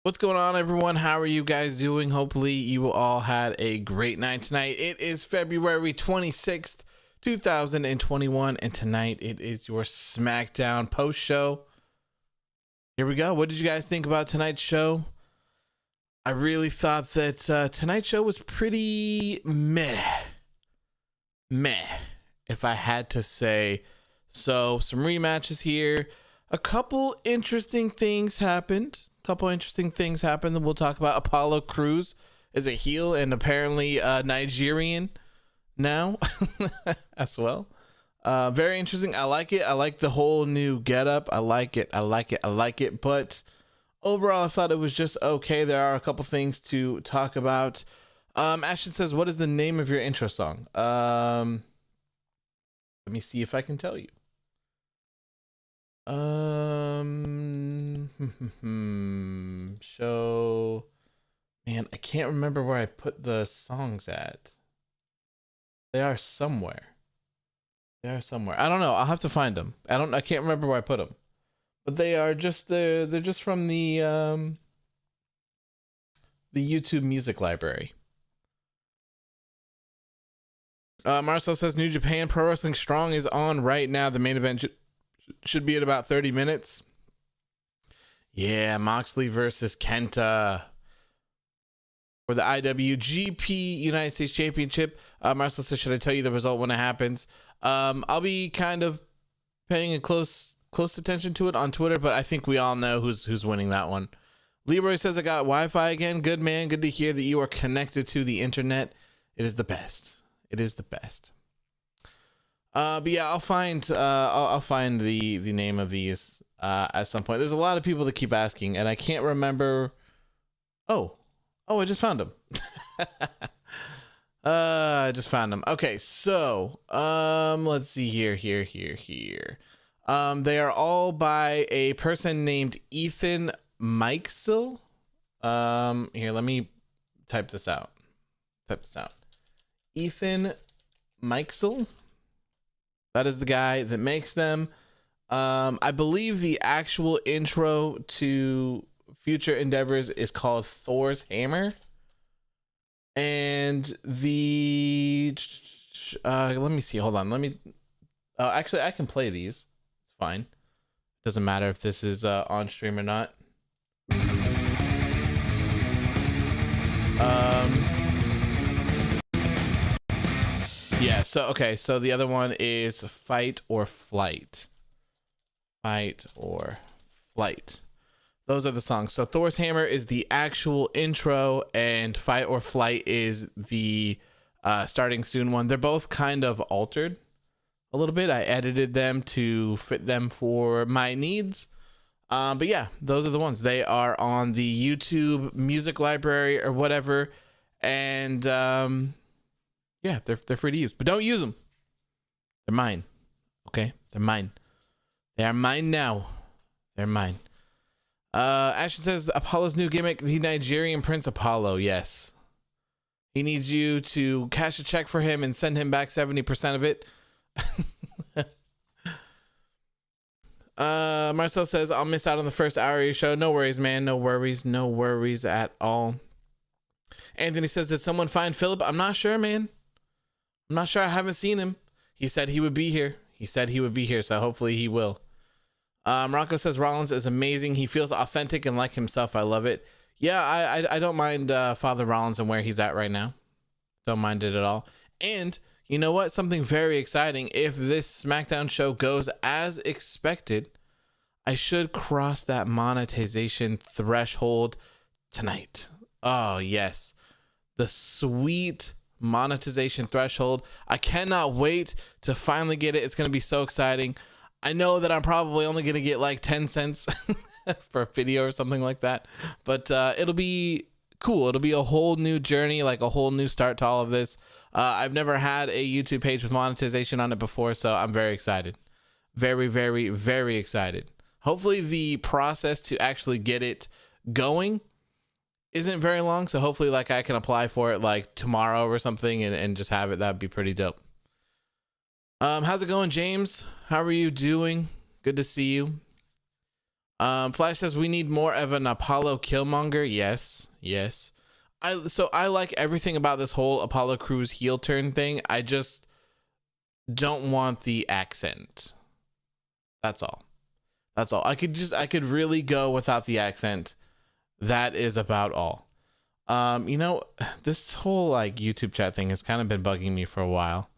What's going on, everyone? How are you guys doing? Hopefully you all had a great night tonight. It is February 26th, 2021, and tonight it is your SmackDown post show. Here we go. What did you guys think about tonight's show? I really thought that tonight's show was pretty meh, if I had to say. So some rematches here. A couple interesting things happened. That we'll talk about. Apollo Crews is a heel and apparently Nigerian now as well. Very interesting. I like it. I like the whole new getup. I like it. But overall, I thought it was just okay. There are a couple things to talk about. Ashton says, what is the name of your intro song? Let me see if I can tell you. Show, man, I can't remember where I put the songs at. They are somewhere. I don't know. I'll have to find them. I can't remember where I put them, but they are just they're just from the YouTube music library. Marcel says New Japan Pro Wrestling Strong is on right now. The main event should be at about 30 minutes. Yeah, Moxley versus Kenta for the IWGP United States Championship. Marcel says, should I tell you the result when it happens? I'll be kind of paying a close attention to it on Twitter, but I think we all know who's winning that one. Leroy says, I got Wi-Fi again. Good, man. Good to hear that you are connected to the internet. It is the best. But yeah, I'll find the name of these at some point. There's a lot of people that keep asking, and I can't remember. Oh, I just found them. I just found them. Okay, so let's see here. They are all by a person named Ethan Mikesel. Here, let me type this out. Ethan Mikesel. That is the guy that makes them. I believe the actual intro to future endeavors is called Thor's Hammer. And the let me see. Hold on. Actually, I can play these. It's fine. Doesn't matter if this is on stream or not. Yeah, so the other one is Fight or Flight. Those are the songs. So Thor's Hammer is the actual intro, and Fight or Flight is the starting soon one. They're both kind of altered a little bit. I edited them to fit them for my needs. But yeah, those are the ones. They are on the YouTube music library or whatever. And yeah, they're free to use. But don't use them. They're mine. Okay? They're mine. They are mine now. They're mine. Ashton says Apollo's new gimmick, the Nigerian Prince Apollo. Yes. He needs you to cash a check for him and send him back 70% of it. Marcel says, I'll miss out on the first hour of your show. No worries, man. No worries. No worries at all. Anthony says, did someone find Philip? I'm not sure, man. I'm not sure. I haven't seen him. He said he would be here. So hopefully he will. Rocco says Rollins is amazing. He feels authentic and like himself. I love it. Yeah, I don't mind Father Rollins and where he's at right now. Don't mind it at all. And you know what? Something very exciting. If this SmackDown show goes as expected, I should cross that monetization threshold tonight. Oh, yes. The sweet monetization threshold. I cannot wait to finally get it. It's going to be so exciting. I know that I'm probably only going to get like 10 cents for a video or something like that, but it'll be cool. It'll be a whole new journey, like a whole new start to all of this. I've never had a YouTube page with monetization on it before, so I'm very excited. Very, very, very excited. Hopefully the process to actually get it going isn't very long, so hopefully like I can apply for it like tomorrow or something and just have it. That'd be pretty dope. How's it going, James? How are you doing? Good to see you. Flash says we need more of an Apollo Killmonger. Yes. I like everything about this whole Apollo Crews heel turn thing. I just don't want the accent. That's all. I could really go without the accent. That is about all. You know, this whole like YouTube chat thing has kind of been bugging me for a while,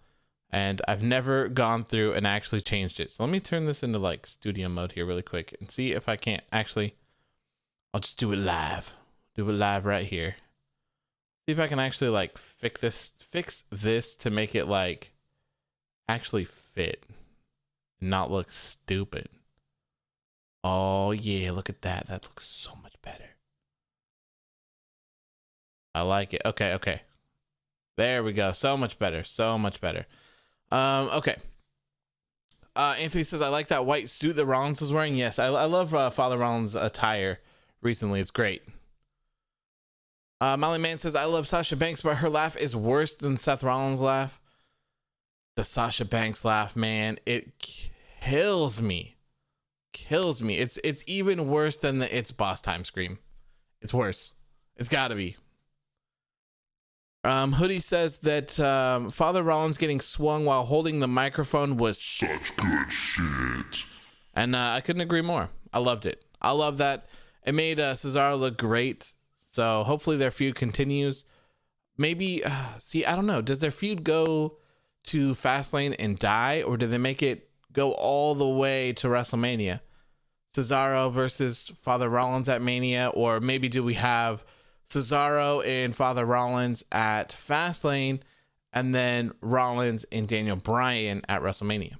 and I've never gone through and actually changed it. So let me turn this into like studio mode here really quick and see if I can't actually. I'll just do it live. Do it live right here. See if I can actually like fix this to make it like actually fit and not look stupid. Oh yeah, look at that. That looks so much better. I like it. Okay. There we go. So much better. Okay. Anthony says, I like that white suit that Rollins was wearing. Yes, I love Father Rollins' attire recently. It's great. Molly Man says, I love Sasha Banks, but her laugh is worse than Seth Rollins' laugh. The Sasha Banks laugh, man, it kills me. It's even worse than the It's Boss Time scream. It's worse. It's gotta be. Hoodie says that Father Rollins getting swung while holding the microphone was such good shit. And I couldn't agree more. I loved it. I love that. It made Cesaro look great. So hopefully their feud continues. Maybe, I don't know. Does their feud go to Fastlane and die? Or do they make it go all the way to WrestleMania? Cesaro versus Father Rollins at Mania? Or maybe do we have Cesaro and Father Rollins at Fastlane, and then Rollins and Daniel Bryan at WrestleMania?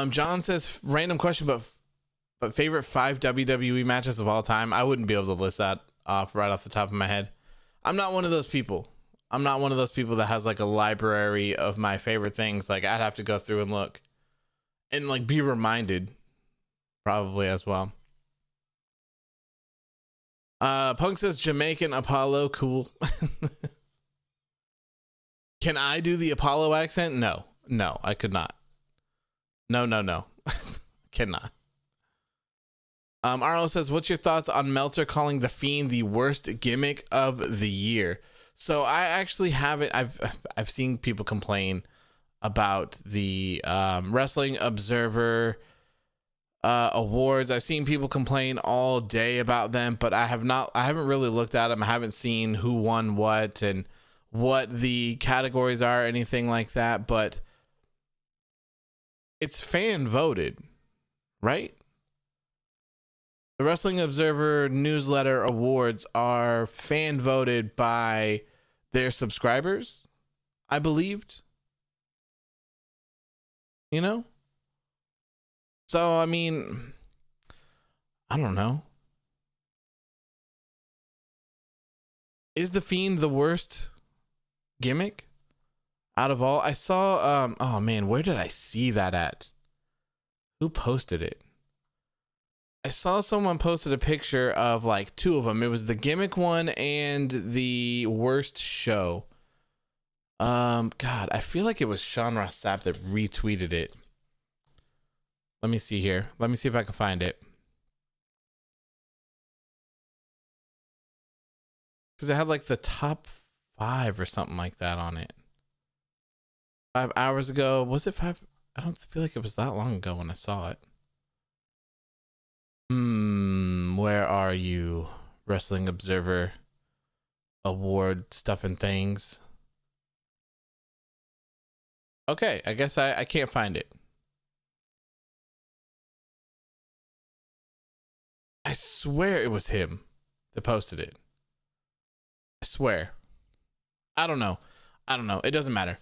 John says, random question, but favorite 5 WWE matches of all time? I wouldn't be able to list that off right off the top of my head. I'm not one of those people. That has like a library of my favorite things. Like I'd have to go through and look and like be reminded probably as well. Punk says Jamaican Apollo, cool. Can I do the Apollo accent? No, I could not. No. Cannot. Arlo says, what's your thoughts on Meltzer calling The Fiend the worst gimmick of the year? So I actually haven't. I've seen people complain about the Wrestling Observer awards. I've seen people complain all day about them, but I haven't really looked at them. I haven't seen who won what and what the categories are or anything like that, but it's fan voted, right? The Wrestling Observer newsletter awards are fan voted by their subscribers, I believed. You know? So, I mean, I don't know. Is the Fiend the worst gimmick out of all? I saw, oh man, where did I see that at? Who posted it? I saw someone posted a picture of like two of them. It was the gimmick one and the worst show. God, I feel like it was Sean Ross Sapp that retweeted it. Let me see here. Let me see if I can find it. Because it had like the top 5 or something like that on it. 5 hours ago. Was it 5? I don't feel like it was that long ago when I saw it. Where are you? Wrestling Observer award stuff and things. Okay, I guess I can't find it. I swear it was him that posted it. I swear. I don't know. It doesn't matter.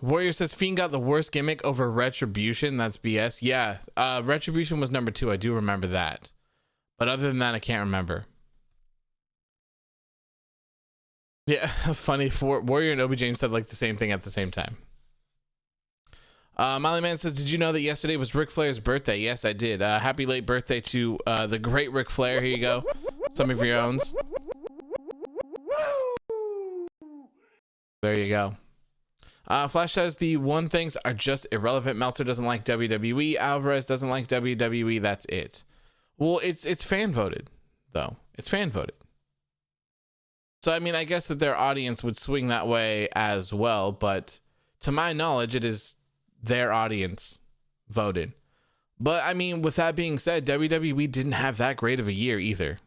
Warrior says Fiend got the worst gimmick over Retribution. That's BS. Yeah. Retribution was number 2. I do remember that. But other than that, I can't remember. Yeah. Funny. Warrior and Obi James said like the same thing at the same time. Molly Man says, did you know that yesterday was Ric Flair's birthday? Yes, I did. Happy late birthday to the great Ric Flair. Here you go. Some of your own. There you go. Flash says the one things are just irrelevant. Meltzer doesn't like WWE. Alvarez doesn't like WWE. That's it. Well, it's fan voted, though. It's fan voted. So, I mean, I guess that their audience would swing that way as well. But to my knowledge, it is their audience voted. But, I mean, with that being said, WWE didn't have that great of a year either.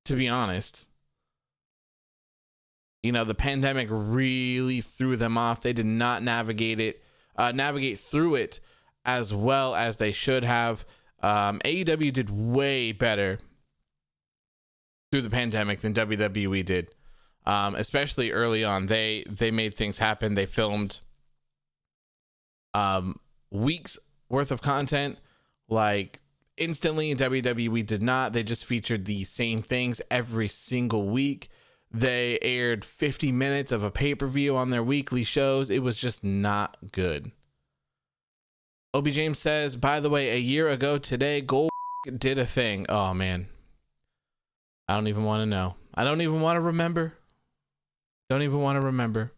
To be honest. You know, the pandemic really threw them off. They did not navigate through it as well as they should have. AEW did way better through the pandemic than WWE did, especially early on. They made things happen. They filmed weeks worth of content like instantly. WWE did not. They just featured the same things every single week. They aired 50 minutes of a pay-per-view on their weekly shows. It was just not good. Obi James says, by the way, a year ago today, Gold did a thing. Oh, man. I don't even want to know. I don't even want to remember. Don't even want to remember.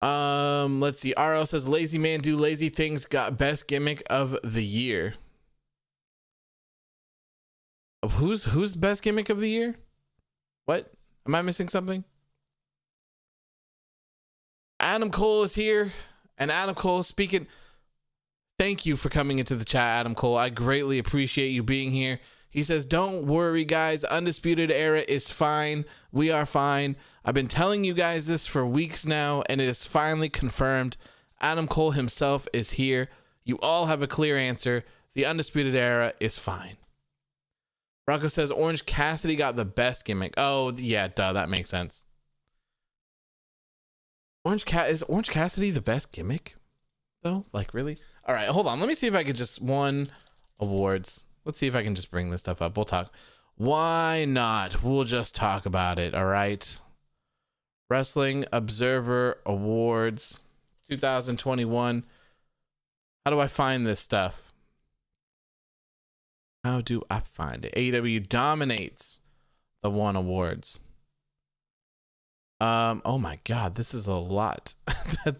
Let's see. RL says, lazy man do lazy things got best gimmick of the year. Who's best gimmick of the year? What? Am I missing something? Adam Cole is here. And Adam Cole is speaking. Thank you for coming into the chat, Adam Cole. I greatly appreciate you being here. He says, don't worry, guys. Undisputed Era is fine. We are fine. I've been telling you guys this for weeks now, and it is finally confirmed. Adam Cole himself is here. You all have a clear answer. The Undisputed Era is fine. Rocco says Orange Cassidy got the best gimmick. Oh, yeah, duh, that makes sense. Is Orange Cassidy the best gimmick, though? Like, really? All right, hold on. Let me see if I could just won awards. Let's see if I can just bring this stuff up. We'll talk. Why not? We'll just talk about it, all right? Wrestling Observer Awards 2021. How do I find this stuff? How do I find it? AEW dominates the one awards. Oh my God, this is a lot.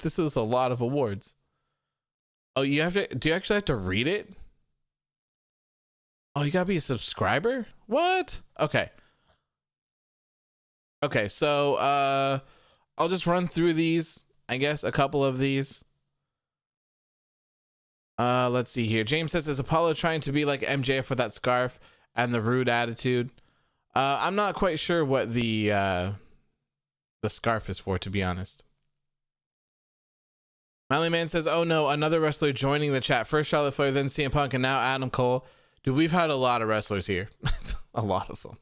This is a lot of awards. Oh, do you actually have to read it? Oh, you gotta be a subscriber? What? Okay. Okay, so I'll just run through these, I guess, a couple of these. Let's see here. James says, is Apollo trying to be like MJF with that scarf and the rude attitude? I'm not quite sure what the scarf is for, to be honest. Miley Man says, oh no, another wrestler joining the chat. First Charlotte Flair, then CM Punk, and now Adam Cole. Dude, we've had a lot of wrestlers here. A lot of them.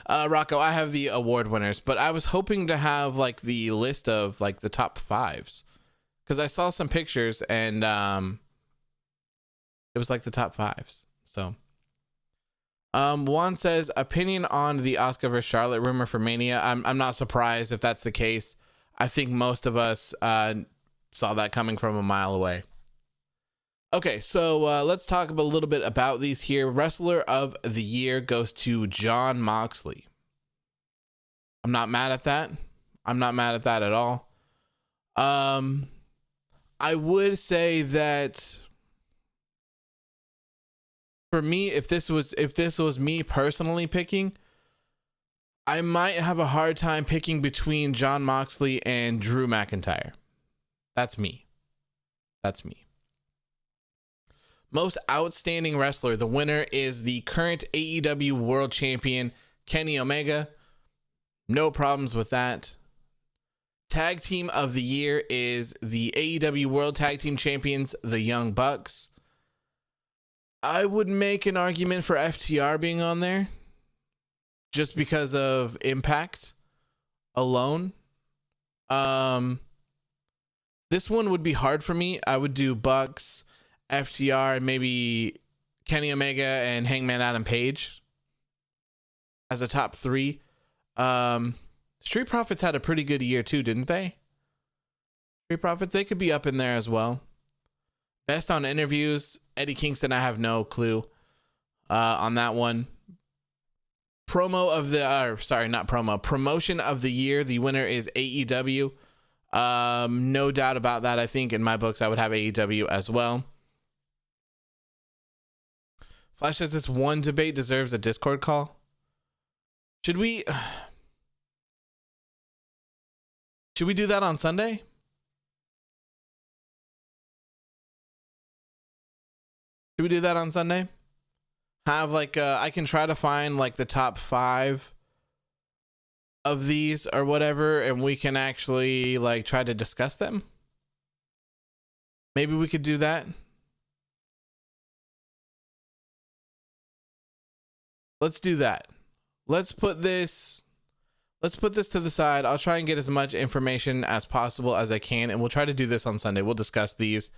Rocco, I have the award winners, but I was hoping to have like the list of like the top 5s. because I saw some pictures and it was like the top fives. So Juan says, opinion on the Asuka versus Charlotte rumor for Mania. I'm not surprised if that's the case. I think most of us saw that coming from a mile away. Okay, so let's talk a little bit about these here. Wrestler of the Year goes to Jon Moxley. I'm not mad at that. I'm not mad at that at all. I would say that for me, if this was me personally picking, I might have a hard time picking between Jon Moxley and Drew McIntyre. That's me. That's me. Most outstanding wrestler. The winner is the current AEW World Champion, Kenny Omega. No problems with that. Tag Team of the Year is the AEW World Tag Team Champions, the Young Bucks. I would make an argument for FTR being on there just because of impact alone. This one would be hard for me. I would do Bucks, FTR, and maybe Kenny Omega and Hangman Adam Page as a top three. Street Profits had a pretty good year too, didn't they? Street Profits, they could be up in there as well. Best on interviews, Eddie Kingston, I have no clue on that one. Promotion of the year, the winner is AEW. No doubt about that. I think in my books I would have AEW as well. Flash says this one debate deserves a Discord call. Should we do that on Sunday? Should we do that on Sunday? Have like I can try to find like the top 5 of these or whatever, and we can actually like try to discuss them. Maybe we could do that. Let's do that. Let's put this to the side. I'll try and get as much information as possible as I can, and we'll try to do this on Sunday. We'll discuss these,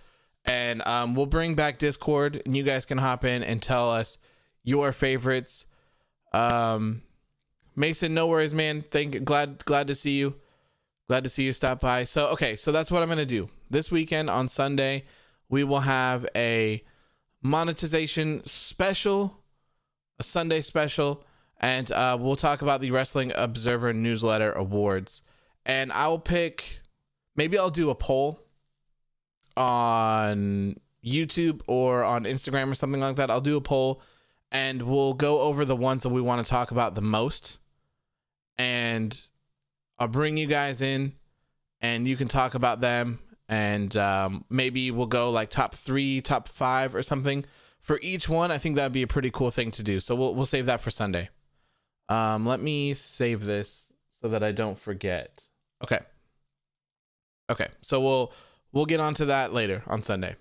and we'll bring back Discord, and you guys can hop in and tell us your favorites. Mason, no worries, man. Glad to see you. Glad to see you stop by. So, okay, so that's what I'm gonna do this weekend. On Sunday, we will have a monetization special, a Sunday special. And we'll talk about the Wrestling Observer Newsletter Awards. And I'll pick, maybe I'll do a poll on YouTube or on Instagram or something like that. I'll do a poll and we'll go over the ones that we want to talk about the most. And I'll bring you guys in and you can talk about them. And maybe we'll go like top 3, top 5 or something for each one. I think that'd be a pretty cool thing to do. So we'll save that for Sunday. Let me save this so that I don't forget. Okay. So we'll get onto that later on Sunday.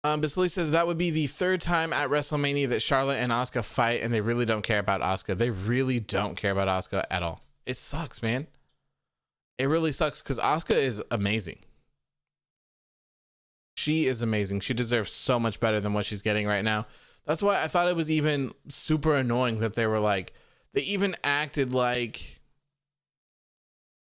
Basili says that would be the 3rd time at WrestleMania that Charlotte and Asuka fight, and they really don't care about Asuka. They really don't care about Asuka at all. It sucks, man. It really sucks because Asuka is amazing. She is amazing. She deserves so much better than what she's getting right now. That's why I thought it was even super annoying that they were like, they even acted like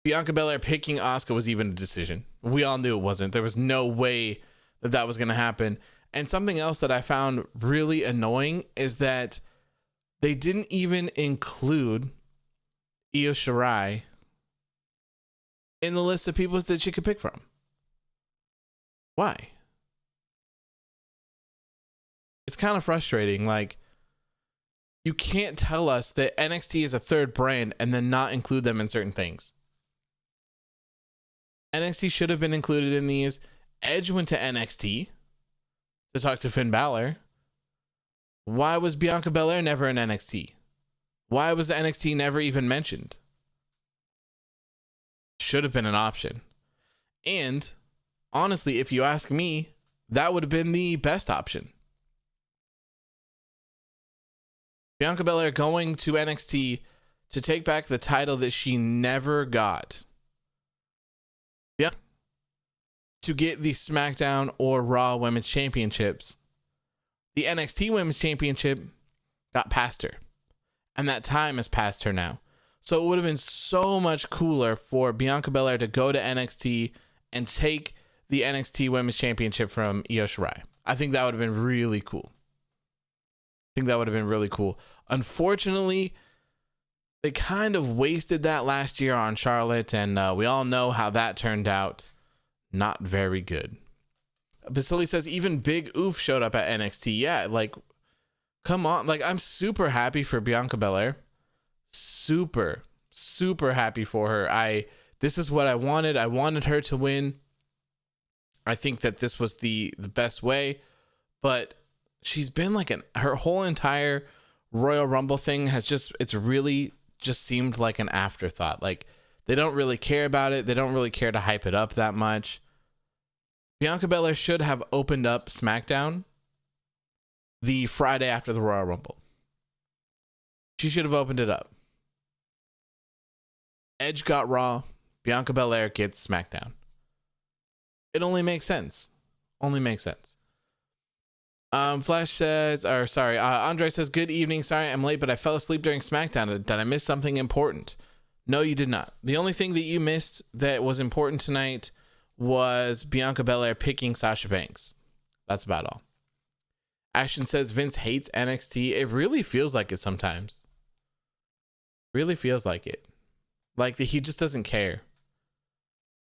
Bianca Belair picking Asuka was even a decision. We all knew it wasn't. There was no way that was going to happen. And something else that I found really annoying is that they didn't even include Io Shirai in the list of people that she could pick from. Why? It's kind of frustrating. Like, you can't tell us that NXT is a 3rd brand and then not include them in certain things. NXT should have been included in these. Edge went to NXT to talk to Finn Balor. Why was Bianca Belair never in NXT? Why was NXT never even mentioned? Should have been an option. And honestly, if you ask me, that would have been the best option. Bianca Belair going to NXT to take back the title that she never got. Yeah, to get the SmackDown or Raw Women's Championships, the NXT Women's Championship got past her. And that time has passed her now. So it would have been so much cooler for Bianca Belair to go to NXT and take the NXT Women's Championship from Io Shirai. I think that would have been really cool. Unfortunately, they kind of wasted that last year on Charlotte, and we all know how that turned out. Not very good. Basili says even Big Oof showed up at NXT. Yeah, like, come on. Like, I'm super happy for Bianca Belair. Super happy for her. This is what I wanted. I wanted her to win. I think that this was the best way, but she's been like her whole entire Royal Rumble thing it's really just seemed like an afterthought. Like, they don't really care about it. They don't really care to hype it up that much. Bianca Belair should have opened up SmackDown the Friday after the Royal Rumble. She should have opened it up. Edge got Raw. Bianca Belair gets SmackDown. It only makes sense. Flash says, Andre says, good evening. Sorry, I'm late, but I fell asleep during SmackDown. Did I miss something important? No, you did not. The only thing that you missed that was important tonight was Bianca Belair picking Sasha Banks. That's about all. Ashton says Vince hates NXT. It really feels like it sometimes. Really feels like it. Like he just doesn't care.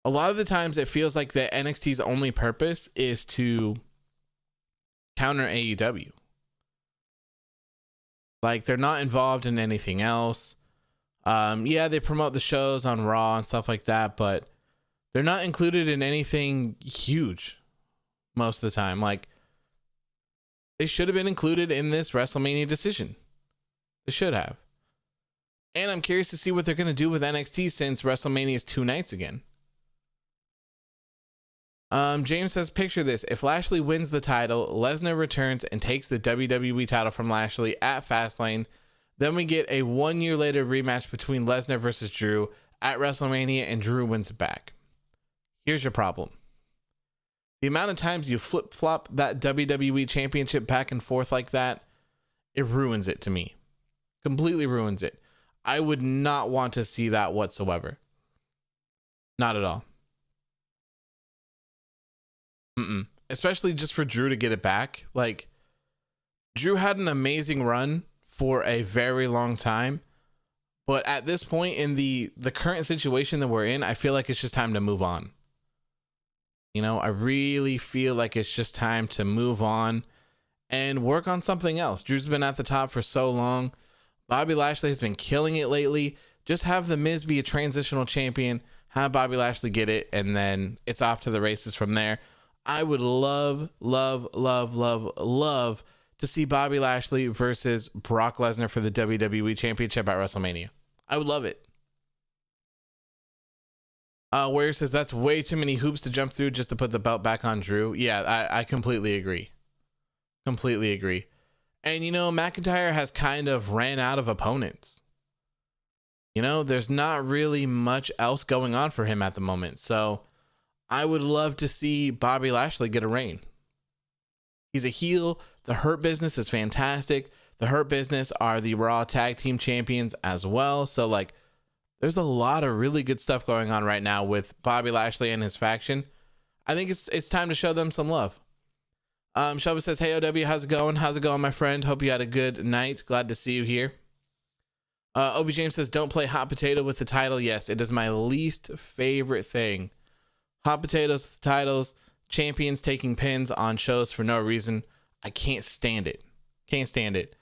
A lot of the times it feels like that NXT's only purpose is to counter AEW. Like, they're not involved in anything else. Yeah, they promote the shows on Raw and stuff like that, but they're not included in anything huge most of the time. Like, they should have been included in this WrestleMania decision. They should have. And I'm curious to see what they're going to do with NXT since WrestleMania is 2 nights again. James says, picture this. If Lashley wins the title, Lesnar returns and takes the WWE title from Lashley at Fastlane. Then we get a 1 year later rematch between Lesnar versus Drew at WrestleMania, and Drew wins it back. Here's your problem. The amount of times you flip-flop that WWE championship back and forth like that, it ruins it to me. Completely ruins it. I would not want to see that whatsoever. Not at all. Especially just for Drew to get it back. Like, Drew had an amazing run for a very long time, but at this point in the current situation that we're in, I feel like it's just time to move on. You know, I really feel like it's just time to move on and work on something else. Drew's been at the top for so long. Bobby Lashley has been killing it lately. Just have The Miz be a transitional champion, have Bobby Lashley get it, and then it's off to the races from there. I would love to see Bobby Lashley versus Brock Lesnar for the WWE Championship at WrestleMania. I would love it. Warrior says that's way too many hoops to jump through just to put the belt back on Drew. Yeah, I completely agree. Completely agree. And, you know, McIntyre has kind of ran out of opponents. You know, there's not really much else going on for him at the moment. So I would love to see Bobby Lashley get a reign. He's a heel. The Hurt Business is fantastic. The Hurt Business are the Raw Tag Team Champions as well. So, like, there's a lot of really good stuff going on right now with Bobby Lashley and his faction. I think it's time to show them some love. Shelby says, hey, OW, how's it going? How's it going, my friend? Hope you had a good night. Glad to see you here. Obi James says, don't play hot potato with the title. Yes, it is my least favorite thing. Hot potatoes with titles, champions taking pins on shows for no reason. I can't stand it. Can't stand it.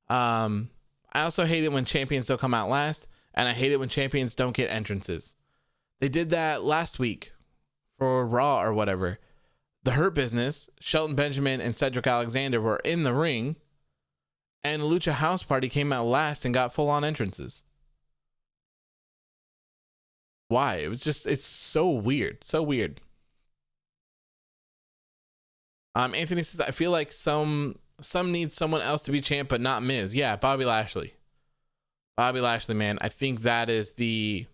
I also hate it when champions don't come out last, and I hate it when champions don't get entrances. They did that last week for Raw or whatever. The Hurt Business, Shelton Benjamin and Cedric Alexander were in the ring, and Lucha House Party came out last and got full-on entrances. Why? It's so weird. So weird. Anthony says, I feel like some need someone else to be champ, but not Miz. Yeah, Bobby Lashley. Bobby Lashley, man. I think that is the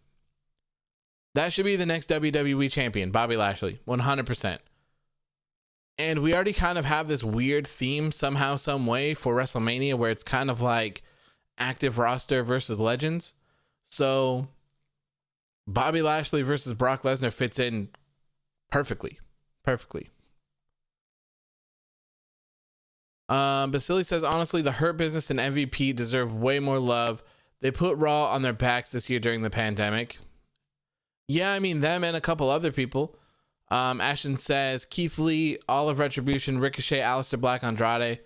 That should be the next WWE champion, Bobby Lashley, 100%. And we already kind of have this weird theme somehow, some way for WrestleMania where it's kind of like active roster versus legends. So Bobby Lashley versus Brock Lesnar fits in perfectly. Basili says, honestly, the Hurt Business and MVP deserve way more love. They put Raw on their backs this year during the pandemic. Yeah, I mean, them and a couple other people. Ashton says, Keith Lee, all of Retribution, Ricochet, Aleister Black, Andrade.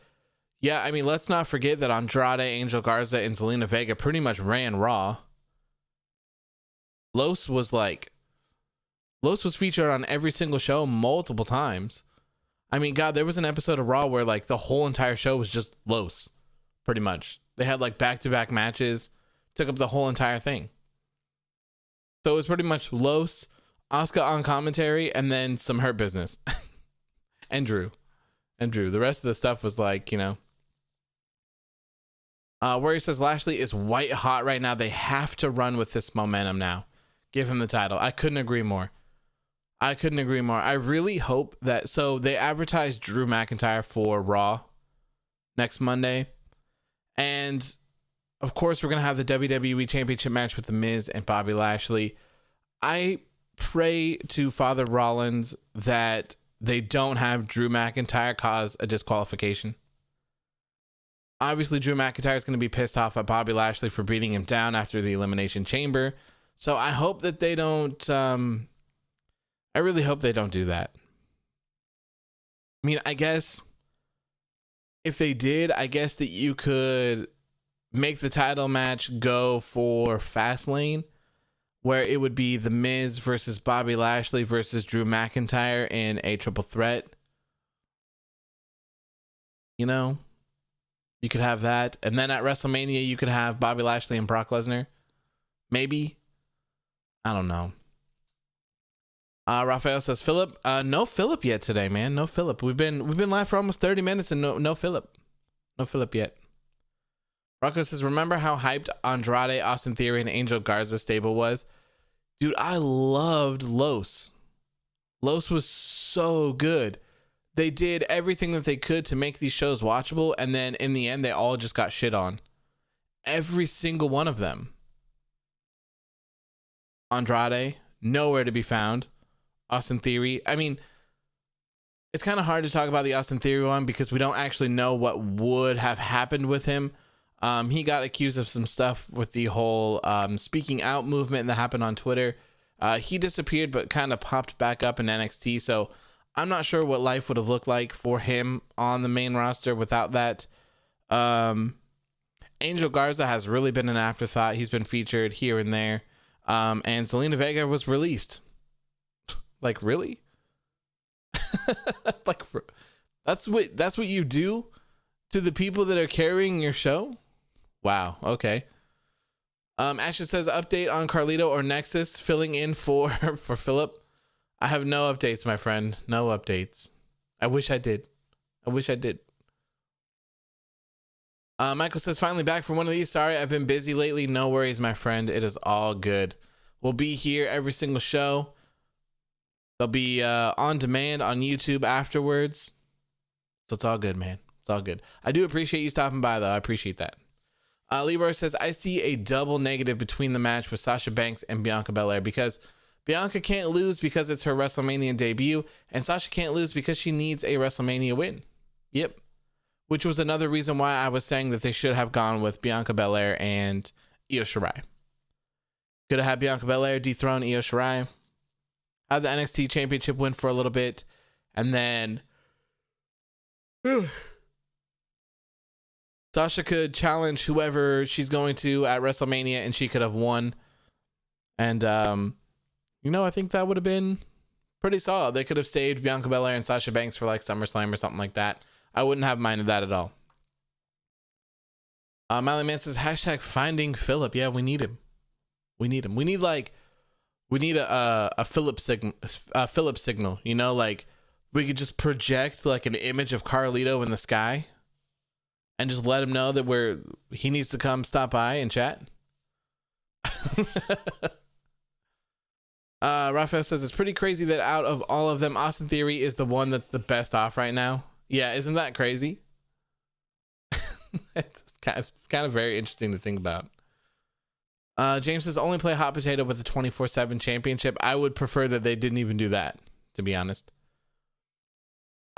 Yeah, I mean, let's not forget that Andrade, Angel Garza, and Zelina Vega pretty much ran Raw. Los was featured on every single show multiple times. I mean, God, there was an episode of Raw where like the whole entire show was just Los, pretty much. They had like back-to-back matches, took up the whole entire thing. So it was pretty much Los, Asuka on commentary, and then some Hurt Business. and Drew. The rest of the stuff was like, you know. Warrior says Lashley is white hot right now. They have to run with this momentum now. Give him the title. I couldn't agree more. I really hope that. So they advertised Drew McIntyre for Raw next Monday. And of course, we're going to have the WWE Championship match with The Miz and Bobby Lashley. I pray to Father Rollins that they don't have Drew McIntyre cause a disqualification. Obviously, Drew McIntyre is going to be pissed off at Bobby Lashley for beating him down after the Elimination Chamber. So I hope that they don't. I really hope they don't do that. I mean, I guess if they did, I guess that you could make the title match go for Fastlane, where it would be The Miz versus Bobby Lashley versus Drew McIntyre in a triple threat. You know, you could have that. And then at WrestleMania, you could have Bobby Lashley and Brock Lesnar. Maybe. I don't know. Raphael says, Philip, no Philip yet today, man. No Philip. We've been live for almost 30 minutes and no Philip. No Philip yet. Rocco says, remember how hyped Andrade, Austin Theory, and Angel Garza stable was? Dude, I loved Los. Los was so good. They did everything that they could to make these shows watchable, and then in the end, they all just got shit on. Every single one of them. Andrade, nowhere to be found. Austin Theory. I mean, it's kind of hard to talk about the Austin Theory one because we don't actually know what would have happened with him. He got accused of some stuff with the whole speaking out movement that happened on Twitter. He disappeared but kind of popped back up in NXT. So I'm not sure what life would have looked like for him on the main roster without that. Angel Garza has really been an afterthought. He's been featured here and there. And Zelina Vega was released. Like, really? Like, that's what you do to the people that are carrying your show? Wow. Okay. Ashley says, update on Carlito or Nexus filling in for Philip. I have no updates, my friend. No updates. I wish I did. Michael says, finally back for one of these. Sorry, I've been busy lately. No worries, my friend. It is all good. We'll be here every single show. They'll be on demand on YouTube afterwards. So it's all good, man. It's all good. I do appreciate you stopping by, though. I appreciate that. Leroy says, I see a double negative between the match with Sasha Banks and Bianca Belair because Bianca can't lose because it's her WrestleMania debut, and Sasha can't lose because she needs a WrestleMania win. Yep. Which was another reason why I was saying that they should have gone with Bianca Belair and Io Shirai. Could have had Bianca Belair dethrone Io Shirai, had the NXT Championship win for a little bit, and then Sasha could challenge whoever she's going to at WrestleMania, and she could have won. And, I think that would have been pretty solid. They could have saved Bianca Belair and Sasha Banks for like SummerSlam or something like that. I wouldn't have minded that at all. Miley Man says, hashtag finding Philip. Yeah, we need him. We need a Philip signal, like we could just project like an image of Carlito in the sky and just let him know that he needs to come stop by and chat. Raphael says it's pretty crazy that out of all of them, Austin Theory is the one that's the best off right now. Yeah, isn't that crazy? It's kind of very interesting to think about. James says only play hot potato with the 24/7 championship. I would prefer that they didn't even do that, to be honest.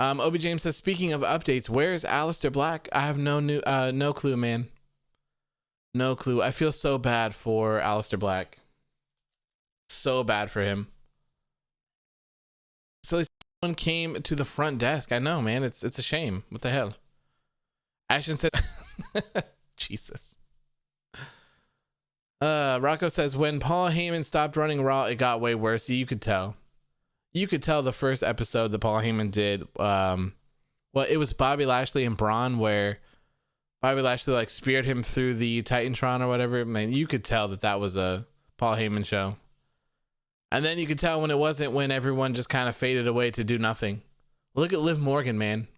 Obi James says, speaking of updates, where's Aleister Black? I have no clue, man. No clue. I feel so bad for Aleister Black. So bad for him. So someone came to the front desk. I know, man. It's a shame. What the hell? Ashton said, Jesus. Rocco says, when Paul Heyman stopped running Raw, it got way worse. You could tell. You could tell the first episode that Paul Heyman did. Well, it was Bobby Lashley and Braun, where Bobby Lashley like speared him through the Titantron or whatever. Man, you could tell that was a Paul Heyman show. And then you could tell when it wasn't, when everyone just kind of faded away to do nothing. Look at Liv Morgan, man.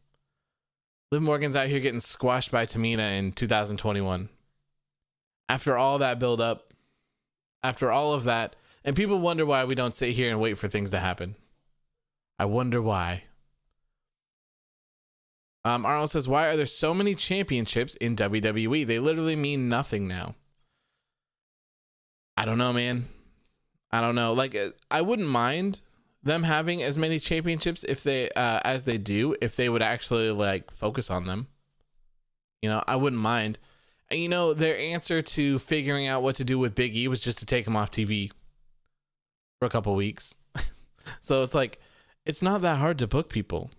Liv Morgan's out here getting squashed by Tamina in 2021. After all that build up, after all of that, and people wonder why we don't sit here and wait for things to happen. I wonder why. Arnold says, why are there so many championships in WWE? They literally mean nothing now. I don't know, man. I don't know. Like, I wouldn't mind them having as many championships if they as they do, if they would actually like focus on them. You know, I wouldn't mind. And you know, their answer to figuring out what to do with Big E was just to take him off TV for a couple weeks. So it's like, it's not that hard to book people.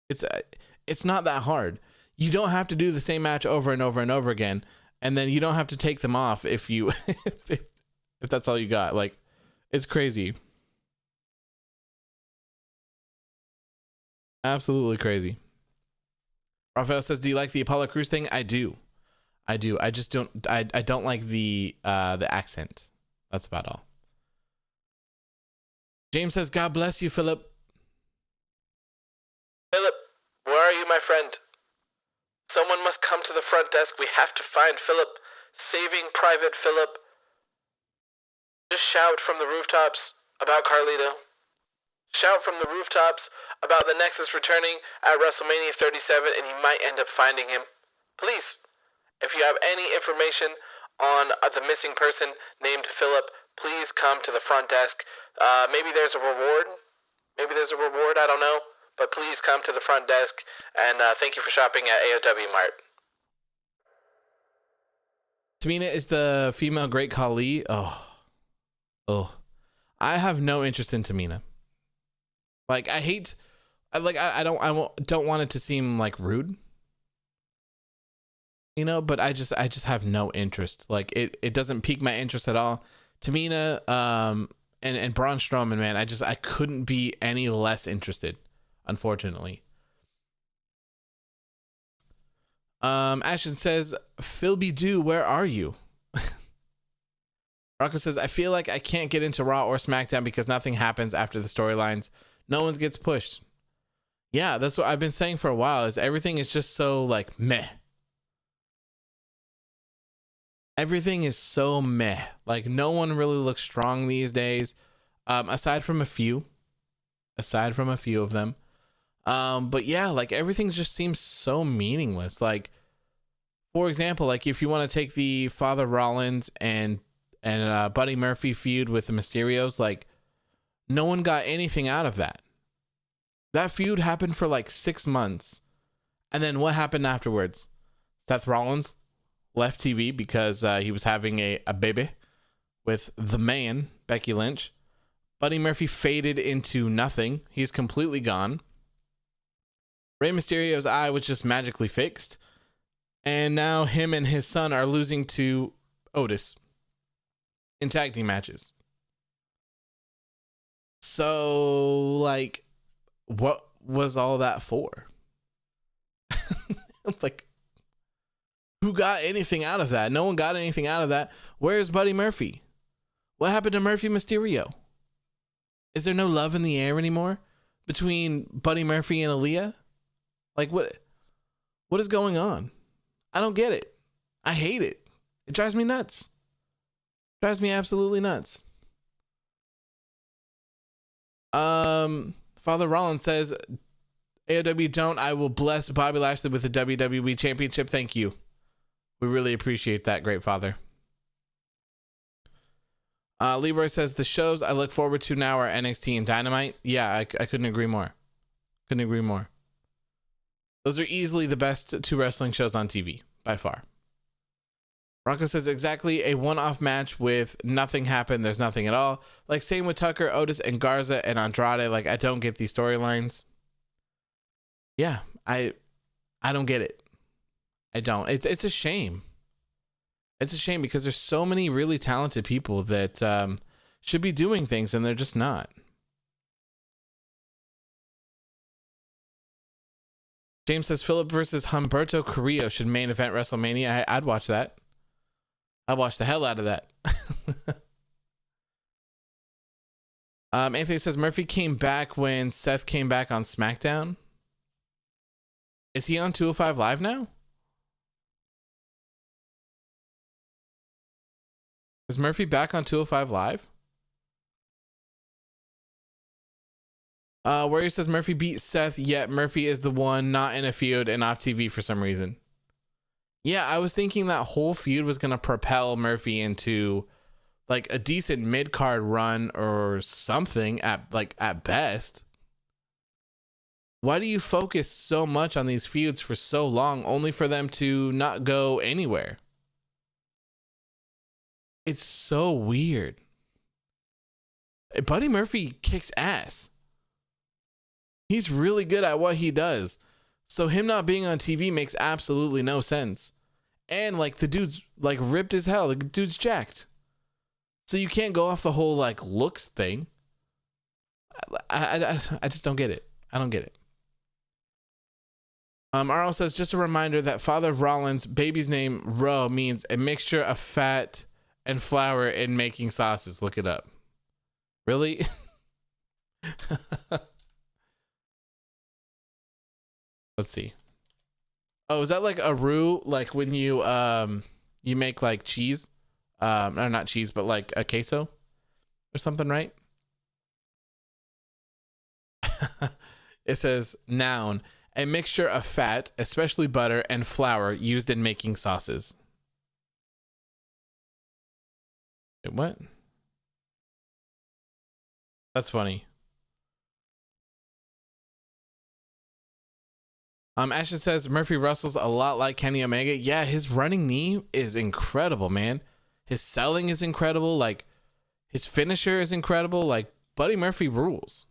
It's not that hard. You don't have to do the same match over and over and over again, and then you don't have to take them off if you if that's all you got. Like, it's crazy. Absolutely crazy. Raphael says, do you like the Apollo Crews thing? I do. I just don't I don't like the accent. That's about all. James says, God bless you, Philip. Philip, where are you, my friend? Someone must come to the front desk. We have to find Philip. Saving Private Philip. Just shout from the rooftops about Carlito. Shout from the rooftops about the Nexus returning at WrestleMania 37, and you might end up finding him. Please, if you have any information on the missing person named Philip, please come to the front desk. Maybe there's a reward. I don't know. But please come to the front desk, and thank you for shopping at AOW Mart. Tamina is the female Great Khali. Oh. I have no interest in Tamina. Like, I don't want it to seem like rude. You know, but I just have no interest. Like, it doesn't pique my interest at all. Tamina and Braun Strowman, man, I couldn't be any less interested, unfortunately. Ashton says, Philby Doo, where are you? Rocco says, I feel like I can't get into Raw or SmackDown because nothing happens after the storylines. No one gets pushed. Yeah, that's what I've been saying for a while, is everything is just so like meh. Everything is so meh. Like, no one really looks strong these days, aside from a few of them. But yeah, like, everything just seems so meaningless. Like, for example, like, if you want to take the Father Rollins and Buddy Murphy feud with the Mysterios, like, no one got anything out of that. That feud happened for like 6 months. And then what happened afterwards? Seth Rollins left TV because he was having a baby with the man, Becky Lynch. Buddy Murphy faded into nothing. He's completely gone. Rey Mysterio's eye was just magically fixed. And now him and his son are losing to Otis in tag team matches. So, like, what was all that for? Like, who got anything out of that? No one got anything out of that. Where's Buddy Murphy? What happened to Murphy Mysterio? Is there no love in the air anymore between Buddy Murphy and Aaliyah? Like, what is going on? I don't get it. I hate it. It drives me nuts. Drives me absolutely nuts. Father Rollins says, AOW don't. I will bless Bobby Lashley with the WWE Championship. Thank you. We really appreciate that, great father. Leroy says, the shows I look forward to now are NXT and Dynamite. Yeah, I couldn't agree more. Couldn't agree more. Those are easily the best two wrestling shows on TV, by far. Bronco says, exactly a one-off match with nothing happened. There's nothing at all. Like, same with Tucker, Otis, and Garza, and Andrade. Like, I don't get these storylines. Yeah, I don't get it. I don't. It's a shame. It's a shame because there's so many really talented people that should be doing things, and they're just not. James says, Philip versus Humberto Carrillo should main event WrestleMania. I'd watch that. I'd watch the hell out of that. Anthony says, Murphy came back when Seth came back on SmackDown. Is he on 205 Live now? Is Murphy back on 205 Live? Warrior says Murphy beat Seth, yet Murphy is the one not in a feud and off TV for some reason. Yeah, I was thinking that whole feud was going to propel Murphy into like a decent mid-card run or something at best. Why do you focus so much on these feuds for so long only for them to not go anywhere? It's so weird. Buddy Murphy kicks ass. He's really good at what he does. So him not being on TV makes absolutely no sense. And like the dude's like ripped as hell. The dude's jacked. So you can't go off the whole like looks thing. I just don't get it. I don't get it. Arlo says, just a reminder that Father Rollins' baby's name Ro means a mixture of fat and flour in making sauces. Look it up. Really? Let's see. Oh, is that like a roux? Like when you make like cheese? Or not cheese, but like a queso or something, right? It says noun, a mixture of fat, especially butter and flour used in making sauces. Wait, what? That's funny. Ashton says Murphy wrestles a lot like Kenny Omega. Yeah, his running knee is incredible, man. His selling is incredible. Like his finisher is incredible. Like Buddy Murphy rules.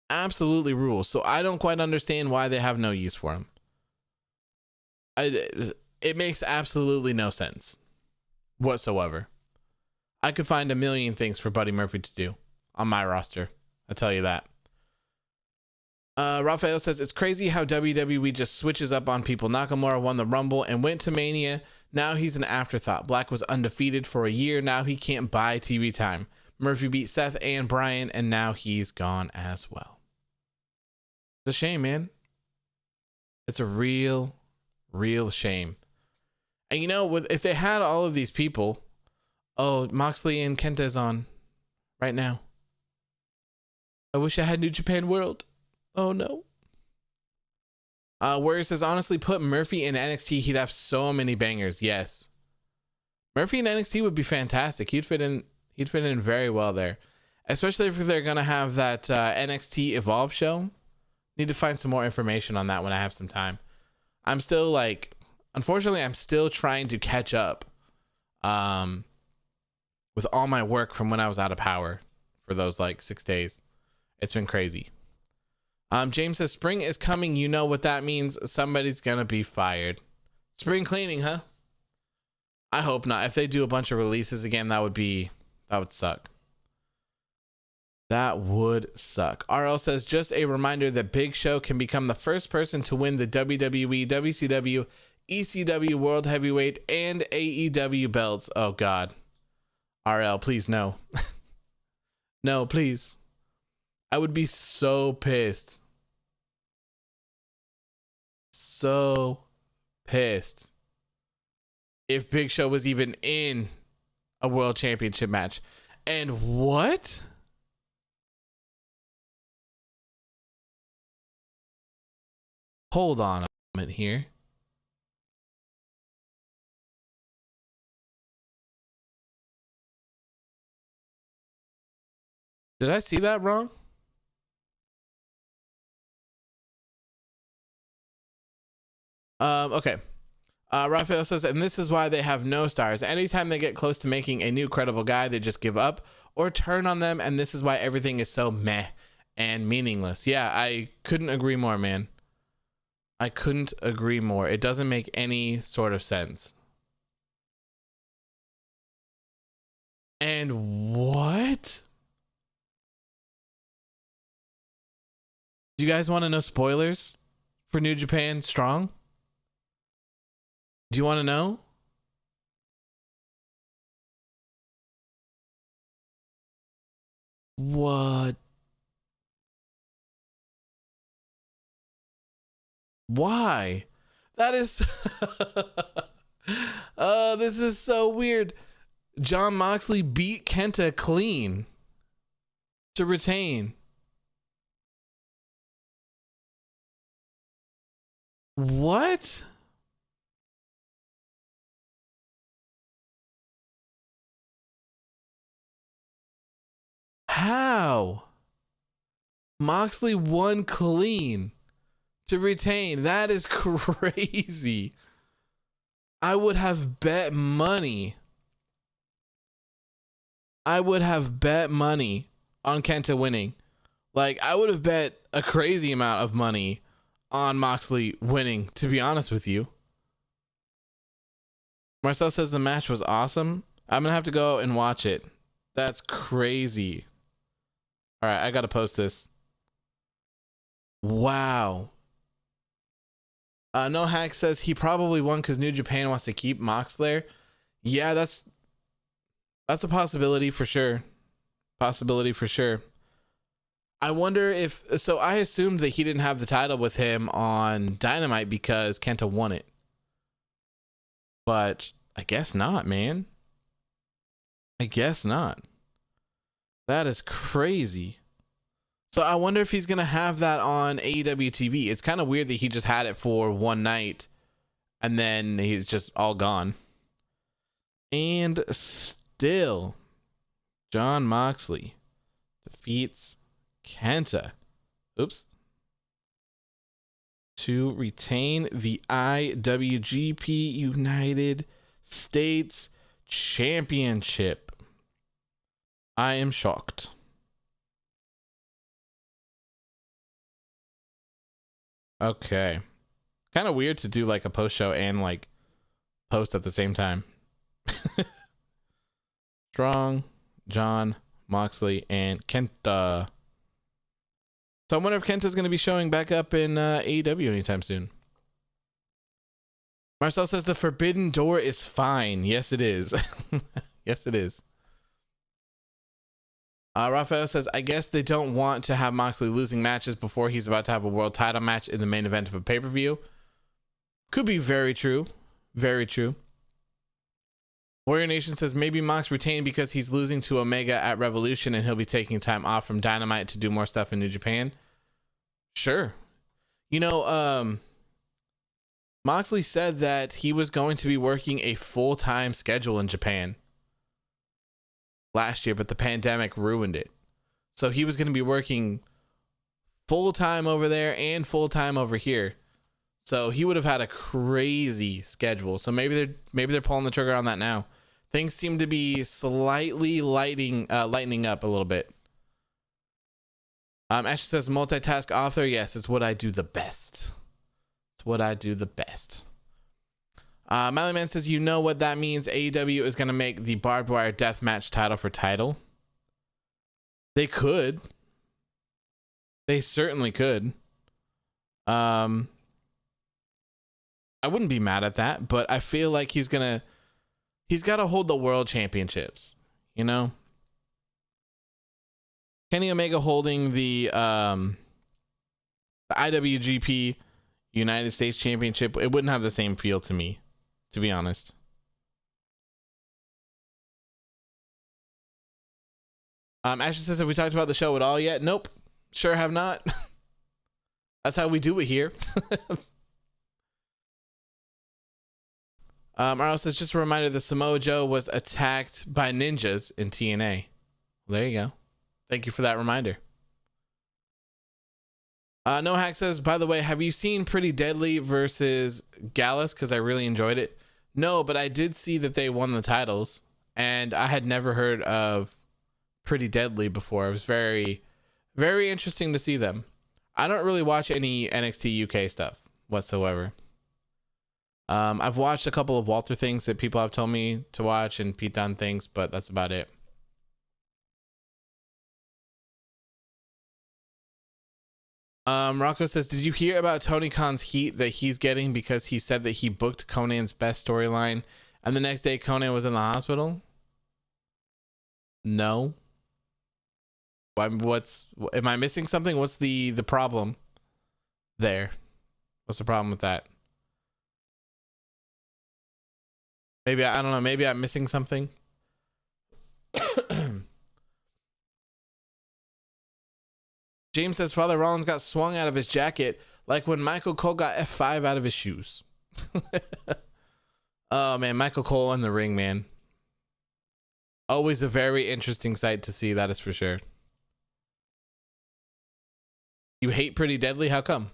Absolutely rules. So I don't quite understand why they have no use for him. It makes absolutely no sense whatsoever. I could find a million things for Buddy Murphy to do on my roster. I'll tell you that. Raphael says, it's crazy how WWE just switches up on people. Nakamura won the Rumble and went to Mania. Now he's an afterthought. Black was undefeated for a year. Now he can't buy TV time. Murphy beat Seth and Bryan, and now he's gone as well. It's a shame, man. It's a real shame. And you know, if they had all of these people, oh, Moxley and Kenta's on right now. I wish I had New Japan World. Oh no. Warrior says, honestly, put Murphy in NXT, he'd have so many bangers. Yes. Murphy in NXT would be fantastic. He'd fit in very well there. Especially if they're gonna have that NXT Evolve show. Need to find some more information on that when I have some time. I'm still unfortunately, I'm still trying to catch up with all my work from when I was out of power for those 6 days. It's been crazy. James says, spring is coming. You know what that means. Somebody's going to be fired. Spring cleaning, huh? I hope not. If they do a bunch of releases again, that would suck. That would suck. RL says, just a reminder that Big Show can become the first person to win the WWE, WCW, ECW World Heavyweight, and AEW belts. Oh, God. RL, please, no. No, please. I would be so pissed. So pissed if Big Show was even in a world championship match. And what? Hold on a moment here. Did I see that wrong? Okay. Raphael says, and this is why they have no stars. Anytime they get close to making a new credible guy, they just give up or turn on them. And this is why everything is so meh and meaningless. Yeah, I couldn't agree more, man. I couldn't agree more. It doesn't make any sort of sense. And what? Do you guys want to know spoilers for New Japan Strong? Do you want to know? What? Why? That is this is so weird. Jon Moxley beat Kenta clean to retain. What? How? Moxley won clean to retain. That is crazy. I would have bet money. I would have bet money on Kenta winning. Like, I would have bet a crazy amount of money on Moxley winning, to be honest with you. Marcel says the match was awesome. I'm going to have to go and watch it. That's crazy. All right, I got to post this. Wow. No Hack says he probably won because New Japan wants to keep Mox there. Yeah, that's a possibility for sure. Possibility for sure. I wonder if... So I assumed that he didn't have the title with him on Dynamite because Kenta won it. But I guess not, man. I guess not. That is crazy. So I wonder if he's going to have that on AEW TV. It's kind of weird that he just had it for one night and then he's just all gone. And still, Jon Moxley defeats Kenta. Oops. To retain the IWGP United States Championship. I am shocked. Okay. Kind of weird to do like a post show and like post at the same time. Strong, Jon Moxley, and Kenta. So I wonder if Kenta's going to be showing back up in AEW anytime soon. Marcel says the Forbidden Door is fine. Yes, it is. Yes, it is. Raphael says, I guess they don't want to have Moxley losing matches before he's about to have a world title match in the main event of a pay-per-view. Could be very true. Very true. Warrior Nation says maybe Mox retained because he's losing to Omega at Revolution and he'll be taking time off from Dynamite to do more stuff in New Japan. Sure. You know, Moxley said that he was going to be working a full-time schedule in Japan last year, but the pandemic ruined it. So he was going to be working full-time over there and full-time over here. So he would have had a crazy schedule. So maybe they're pulling the trigger on that now. Things seem to be slightly lightening up a little bit. Ashley says multitask author. Yes, it's what I do the best. It's what I do the best. Miley Man says, you know what that means? AEW is going to make the barbed wire death match title for title. They could. They certainly could. I wouldn't be mad at that, but I feel like he's got to hold the world championships, you know? Kenny Omega holding the IWGP United States Championship, it wouldn't have the same feel to me, to be honest. Ashley says, have we talked about the show at all yet? Nope. Sure have not. That's how we do it here. Arnold says, just a reminder that Samoa Joe was attacked by ninjas in TNA. Well, there you go. Thank you for that reminder. No Hack says, by the way, have you seen Pretty Deadly versus Gallus? Because I really enjoyed it. No, but I did see that they won the titles, and I had never heard of Pretty Deadly before. It was very, very interesting to see them. I don't really watch any NXT UK stuff whatsoever. I've watched a couple of Walter things that people have told me to watch and Pete Dunne things, but that's about it. Rocco says, did you hear about Tony Khan's heat that he's getting because he said that he booked Conan's best storyline and the next day Conan was in the hospital? No. Am I missing something? What's the problem there? What's the problem with that? Maybe, I don't know, maybe I'm missing something. James says Father Rollins got swung out of his jacket like when Michael Cole got F5 out of his shoes. Oh man, Michael Cole in the ring, man. Always a very interesting sight to see, that is for sure. You hate Pretty Deadly? How come?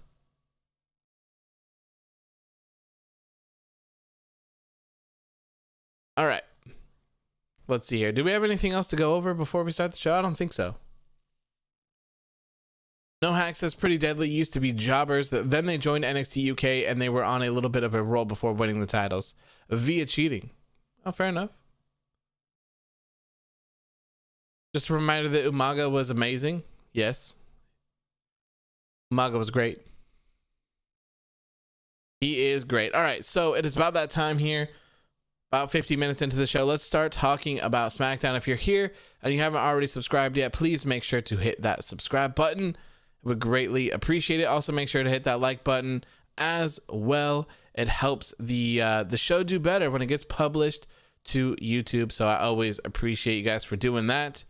All right. Let's see here. Do we have anything else to go over before we start the show? I don't think so. No Hack says Pretty Deadly used to be jobbers. Then they joined NXT UK and they were on a little bit of a roll before winning the titles via cheating. Oh, fair enough. Just a reminder that Umaga was amazing. Yes. Umaga was great. He is great. All right, so it is about that time here. About 50 minutes into the show. Let's start talking about SmackDown. If you're here and you haven't already subscribed yet, please make sure to hit that subscribe button. Would greatly appreciate it. Also, make sure to hit that like button as well. It helps the show do better when it gets published to YouTube. So I always appreciate you guys for doing that.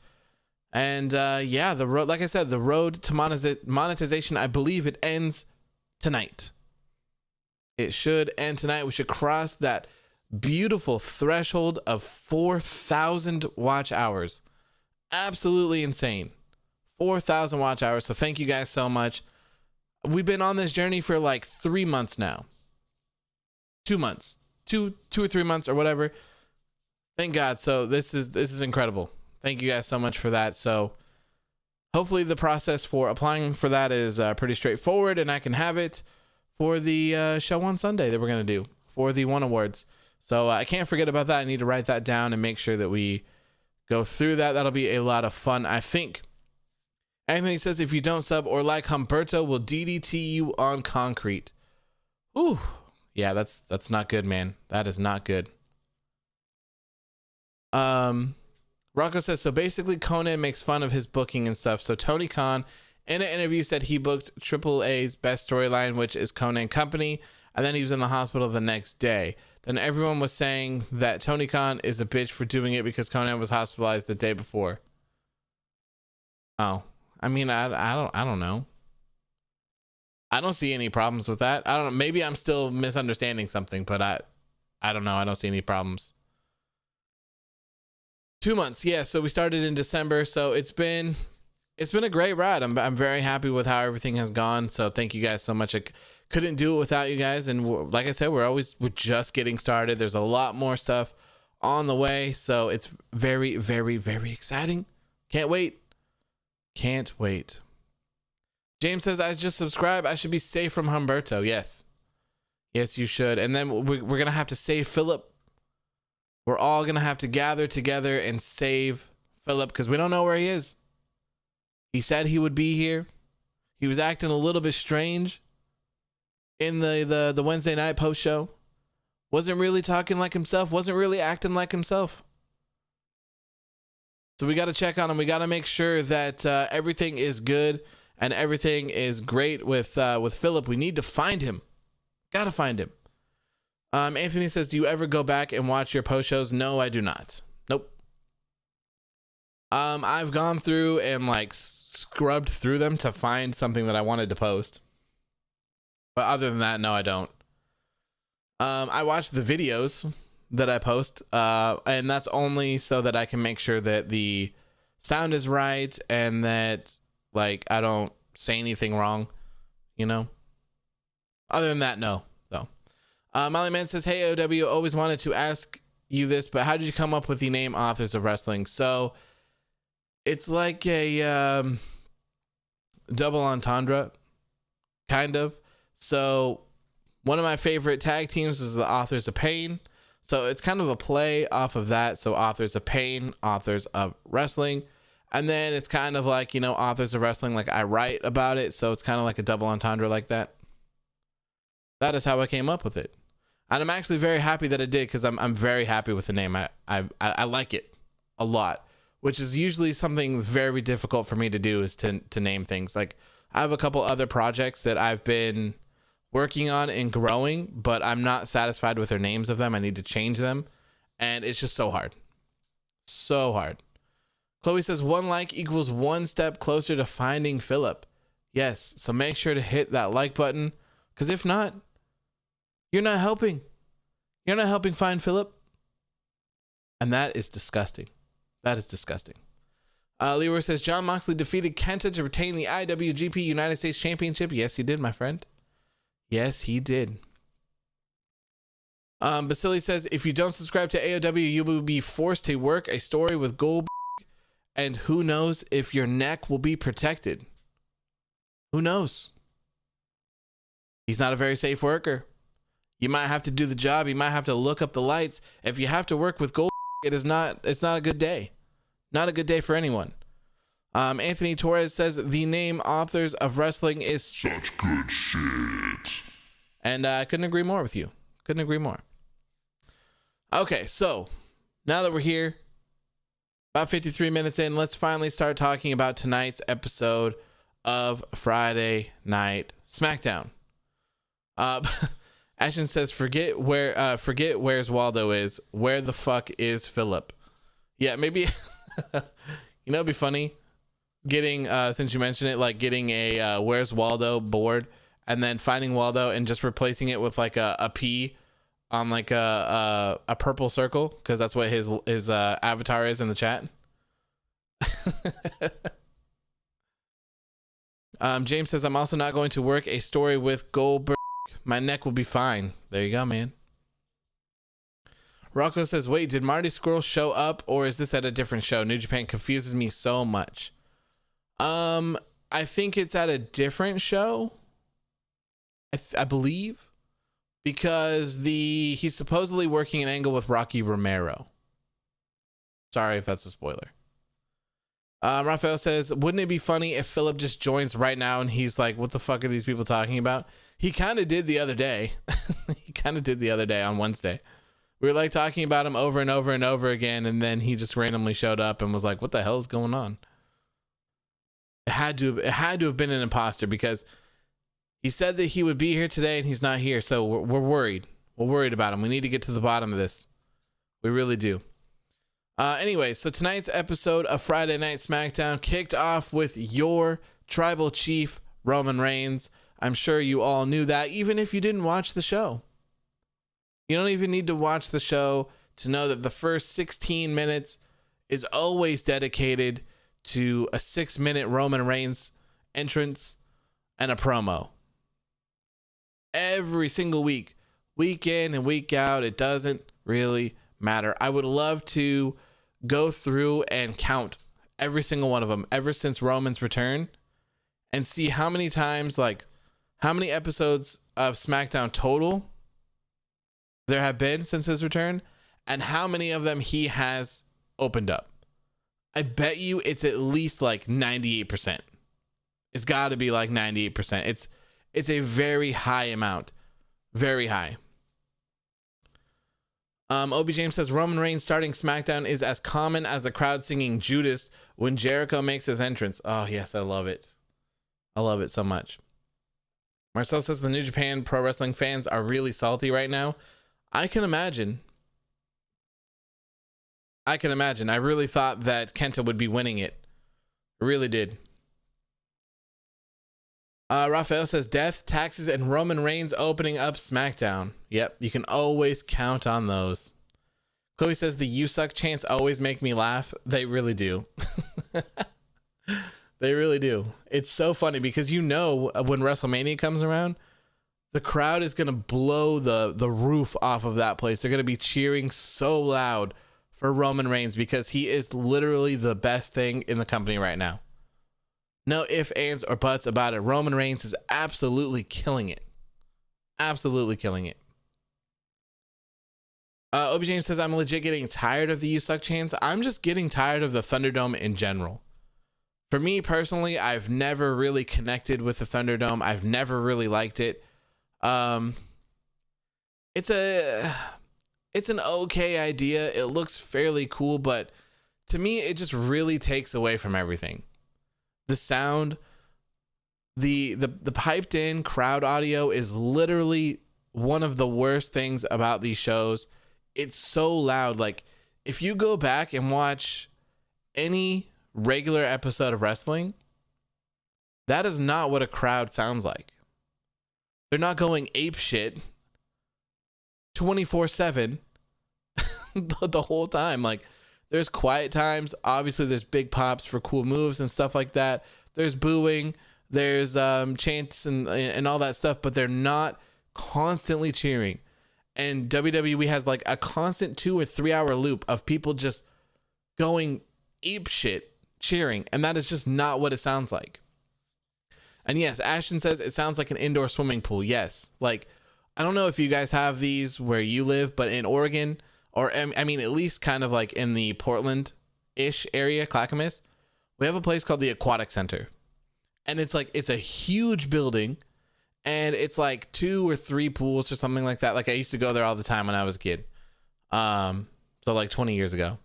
And yeah, the road, like I said, the road to monetization, I believe it ends tonight. It should end tonight. We should cross that beautiful threshold of 4,000 watch hours. Absolutely insane. 4,000 watch hours. So thank you guys so much. We've been on this journey for like 3 months now. 2 months. Two or 3 months or whatever. Thank God. So this is incredible. Thank you guys so much for that. So hopefully the process for applying for that is pretty straightforward and I can have it for the show on Sunday that we're going to do for the One Awards. So I can't forget about that. I need to write that down and make sure that we go through that. That'll be a lot of fun, I think. Anthony says, if you don't sub or like Humberto, will DDT you on concrete. Ooh, yeah, that's not good, man. That is not good. Rocco says, so basically Conan makes fun of his booking and stuff. So Tony Khan in an interview said he booked AAA's best storyline, which is Conan Company, and then he was in the hospital the next day. Then everyone was saying that Tony Khan is a bitch for doing it because Conan was hospitalized the day before. Oh. I mean, I don't know. I don't see any problems with that. I don't know. Maybe I'm still misunderstanding something, but I don't know. I don't see any problems. 2 months. Yeah. So we started in December. So it's been a great ride. I'm very happy with how everything has gone. So thank you guys so much. I couldn't do it without you guys. And like I said, we're just getting started. There's a lot more stuff on the way. So it's very, very, very exciting. Can't wait. Can't wait. James says, I just subscribed. I should be safe from Humberto. Yes. Yes, you should. And then we're going to have to save Philip. We're all going to have to gather together and save Philip because we don't know where he is. He said he would be here. He was acting a little bit strange in the Wednesday night post show. Wasn't really talking like himself. Wasn't really acting like himself. So we got to check on him. We got to make sure that everything is good and everything is great with Philip. We need to find him. Got to find him. Anthony says, do you ever go back and watch your post shows? No, I do not. Nope. I've gone through and like scrubbed through them to find something that I wanted to post. But other than that, no, I don't. I watch the videos that I post, and that's only so that I can make sure that the sound is right and that like I don't say anything wrong, you know. Other than that, no, though. Molly Man says, "Hey OW, always wanted to ask you this, but how did you come up with the name Authors of Wrestling?" So it's like a double entendre, kind of. So one of my favorite tag teams is the Authors of Pain. So it's kind of a play off of that. So Authors of Pain, Authors of Wrestling. And then it's kind of like, you know, Authors of Wrestling, like I write about it. So it's kind of like a double entendre like that. That is how I came up with it. And I'm actually very happy that I did, because I'm very happy with the name. I like it a lot, which is usually something very difficult for me to do, is to name things. Like I have a couple other projects that I've been working on and growing, but I'm not satisfied with their names of them. I need to change them. And it's just so hard. So hard. Chloe says 1 like equals 1 step closer to finding Philip. Yes. So make sure to hit that like button, because if not, you're not helping. You're not helping find Philip. And that is disgusting. That is disgusting. Leroy says Jon Moxley defeated Kenta to retain the IWGP United States Championship. Yes, he did, my friend. Yes, he did. Basili says, if you don't subscribe to AOW, you will be forced to work a story with Gold, and who knows if your neck will be protected. Who knows? He's not a very safe worker. You might have to do the job. You might have to look up the lights. If you have to work with Gold, it's not a good day. Not a good day for anyone. Anthony Torres says the name Authors of Wrestling is such good shit. And I couldn't agree more with you. Couldn't agree more. Okay, so now that we're here, about 53 minutes in, let's finally start talking about tonight's episode of Friday Night SmackDown. Ashton says, forget where's Waldo is. Where the fuck is Philip? Yeah, maybe, you know, it'd be funny getting, since you mentioned it, like getting a where's Waldo board and then finding Waldo and just replacing it with like a P on like a purple circle, because that's what his avatar is in the chat. James says, I'm also not going to work a story with Goldberg. My neck will be fine. There you go, man. Rocco says, wait, did Marty Scurll show up, or is this at a different show? New Japan confuses me so much. I think it's at a different show. I believe, because he's supposedly working an angle with Rocky Romero. Sorry if that's a spoiler. Raphael says, wouldn't it be funny if Philip just joins right now and he's like, what the fuck are these people talking about? He kind of did the other day. He kind of did the other day on Wednesday. We were like talking about him over and over and over again, and then he just randomly showed up and was like, what the hell is going on? It had to have been an imposter, because he said that he would be here today and he's not here. So we're worried. We're worried about him. We need to get to the bottom of this. We really do. Anyway, so tonight's episode of Friday Night SmackDown kicked off with your tribal chief, Roman Reigns. I'm sure you all knew that, even if you didn't watch the show. You don't even need to watch the show to know that the first 16 minutes is always dedicated to a 6-minute Roman Reigns entrance and a promo. Every single week, week in and week out, it doesn't really matter. I would love to go through and count every single one of them ever since Roman's return and see how many times, like how many episodes of SmackDown total there have been since his return, and how many of them he has opened up. I bet you it's at least like 98%. It's got to be like 98%. It's a very high amount. Very high. Obi James says Roman Reigns starting SmackDown is as common as the crowd singing Judas when Jericho makes his entrance. Oh yes, I love it. I love it so much. Marcel says the New Japan Pro Wrestling fans are really salty right now. I can imagine. I really thought that Kenta would be winning it. I really did. Raphael says death, taxes, and Roman Reigns opening up SmackDown. Yep, you can always count on those. Chloe says the "you suck" chants always make me laugh. They really do. They really do. It's so funny because when WrestleMania comes around, the crowd is going to blow the roof off of that place. They're going to be cheering so loud for Roman Reigns because he is literally the best thing in the company right now. No ifs, ands, or buts about it. Roman Reigns is absolutely killing it. Absolutely killing it. Obi James says, I'm legit getting tired of the "you suck" chants. I'm just getting tired of the Thunderdome in general. For me personally, I've never really connected with the Thunderdome. I've never really liked it. It's an okay idea. It looks fairly cool, but to me, it just really takes away from everything. The sound, the piped in crowd audio is literally one of the worst things about these shows. It's so loud. Like, if you go back and watch any regular episode of wrestling, that is not what a crowd sounds like. They're not going ape shit 24/7 the whole time. Like, there's quiet times. Obviously, there's big pops for cool moves and stuff like that. There's booing. There's chants and all that stuff, but they're not constantly cheering. And WWE has like a constant 2 or 3 hour loop of people just going ape shit cheering, and that is just not what it sounds like. And yes, Ashton says it sounds like an indoor swimming pool. Yes, like, I don't know if you guys have these where you live, but in Oregon, or I mean at least kind of like in the Portland-ish area, Clackamas, we have a place called the Aquatic Center, and it's a huge building, and it's like 2 or 3 pools or something like that. Like, I used to go there all the time when I was a kid, so like 20 years ago.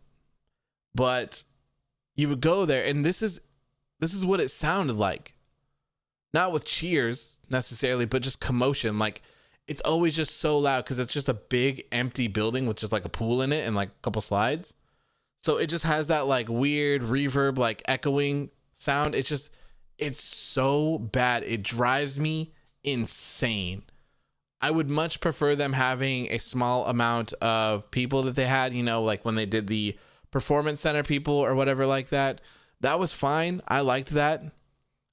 But you would go there, and this is what it sounded like. Not with cheers necessarily, but just commotion. Like, it's always just so loud because it's just a big empty building with just like a pool in it and like a couple slides. So it just has that like weird reverb, like echoing sound. It's so bad. It drives me insane. I would much prefer them having a small amount of people that they had, like when they did the Performance Center people or whatever like that. That was fine. I liked that.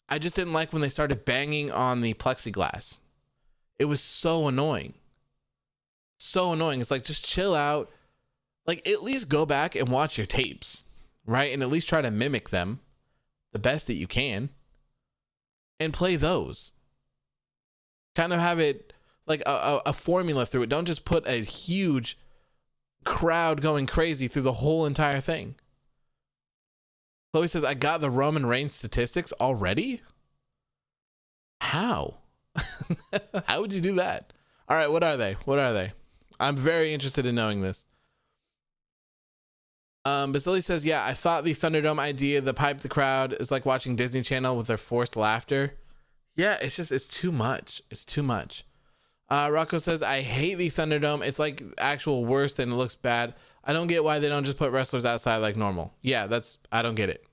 I just didn't like when they started banging on the plexiglass. It was so annoying. So annoying. It's like, just chill out. Like, at least go back and watch your tapes, right? And at least try to mimic them the best that you can and play those. Kind of have it like a formula through it. Don't just put a huge crowd going crazy through the whole entire thing. Chloe says, I got the Roman Reigns statistics already? How? How would you do that? All right, what are they? I'm very interested in knowing this. Basili says, yeah, I thought the Thunderdome idea, the pipe the crowd, is like watching Disney Channel with their forced laughter. Yeah, it's too much. It's too much. Rocco says, I hate the Thunderdome. It's like actual worse and it looks bad. I don't get why they don't just put wrestlers outside like normal. Yeah, I don't get it.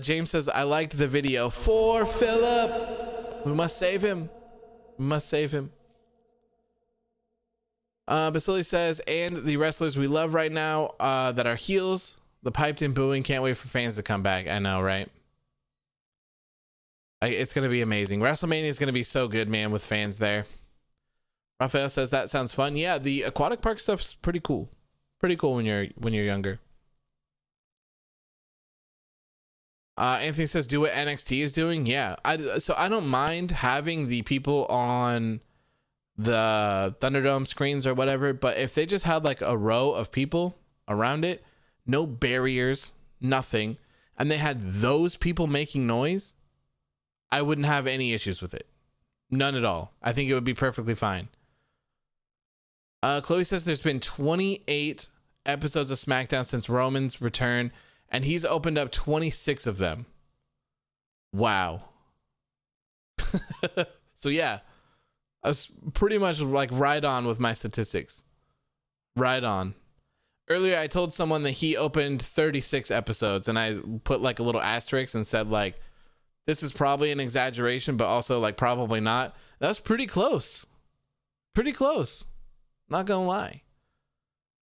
James says, I liked the video for Philip. We must save him. Basili says, and the wrestlers we love right now that are heels, the piped in booing, can't wait for fans to come back. I know, right? It's going to be amazing. WrestleMania is going to be so good, man, with fans there. Raphael says, that sounds fun. Yeah, the aquatic park stuff's pretty cool. Pretty cool when you're younger. Anthony says, do what NXT is doing. Yeah, so I don't mind having the people on the Thunderdome screens or whatever, but if they just had like a row of people around it, no barriers, nothing, and they had those people making noise, I wouldn't have any issues with it. None at all. I think it would be perfectly fine. Chloe says there's been 28 episodes of SmackDown since Roman's return, and he's opened up 26 of them. Wow. So yeah, I was pretty much like right on with my statistics. Right on. Earlier, I told someone that he opened 36 episodes, and I put like a little asterisk and said like, this is probably an exaggeration, but also like probably not. That's pretty close. Pretty close. Not gonna lie.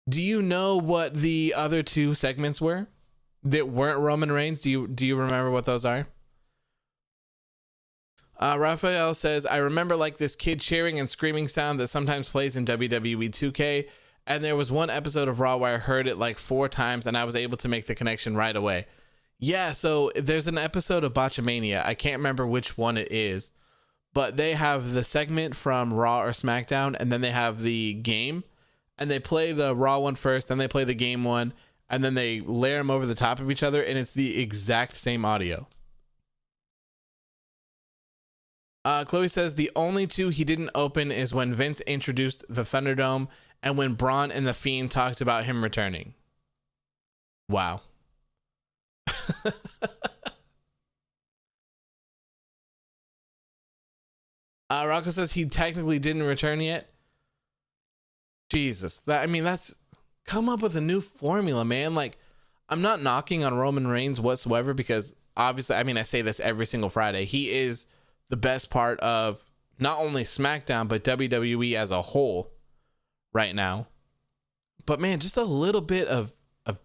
Do you know what the other two segments were that weren't Roman Reigns? Do you remember what those are? Raphael says, I remember like this kid cheering and screaming sound that sometimes plays in WWE 2K. And there was one episode of Raw where I heard it like 4 times and I was able to make the connection right away. Yeah, so there's an episode of Botchamania. I can't remember which one it is, but they have the segment from Raw or SmackDown, and then they have the game, and they play the Raw one first, then they play the game one, and then they layer them over the top of each other, and it's the exact same audio. Chloe says the only 2 he didn't open is when Vince introduced the Thunderdome and when Braun and The Fiend talked about him returning. Wow. Rocco says he technically didn't return yet. Jesus. That's come up with a new formula, man. Like, I'm not knocking on Roman Reigns whatsoever because obviously, I say this every single Friday. He is the best part of not only SmackDown, but WWE as a whole right now. But man, just a little bit of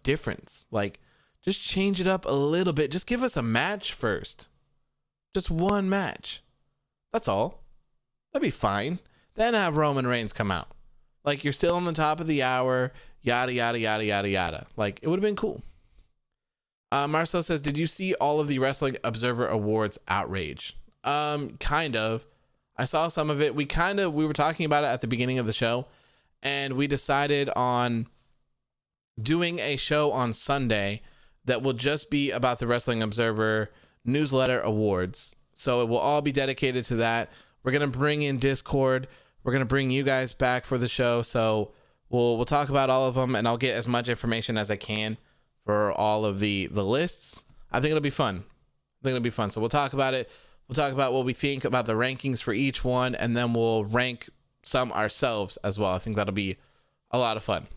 difference. Like, just change it up a little bit. Just give us a match first. Just one match. That's all. That'd be fine. Then have Roman Reigns come out. Like, you're still on the top of the hour. Yada, yada, yada, yada, yada. Like, it would have been cool. Marcel says, did you see all of the Wrestling Observer Awards outrage? Kind of. I saw some of it. We were talking about it at the beginning of the show, and we decided on doing a show on Sunday that will just be about the Wrestling Observer Newsletter Awards. So it will all be dedicated to that. We're going to bring in Discord. We're going to bring you guys back for the show. So we'll talk about all of them, and I'll get as much information as I can for all of the lists. I think it'll be fun. So we'll talk about it. We'll talk about what we think about the rankings for each one, and then we'll rank some ourselves as well. I think that'll be a lot of fun.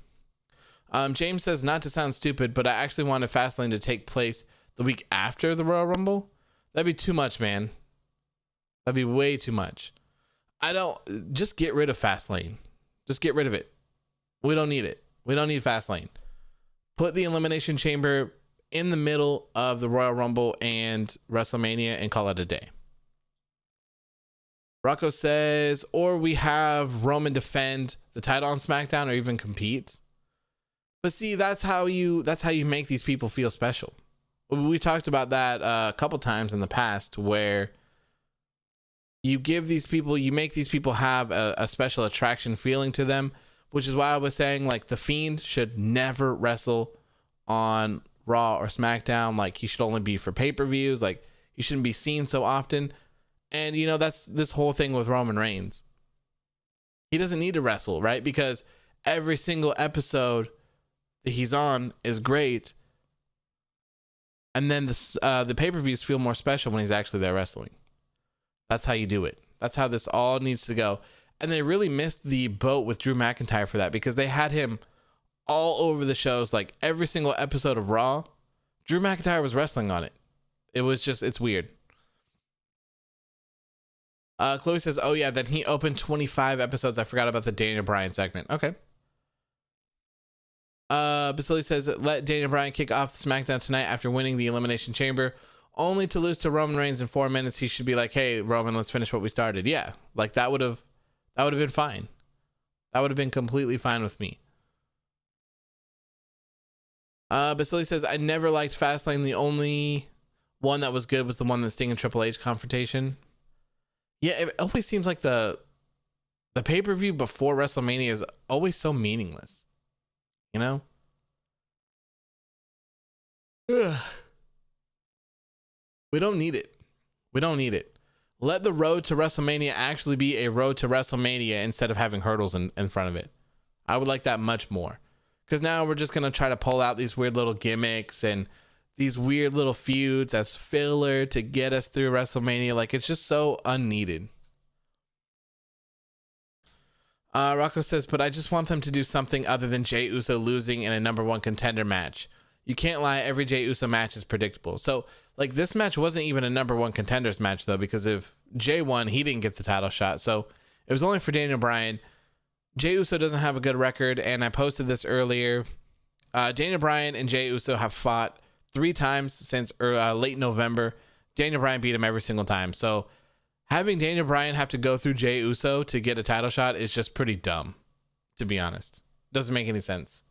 James says, not to sound stupid, but I actually wanted Fastlane to take place the week after the Royal Rumble. That'd be too much, man. That'd be way too much. Just get rid of Fastlane. Just get rid of it. We don't need it. We don't need Fastlane. Put the Elimination Chamber in the middle of the Royal Rumble and WrestleMania and call it a day. Rocco says, or we have Roman defend the title on SmackDown or even compete. But see, that's how you make these people feel special. We talked about that a couple times in the past, where you make these people have a special attraction feeling to them, which is why I was saying like The Fiend should never wrestle on Raw or SmackDown. Like, he should only be for pay-per-views. Like, he shouldn't be seen so often. And that's this whole thing with Roman Reigns. He doesn't need to wrestle, right? Because every single episode that he's on is great. And then the pay-per-views feel more special when he's actually there wrestling. That's how you do it. That's how this all needs to go. And they really missed the boat with Drew McIntyre for that, because they had him all over the shows. Like, every single episode of Raw, Drew McIntyre was wrestling on it. It's weird. Chloe says, oh yeah, then he opened 25 episodes. I forgot about the Daniel Bryan segment. Okay. Basili says, let Daniel Bryan kick off the SmackDown tonight after winning the Elimination Chamber, only to lose to Roman Reigns in 4 minutes. He should be like, hey, Roman, let's finish what we started. Yeah, like that would have been fine. That would have been completely fine with me. Basili says, I never liked Fastlane. The only one that was good was the one that Sting and Triple H confrontation. Yeah, it always seems like the pay-per-view before WrestleMania is always so meaningless. You know? Ugh. We don't need it. Let the road to WrestleMania actually be a road to WrestleMania instead of having hurdles in front of it. I would like that much more. Because now we're just going to try to pull out these weird little gimmicks and these weird little feuds as filler to get us through WrestleMania. Like, it's just so unneeded. Rocco says, but I just want them to do something other than Jey Uso losing in a number one contender match. You can't lie, every Jey Uso match is predictable. So, like, this match wasn't even a number one contenders match, though, because if Jey won, he didn't get the title shot. So, it was only for Daniel Bryan. Jey Uso doesn't have a good record, and I posted this earlier. Daniel Bryan and Jey Uso have fought 3 times since late November. Daniel Bryan beat him every single time. So, having Daniel Bryan have to go through Jey Uso to get a title shot is just pretty dumb, to be honest. Doesn't make any sense.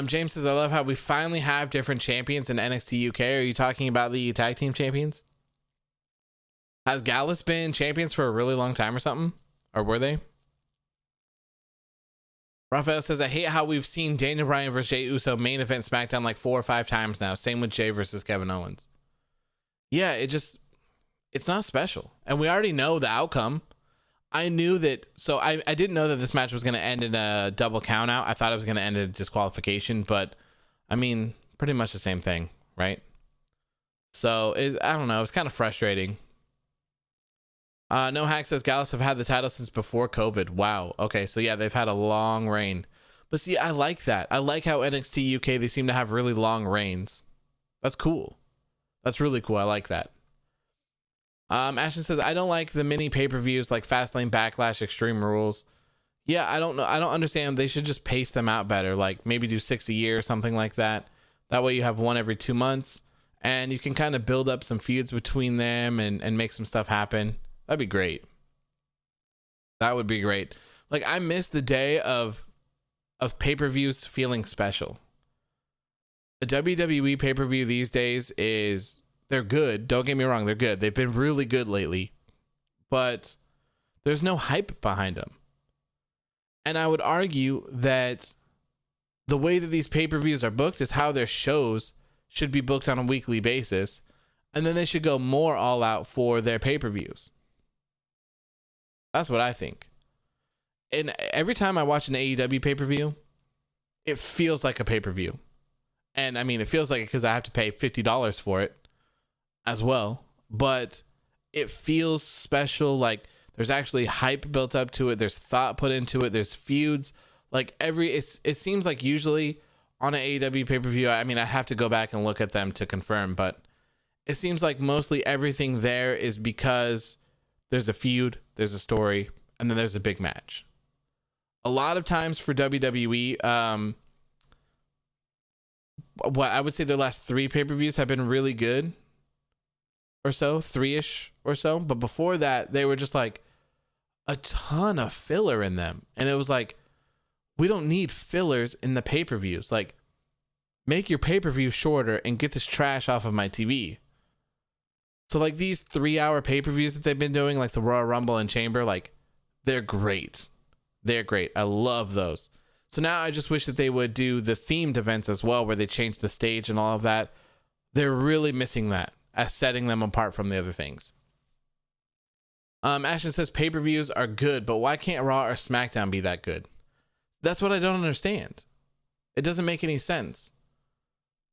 James says, I love how we finally have different champions in NXT UK. Are you talking about the tag team champions? Has Gallus been champions for a really long time or something? Or were they? Raphael says, I hate how we've seen Daniel Bryan versus Jey Uso main event SmackDown like 4 or 5 times now. Same with Jey versus Kevin Owens. Yeah, it's not special. And we already know the outcome. I knew that, so I didn't know that this match was going to end in a double count out. I thought it was going to end in a disqualification, but I mean, pretty much the same thing, right? So I don't know. It's kind of frustrating. No Hack says Gallus have had the title since before COVID. Wow. Okay. So yeah, they've had a long reign, but see, I like that. I like how NXT UK, they seem to have really long reigns. That's cool. That's really cool. I like that. Ashton says, I don't like the mini pay-per-views like Fastlane, Backlash, Extreme Rules. Yeah, I don't know. I don't understand. They should just pace them out better. Like maybe do 6 a year or something like that. That way you have one every 2 months and you can kind of build up some feuds between them and make some stuff happen. That'd be great. That would be great. Like I miss the day of pay-per-views feeling special. The WWE pay-per-view these days they're good. Don't get me wrong. They're good. They've been really good lately, but there's no hype behind them. And I would argue that the way that these pay-per-views are booked is how their shows should be booked on a weekly basis. And then they should go more all out for their pay-per-views. That's what I think. And every time I watch an AEW pay-per-view, it feels like a pay-per-view. And I mean, it feels like it because I have to pay $50 for it as well, but it feels special. Like there's actually hype built up to it. There's thought put into it. There's feuds. Like it seems like usually on an AEW pay-per-view, I mean, I have to go back and look at them to confirm, but it seems like mostly everything there is because there's a feud, there's a story, and then there's a big match. A lot of times for WWE, what I would say their last 3 pay-per-views have been really good or so, 3-ish or so. But before that, they were just like a ton of filler in them. And it was like, we don't need fillers in the pay-per-views. Like, make your pay-per-view shorter and get this trash off of my TV. So like these 3-hour pay-per-views that they've been doing, like the Royal Rumble and Chamber, like they're great. They're great. I love those. So now I just wish that they would do the themed events as well, where they change the stage and all of that. They're really missing that as setting them apart from the other things. Ashton says pay-per-views are good, but why can't Raw or SmackDown be that good? That's what I don't understand. It doesn't make any sense.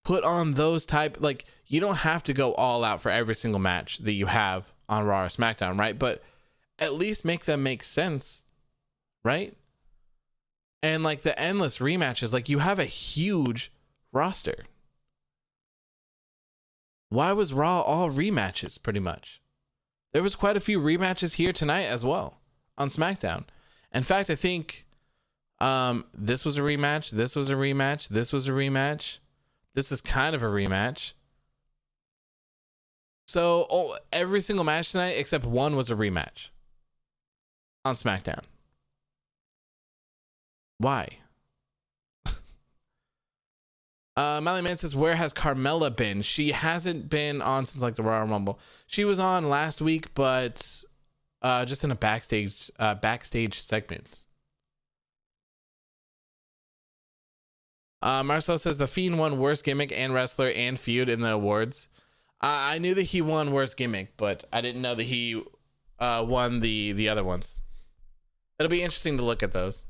Put on those type, like you don't have to go all out for every single match that you have on Raw or SmackDown, right? But at least make them make sense, right? And like the endless rematches, like you have a huge roster. Why was Raw all rematches pretty much? There was quite a few rematches here tonight as well on SmackDown. In fact, I think this was a rematch. This was a rematch. This was a rematch. This is kind of a rematch. So every single match tonight except one was a rematch on SmackDown. Why? Molly Man says, where has Carmella been? She hasn't been on since like the Royal Rumble. She was on last week, but just in a backstage segment. Marcel says the Fiend won worst gimmick and wrestler and feud in the awards. I knew that he won worst gimmick, but I didn't know that he won the other ones. It'll be interesting to look at those.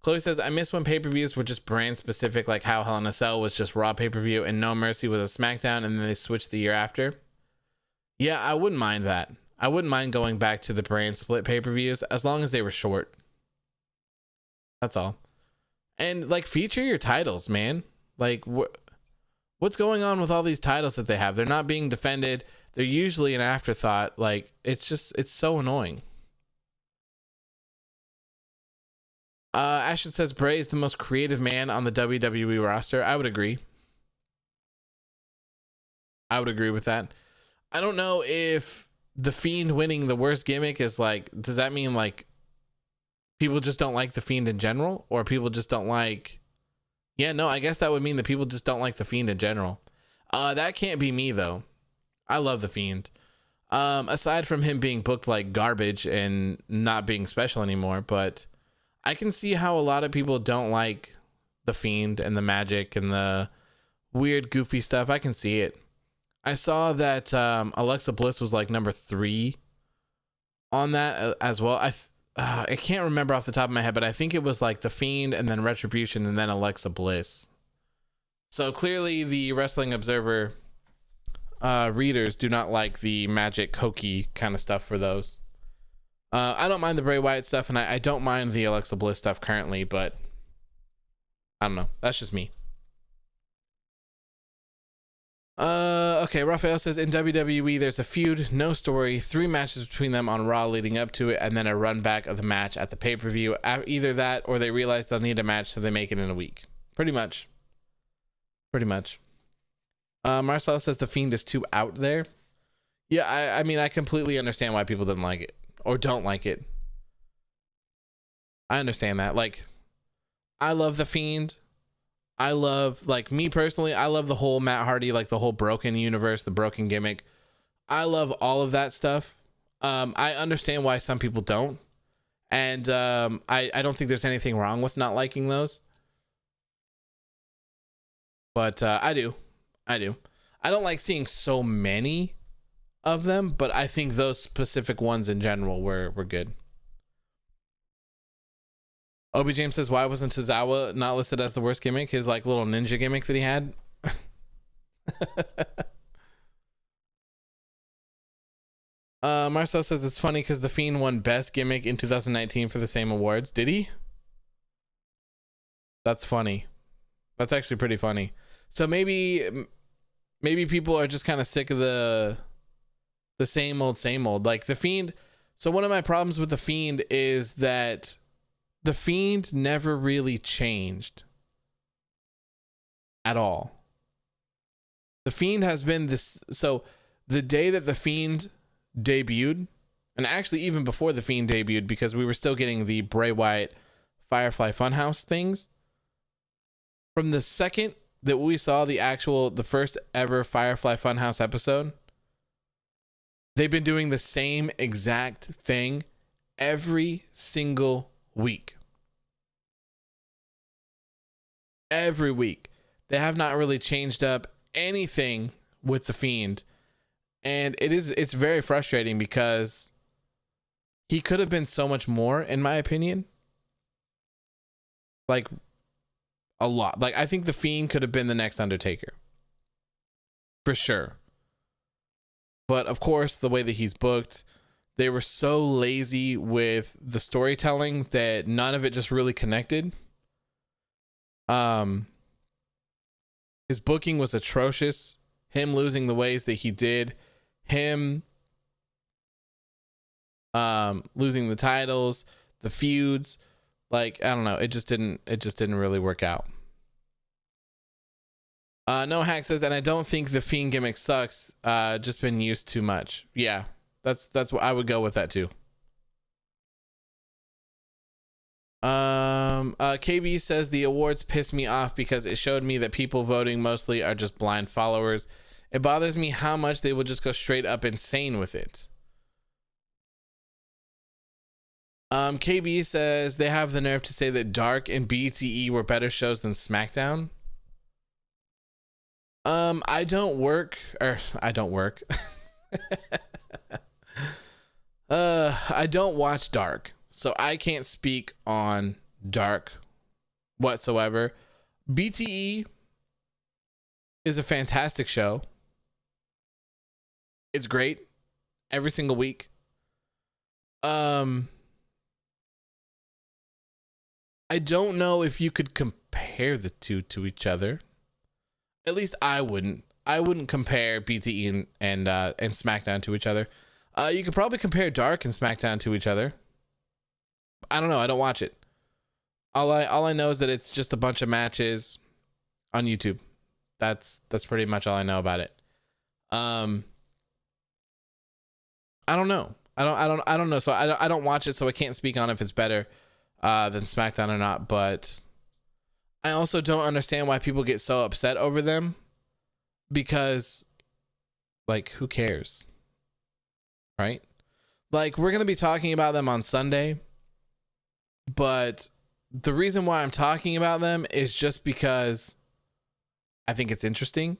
Chloe says, I miss when pay-per-views were just brand specific, like how Hell in a Cell was just Raw pay-per-view and No Mercy was a SmackDown, and then they switched the year after. Yeah, I wouldn't mind that. I wouldn't mind going back to the brand split pay-per-views as long as they were short. That's all. And like, feature your titles, man. Like, what's going on with all these titles that they have? They're not being defended. They're usually an afterthought. Like, it's so annoying. Ashton says Bray is the most creative man on the WWE roster. I would agree. I would agree with that. I don't know if the Fiend winning the worst gimmick is like, does that mean like people just don't like the Fiend in general, or people just don't like, yeah, no, I guess that would mean that people just don't like the Fiend in general. That can't be me though. I love the Fiend. Aside from him being booked like garbage and not being special anymore, but I can see how a lot of people don't like the Fiend and the magic and the weird goofy stuff. I can see it. I saw that Alexa Bliss was like number 3 on that as well. I can't remember off the top of my head, but I think it was like the Fiend and then Retribution and then Alexa Bliss. So clearly the Wrestling Observer readers do not like the magic hokey kind of stuff for those. I don't mind the Bray Wyatt stuff, and I don't mind the Alexa Bliss stuff currently, but I don't know. That's just me. Okay, Raphael says in WWE there's a feud, no story, 3 matches between them on Raw leading up to it, and then a run back of the match at the pay-per-view. Either that or they realize they'll need a match, so they make it in a week. Pretty much. Marcel says the Fiend is too out there. Yeah, I mean, I completely understand why people didn't like it or don't like it. I understand that. Like, I love the Fiend. I love, like, me personally, I love the whole Matt Hardy, like the whole broken universe, the broken gimmick. I love all of that stuff. I understand why some people don't. And I don't think there's anything wrong with not liking those. But I do. I don't like seeing so many of them, but I think those specific ones in general were good. Obi James says, why wasn't Tozawa not listed as the worst gimmick? His like little ninja gimmick that he had. Marcel says it's funny because the Fiend won best gimmick in 2019 for the same awards. Did he? That's funny. That's actually pretty funny. So maybe people are just kind of sick of the same old. Like the Fiend. So one of my problems with the Fiend is that the Fiend never really changed at all. The Fiend has been this. So the day that the Fiend debuted, and actually even before the Fiend debuted, because we were still getting the Bray Wyatt Firefly Funhouse things, from the second that we saw the first ever Firefly Funhouse episode, they've been doing the same exact thing every single week. Every week. They have not really changed up anything with the Fiend. And it's very frustrating because he could have been so much more, in my opinion. Like, a lot. Like, I think the Fiend could have been the next Undertaker. For sure. But of course, the way that he's booked, they were so lazy with the storytelling that none of it just really connected. His booking was atrocious. Him losing the ways that he did, him losing the titles, the feuds, like, I don't know, it just didn't really work out. No Hack says, and I don't think the Fiend gimmick sucks, just been used too much. Yeah, that's what I would go with that too. KB says the awards piss me off because it showed me that people voting mostly are just blind followers. It bothers me how much they will just go straight up insane with it. KB says they have the nerve to say that Dark and BTE were better shows than SmackDown. I don't work. I don't watch Dark, so I can't speak on Dark whatsoever. BTE is a fantastic show. It's great. every single week. I don't know if you could compare the two to each other. At least I wouldn't. I wouldn't compare BTE and SmackDown to each other. You could probably compare Dark and SmackDown to each other. I don't know. I don't watch it. All I know is that it's just a bunch of matches on YouTube. That's pretty much all I know about it. I don't know. I don't know. So I don't watch it, so I can't speak on if it's better than SmackDown or not. But I also don't understand why people get so upset over them, because, like, who cares, right? Like, we're gonna be talking about them on Sunday, but the reason why I'm talking about them is just because I think it's interesting,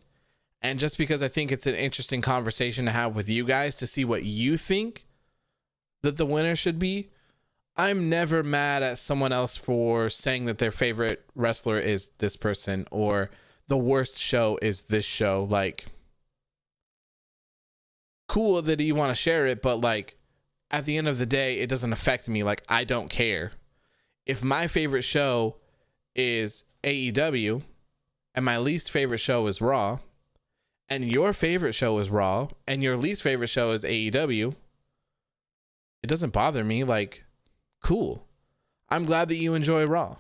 and just because I think it's an interesting conversation to have with you guys to see what you think that the winner should be. I'm never mad at someone else for saying that their favorite wrestler is this person, or the worst show is this show. Like, cool that you want to share it, but like, at the end of the day, it doesn't affect me. Like, I don't care. If my favorite show is AEW and my least favorite show is Raw, and your favorite show is Raw and your least favorite show is AEW, it doesn't bother me. Like, cool. I'm glad that you enjoy Raw.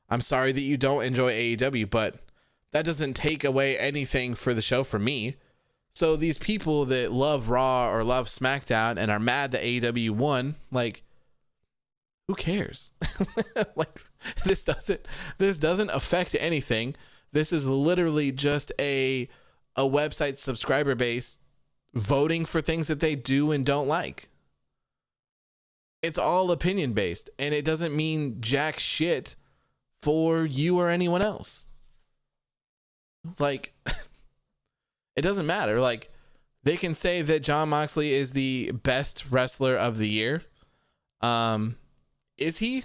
I'm sorry that you don't enjoy AEW, but that doesn't take away anything for the show for me. So these people that love Raw or love SmackDown and are mad that AEW won, like, who cares? Like, this doesn't affect anything. This is literally just a website subscriber base voting for things that they do and don't like. It's all opinion based, and it doesn't mean jack shit for you or anyone else. Like, it doesn't matter. Like, they can say that Jon Moxley is the best wrestler of the year. Is he?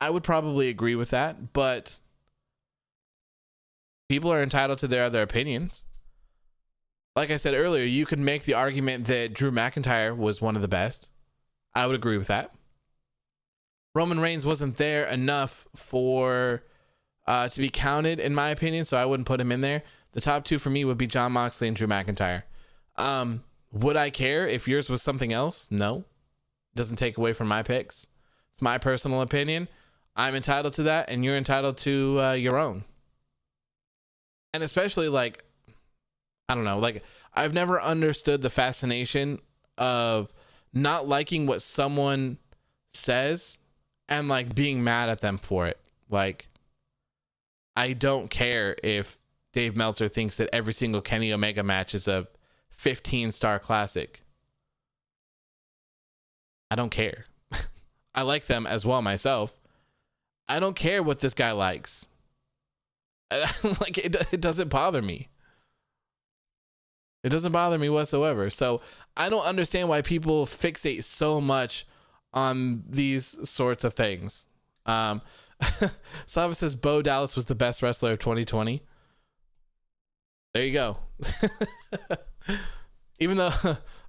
I would probably agree with that, but people are entitled to their other opinions. Like I said earlier, you could make the argument that Drew McIntyre was one of the best. I would agree with that. Roman Reigns wasn't there enough for to be counted, in my opinion, so I wouldn't put him in there. The top two for me would be Jon Moxley and Drew McIntyre. Would I care if yours was something else? No. Doesn't take away from my picks. It's my personal opinion. I'm entitled to that, and you're entitled to your own. And especially, like, I don't know, like, I've never understood the fascination of not liking what someone says and, like, being mad at them for it. Like, I don't care if Dave Meltzer thinks that every single Kenny Omega match is a 15-star classic. I don't care. I like them as well myself. I don't care what this guy likes. Like, it doesn't bother me. It doesn't bother me whatsoever. So I don't understand why people fixate so much on these sorts of things. Slava says Bo Dallas was the best wrestler of 2020. There you go. Even though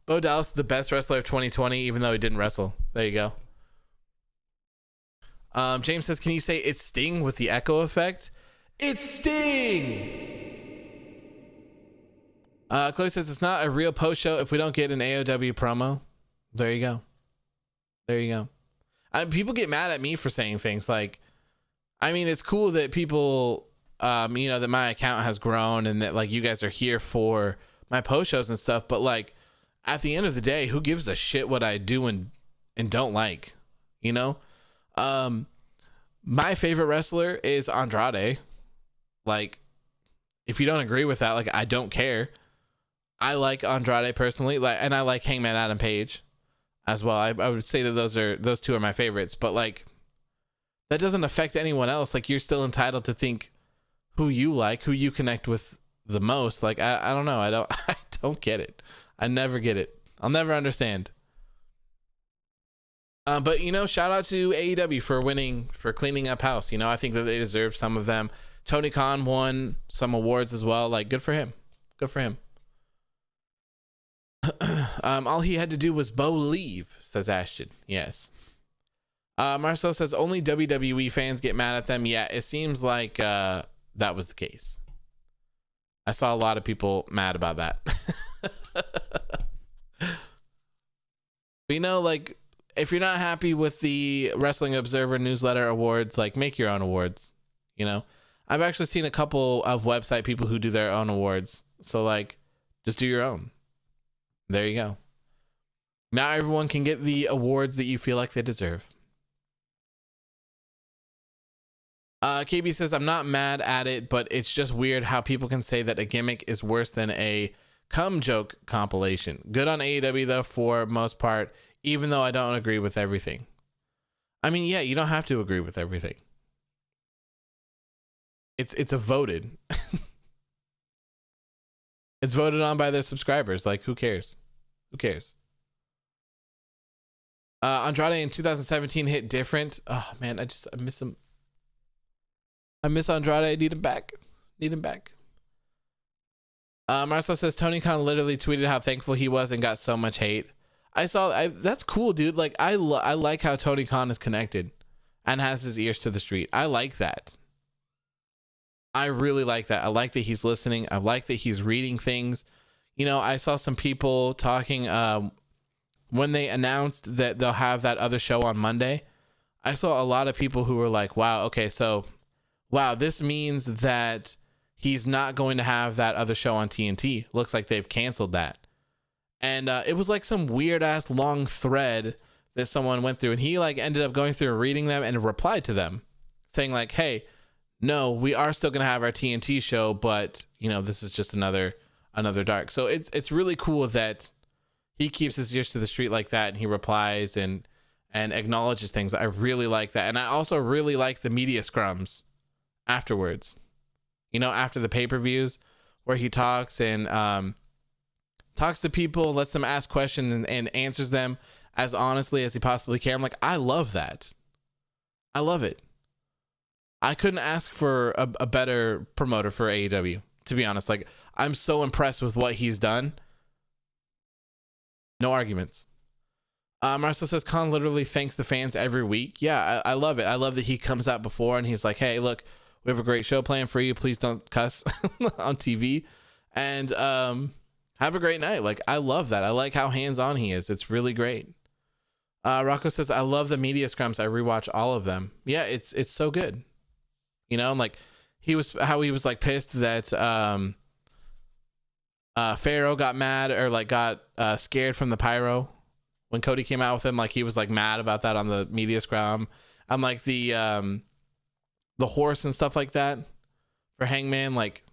Bo Dallas is the best wrestler of 2020, even though he didn't wrestle. There you go. James says, can you say it's Sting with the echo effect? It's Sting! Chloe says it's not a real post show if we don't get an AOW promo. There you go. There you go. People get mad at me for saying things like, I mean, it's cool that people, you know, that my account has grown and that, like, you guys are here for my post shows and stuff. But, like, at the end of the day, who gives a shit what I do and don't like, you know? My favorite wrestler is Andrade. Like, if you don't agree with that, like, I don't care. I like Andrade personally, like, and I like Hangman Adam Page as well. I would say that those two are my favorites, but, like, that doesn't affect anyone else. Like, you're still entitled to think who you like, who you connect with the most. Like, I don't know. I don't get it. I never get it. I'll never understand. But, you know, shout out to AEW for cleaning up house. You know, I think that they deserve some of them. Tony Khan won some awards as well. Like, good for him. Good for him. All he had to do was Bo leave, says Ashton. Yes. Marcel says only WWE fans get mad at them. Yeah, it seems like that was the case. I saw a lot of people mad about that. But like, if you're not happy with the Wrestling Observer newsletter awards, like, make your own awards. I've actually seen a couple of website people who do their own awards. So like, just do your own. There you go. Now everyone can get the awards that you feel like they deserve. KB says, I'm not mad at it, but it's just weird how people can say that a gimmick is worse than a cum joke compilation. Good on AEW though, for most part, even though I don't agree with everything. I mean, yeah, you don't have to agree with everything. It's a voted. It's voted on by their subscribers. Like, who cares? Who cares? Andrade in 2017 hit different. Oh man, I miss him. I miss Andrade. I need him back. Marcel says Tony Khan literally tweeted how thankful he was and got so much hate. That's cool, dude. Like, I like how Tony Khan is connected and has his ears to the street. I like that. I really like that. I like that he's listening. I like that he's reading things. I saw some people talking when they announced that they'll have that other show on Monday. I saw a lot of people who were like, wow, okay, so wow, this means that he's not going to have that other show on TNT. Looks like they've canceled that. And it was like some weird ass long thread that someone went through, and he like ended up going through and reading them and replied to them saying like, hey, no, we are still going to have our TNT show, but this is just another dark. So it's really cool that he keeps his ears to the street like that, and he replies and acknowledges things. I really like that. And I also really like the media scrums afterwards, after the pay-per-views, where he talks and talks to people, lets them ask questions and answers them as honestly as he possibly can. Like, I love that. I love it. I couldn't ask for a better promoter for AEW, to be honest. Like, I'm so impressed with what he's done. No arguments. Marcel says Khan literally thanks the fans every week. Yeah, I love it. I love that he comes out before and he's like, hey, look, we have a great show planned for you. Please don't cuss on TV. And have a great night. Like, I love that. I like how hands-on he is. It's really great. Rocco says, I love the media scrums. I rewatch all of them. Yeah, it's so good. And like he was like pissed that Pharaoh got mad or like got scared from the pyro when Cody came out with him. Like, he was like mad about that on the media scrum. I'm like the horse and stuff like that for Hangman. Like,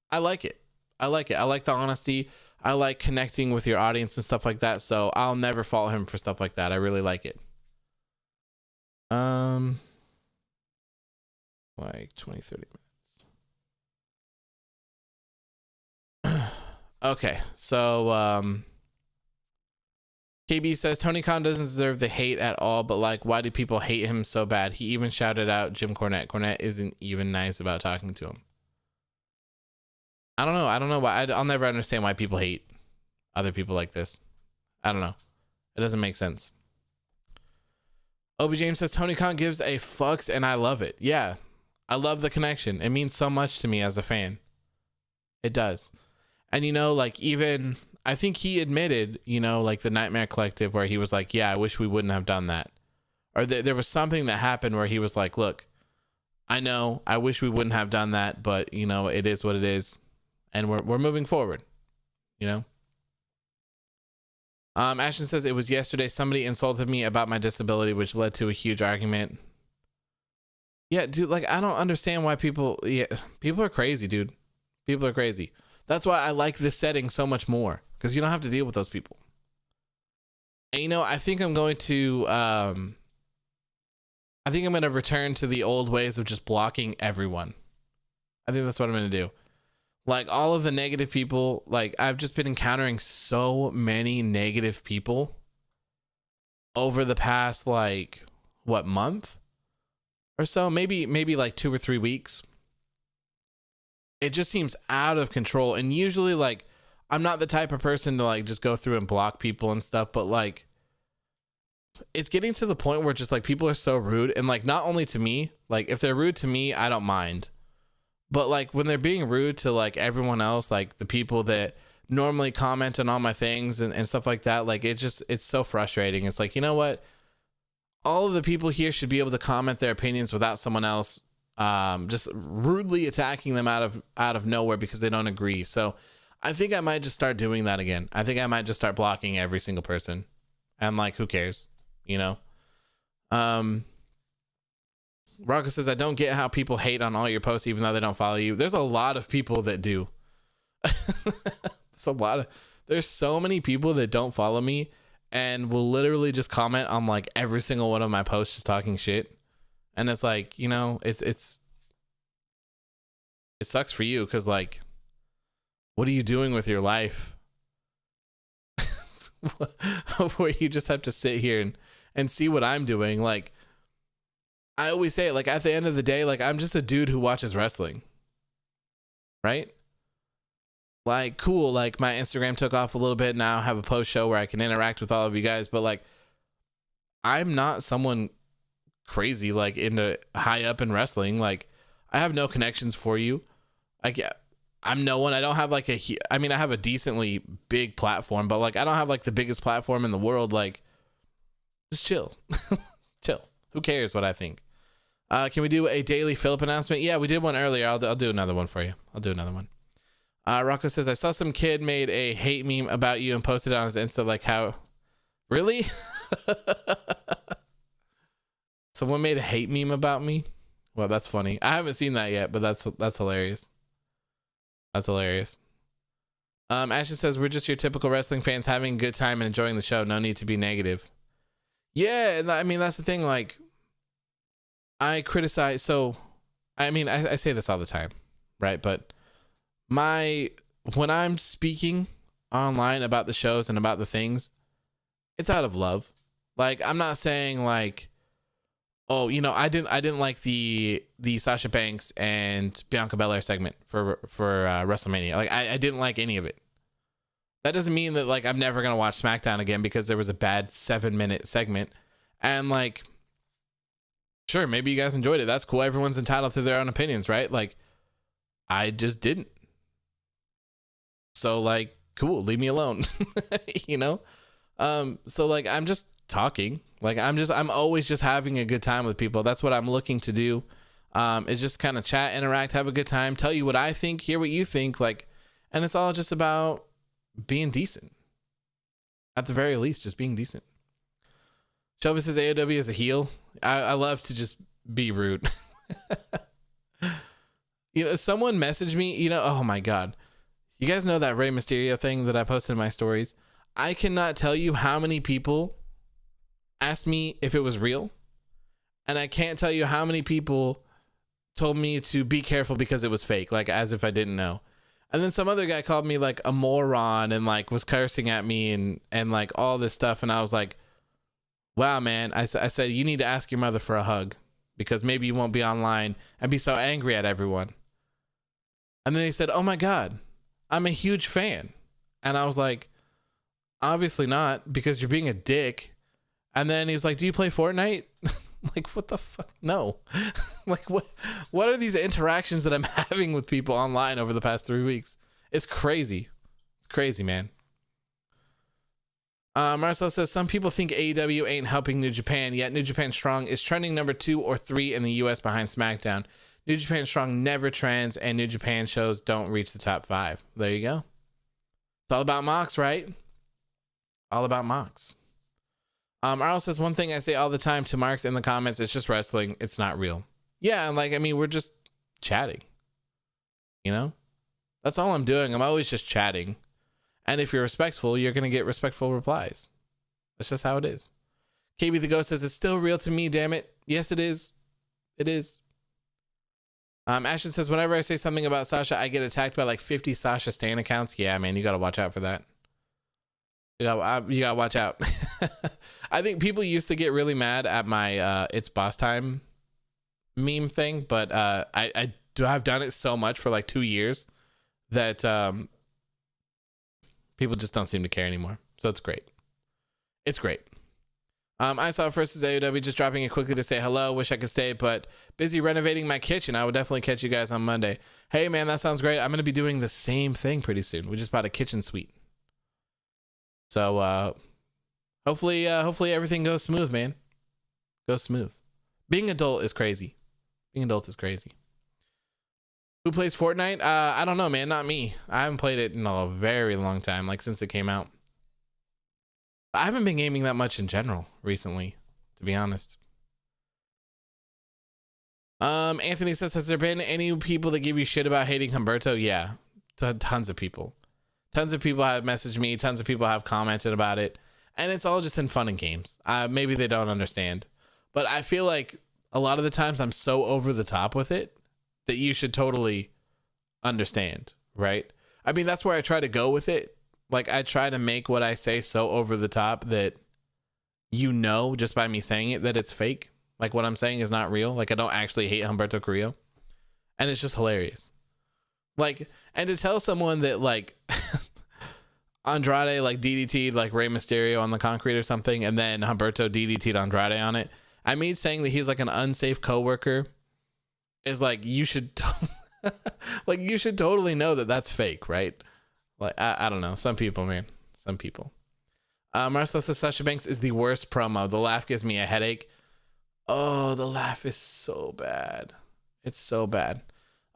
I like it. I like the honesty. I like connecting with your audience and stuff like that. So I'll never fault him for stuff like that. I really like it. Like 20-30 minutes. Okay, so KB says Tony Khan doesn't deserve the hate at all, but like, why do people hate him so bad? He even shouted out Jim Cornette. Cornette isn't even nice about talking to him. I don't know why. I'll never understand why people hate other people like this. I don't know. It doesn't make sense. Obi James says Tony Khan gives a fucks and I love it. Yeah, I love the connection. It means so much to me as a fan. It does. And like, even I think he admitted, like the Nightmare Collective, where he was like, yeah, I wish we wouldn't have done that. Or there was something that happened where he was like, look, I know, I wish we wouldn't have done that, but it is what it is. And we're moving forward, Ashton says, it was yesterday. Somebody insulted me about my disability, which led to a huge argument. Yeah, dude, like, I don't understand why people are crazy, dude. People are crazy. That's why I like this setting so much more, because you don't have to deal with those people. And, I think I'm going to, return to the old ways of just blocking everyone. I think that's what I'm going to do. Like, all of the negative people, like, I've just been encountering so many negative people over the past, like, month or so? Maybe like 2 or 3 weeks. It just seems out of control. And usually, like, I'm not the type of person to like just go through and block people and stuff, but like it's getting to the point where just like people are so rude, and like not only to me, like if they're rude to me, I don't mind. But like when they're being rude to like everyone else, like the people that normally comment on all my things and stuff like that, like it's so frustrating. It's like, you know what? All of the people here should be able to comment their opinions without someone else just rudely attacking them out of nowhere because they don't agree. So I think I might just start doing that again. I think I might just start blocking every single person, and like, who cares, you know? Rocco says, I don't get how people hate on all your posts even though they don't follow you. There's a lot of people that do. There's so many people that don't follow me and will literally just comment on like every single one of my posts just talking shit. And it's like, you know, it sucks for you because like, what are you doing with your life? Where you just have to sit here and see what I'm doing. Like, I always say it, like at the end of the day, like I'm just a dude who watches wrestling, right? Like, cool, like my Instagram took off a little bit. Now I have a post show where I can interact with all of you guys, but like I'm not someone crazy like into high up in wrestling. Like I have no connections for you. I'm no one. I don't have like I mean, I have a decently big platform, but like I don't have like the biggest platform in the world. Like, just chill. Chill. Who cares what I think? Can we do a daily Philip announcement? Yeah, we did one earlier. I'll do another one for you. I'll do another one. Rocco says, I saw some kid made a hate meme about you and posted it on his Insta. Like, how? Really? Someone made a hate meme about me? Well, that's funny. I haven't seen that yet, but that's hilarious. That's hilarious. Ashton says, we're just your typical wrestling fans having a good time and enjoying the show. No need to be negative. Yeah, I mean, that's the thing. Like, I criticize. So, I mean, I say this all the time, right? But when I'm speaking online about the shows and about the things, it's out of love. Like, I'm not saying like, oh, you know, I didn't like the Sasha Banks and Bianca Belair segment for WrestleMania. Like, I didn't like any of it. That doesn't mean that like I'm never gonna watch SmackDown again because there was a bad 7-minute segment. And like, sure, maybe you guys enjoyed it. That's cool. Everyone's entitled to their own opinions, right? Like, I just didn't. So like, cool, leave me alone. You know? So like, I'm just talking. Like, I'm always just having a good time with people. That's what I'm looking to do. Is just kind of chat, interact, have a good time, tell you what I think, hear what you think, like, and it's all just about being decent. At the very least, just being decent. Shelby says AOW is a heel. I love to just be rude. You know, someone messaged me, you know, oh my God. You guys know that Rey Mysterio thing that I posted in my stories? I cannot tell you how many people asked me if it was real. And I can't tell you how many people told me to be careful because it was fake, like as if I didn't know. And then some other guy called me like a moron and like was cursing at me and like all this stuff. And I was like, wow, man. I said, you need to ask your mother for a hug because maybe you won't be online and be so angry at everyone. And then he said, oh my God, I'm a huge fan. And I was like, obviously not, because you're being a dick. And then he was like, do you play Fortnite? Like, what the fuck? No. Like, what are these interactions that I'm having with people online over the past 3 weeks? It's crazy. It's crazy, man. Marcel says, some people think AEW ain't helping New Japan, yet New Japan Strong is trending number 2 or 3 in the US behind SmackDown. New Japan Strong never trends, and New Japan shows don't reach the top 5. There you go. It's all about Mox, right? All about Mox. Arl says, one thing I say all the time to Marks in the comments, it's just wrestling. It's not real. Yeah, like, I mean, we're just chatting. You know? That's all I'm doing. I'm always just chatting. And if you're respectful, you're going to get respectful replies. That's just how it is. KB the Ghost says, it's still real to me, damn it. Yes, it is. It is. Ashton says, whenever I say something about Sasha, I get attacked by like 50 Sasha Stan accounts. Yeah, man, you got to watch out for that. You got to watch out. I think people used to get really mad at my it's boss time meme thing, but I've done it so much for like 2 years that People just don't seem to care anymore. So it's great. It's great. I saw versus AEW, just dropping it quickly to say hello. Wish I could stay, but busy renovating my kitchen. I would definitely catch you guys on Monday. Hey, man, that sounds great. I'm going to be doing the same thing pretty soon. We just bought a kitchen suite. So hopefully everything goes smooth, man. Goes smooth. Being adult is crazy. Being adult is crazy. Who plays Fortnite? I don't know, man. Not me. I haven't played it in a very long time, like since it came out. I haven't been gaming that much in general recently, to be honest. Anthony says, has there been any people that give you shit about hating Humberto? Yeah, tons of people. Tons of people have messaged me. Tons of people have commented about it. And it's all just in fun and games. Maybe they don't understand. But I feel like a lot of the times I'm so over the top with it that you should totally understand, right? I mean, that's where I try to go with it. Like, I try to make what I say so over the top that you know, just by me saying it, that it's fake. Like, what I'm saying is not real. Like, I don't actually hate Humberto Carrillo. And it's just hilarious. Like, and to tell someone that, like, Andrade, like, DDT'd, like, Rey Mysterio on the concrete or something, and then Humberto DDT'd Andrade on it. I mean, saying that he's, like, an unsafe coworker is, like, you should, like, you should totally know that that's fake, right? Like, I don't know. Some people, man. Some people. Marcelo says Sasha Banks is the worst promo. The laugh gives me a headache. Oh, the laugh is so bad. It's so bad.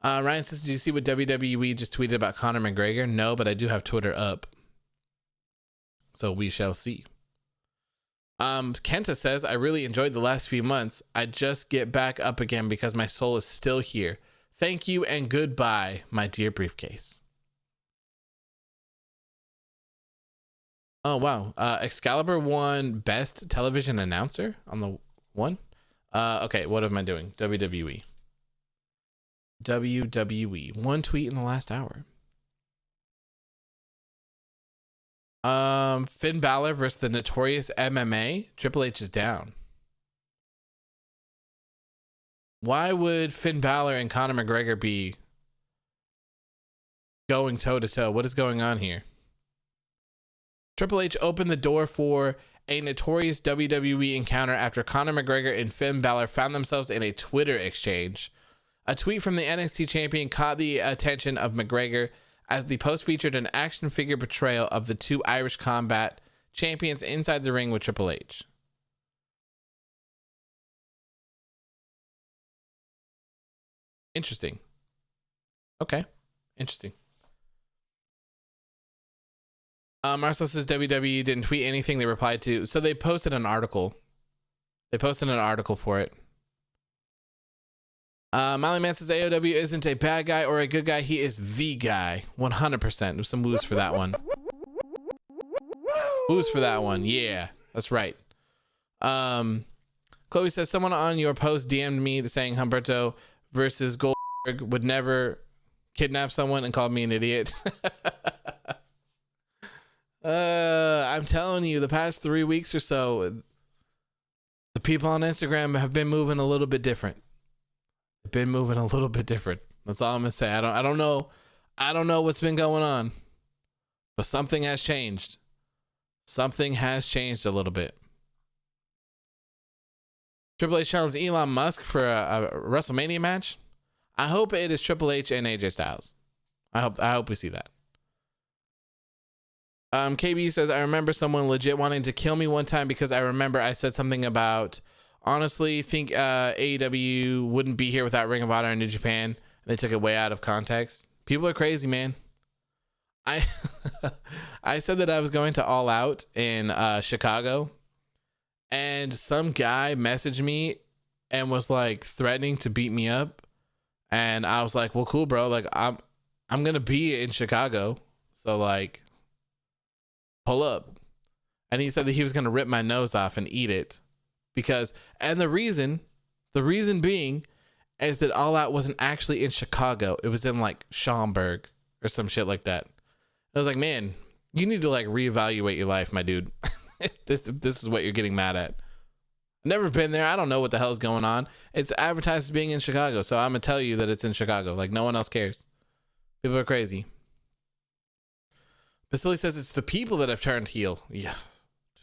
Ryan says, did you see what WWE just tweeted about Conor McGregor? No, but I do have Twitter up. So we shall see. Kenta says, I really enjoyed the last few months. I just get back up again because my soul is still here. Thank you and goodbye, my dear briefcase. Oh, wow. Excalibur won Best Television Announcer on the one. Okay, what am I doing? WWE. One tweet in the last hour. Finn Balor versus the Notorious MMA. Triple H is down. Why would Finn Balor and Conor McGregor be going toe to toe? What is going on here? Triple H opened the door for a notorious WWE encounter after Conor McGregor and Finn Balor found themselves in a Twitter exchange. A tweet from the NXT champion caught the attention of McGregor as the post featured an action figure portrayal of the two Irish combat champions inside the ring with Triple H. Interesting. Okay. Interesting. Marcel says WWE didn't tweet anything. They replied to, so they posted an article. They posted an article for it. Molly Man says AOW isn't a bad guy or a good guy. He is the guy. 100%. There's some woos for that one. Woos for that one. Yeah, that's right. Chloe says someone on your post DM'd me saying Humberto versus Goldberg would never kidnap someone and called me an idiot. I'm telling you, the past 3 weeks or so, the people on Instagram have been moving a little bit different. They've been moving a little bit different. That's all I'm gonna say. I don't know what's been going on, but something has changed. Something has changed a little bit. Triple H challenged Elon Musk for a WrestleMania match. I hope it is Triple H and AJ Styles. I hope we see that. KB says, I remember someone legit wanting to kill me one time because I remember I said something about, honestly, think AEW wouldn't be here without Ring of Honor and New Japan. They took it way out of context. People are crazy, man. I said that I was going to All Out in Chicago, and some guy messaged me and was like threatening to beat me up. And I was like, well, cool, bro. Like, I'm going to be in Chicago. So like, pull up. And he said that he was going to rip my nose off and eat it because, and the reason being is that All Out wasn't actually in Chicago. It was in like Schaumburg or some shit like that. I was like, man, you need to like reevaluate your life, my dude. This is what you're getting mad at. Never been there. I don't know what the hell is going on. It's advertised as being in Chicago, so I'm gonna tell you that it's in Chicago. Like, no one else cares. People are crazy. Vasily says it's the people that have turned heel. Yeah,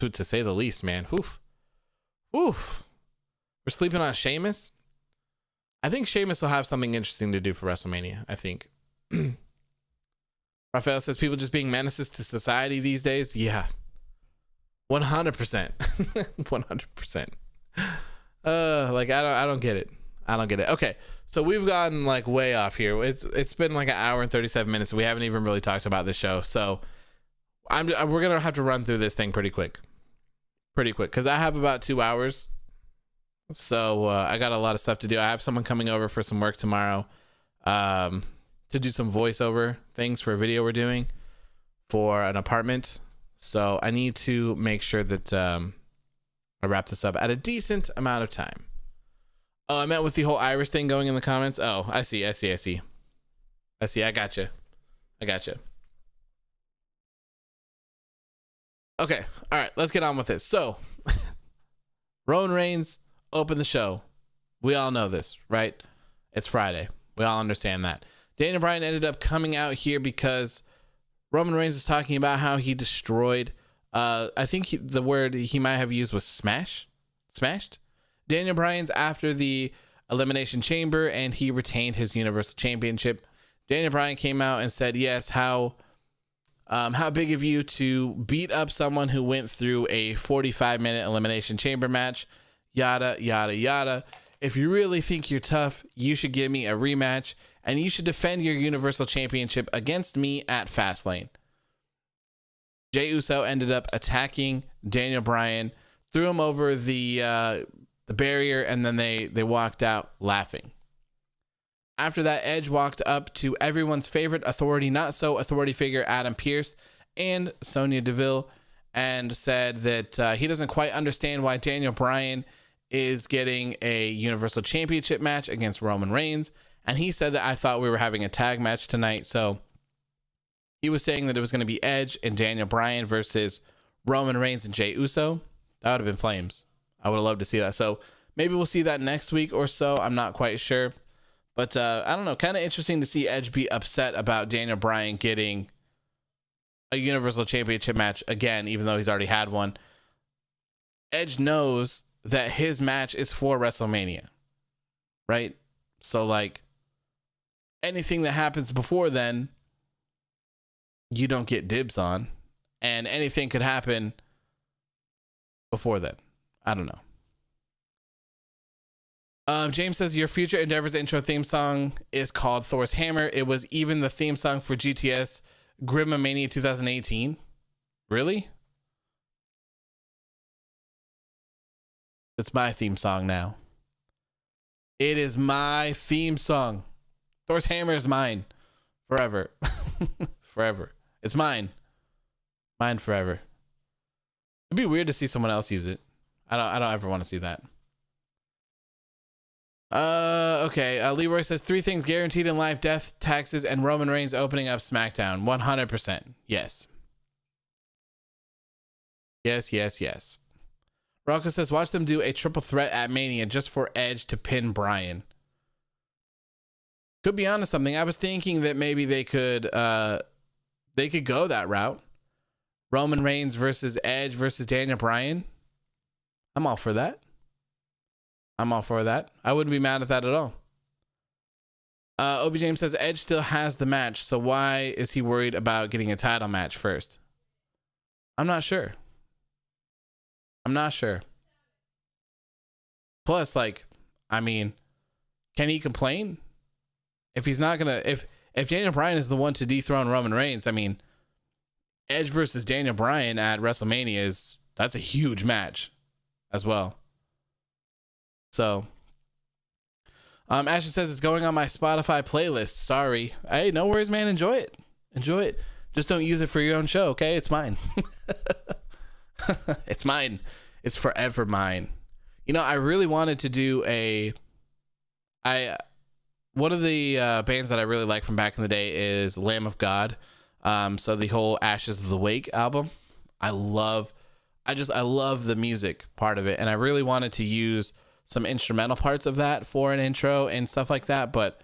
to say the least, man. Oof. Oof. We're sleeping on Sheamus. I think Sheamus will have something interesting to do for WrestleMania. I think. Raphael says people just being menaces to society these days. Yeah. 100%. 100%. Like I don't get it. I don't get it. Okay. So we've gotten like way off here. It's been like an hour and 37 minutes. We haven't even really talked about this show. So we're going to have to run through this thing pretty quick. Cause I have about 2 hours. So I got a lot of stuff to do. I have someone coming over for some work tomorrow to do some voiceover things for a video we're doing for an apartment. So I need to make sure that I wrap this up at a decent amount of time. Oh, I meant with the whole Irish thing going in the comments. Oh, I see. I gotcha. Okay. All right. Let's get on with this. So Roman Reigns opened the show. We all know this, right? It's Friday. We all understand that. Daniel Bryan ended up coming out here because Roman Reigns was talking about how he destroyed, I think the word he might have used was smashed Daniel Bryan's after the Elimination Chamber, and he retained his Universal Championship. Daniel Bryan came out and said, yes, how big of you to beat up someone who went through a 45-minute Elimination Chamber match, yada, yada, yada. If you really think you're tough, you should give me a rematch, and you should defend your Universal Championship against me at Fastlane. Jey Uso ended up attacking Daniel Bryan, threw him over the barrier, and then they walked out laughing. After that, Edge walked up to everyone's favorite authority, not so authority figure, Adam Pearce, and Sonya Deville, and said that he doesn't quite understand why Daniel Bryan is getting a Universal Championship match against Roman Reigns. And he said that I thought we were having a tag match tonight. So he was saying that it was going to be Edge and Daniel Bryan versus Roman Reigns and Jey Uso. That would have been flames. I would have loved to see that. So maybe we'll see that next week or so. I'm not quite sure. But I don't know. Kind of interesting to see Edge be upset about Daniel Bryan getting a Universal Championship match again, even though he's already had one. Edge knows that his match is for WrestleMania, right? So like anything that happens before then, you don't get dibs on, and anything could happen before then. I don't know. James says your future endeavors intro theme song is called Thor's Hammer. It was even the theme song for GTS Grimomania 2018. Really? It's my theme song now. It is my theme song. Thor's Hammer is mine forever. Forever. It's mine. Mine forever. It'd be weird to see someone else use it. I don't ever want to see that. Okay. Leroy says 3 things guaranteed in life: death, taxes, and Roman Reigns opening up SmackDown. 100%. Yes. Yes. Rocco says watch them do a triple threat at Mania just for Edge to pin Bryan. Could be onto something. I was thinking that maybe they could go that route. Roman Reigns versus Edge versus Daniel Bryan. I'm all for that. I wouldn't be mad at that at all. Obi James says Edge still has the match, so why is he worried about getting a title match first? I'm not sure. Plus, like, I mean, can he complain? If he's not gonna, if Daniel Bryan is the one to dethrone Roman Reigns, I mean, Edge versus Daniel Bryan at WrestleMania that's a huge match as well. So, Ashley says it's going on my Spotify playlist. Sorry. Hey, no worries, man. Enjoy it. Just don't use it for your own show, okay? It's mine. It's mine. It's forever mine. You know, I really wanted to do one of the bands that I really like from back in the day is Lamb of God. So the whole Ashes of the Wake album, I love the music part of it. And I really wanted to use some instrumental parts of that for an intro and stuff like that. But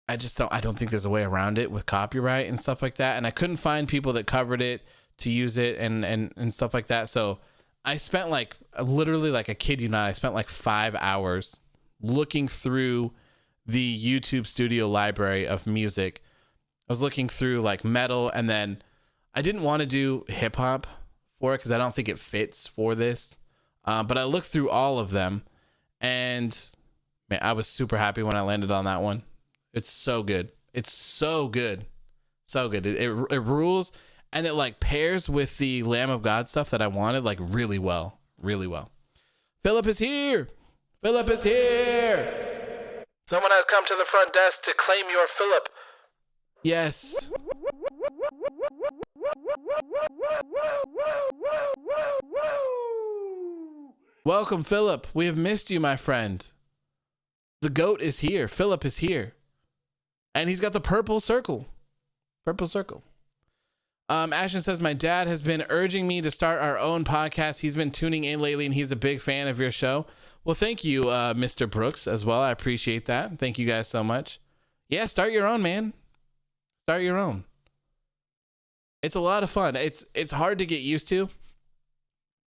I don't think there's a way around it with copyright and stuff like that. And I couldn't find people that covered it to use it and stuff like that. So I spent like literally, like, I kid you not, I spent like 5 hours looking through the YouTube studio library of music. I was looking through like metal, and then I didn't want to do hip hop for it because I don't think it fits for this. But I looked through all of them, and man, I was super happy when I landed on that one. It's so good. It's so good. So good. It rules, and it like pairs with the Lamb of God stuff that I wanted like really well. Really well. Philip is here. Philip is here. Someone has come to the front desk to claim your Philip. Yes. Welcome, Philip. We have missed you, my friend. The GOAT is here. Philip is here. And he's got the purple circle. Purple circle. Ashton says, my dad has been urging me to start our own podcast. He's been tuning in lately, and he's a big fan of your show. Well, thank you, Mr. Brooks, as well. I appreciate that. Thank you guys so much. Yeah, start your own, man. Start your own. It's a lot of fun. It's hard to get used to.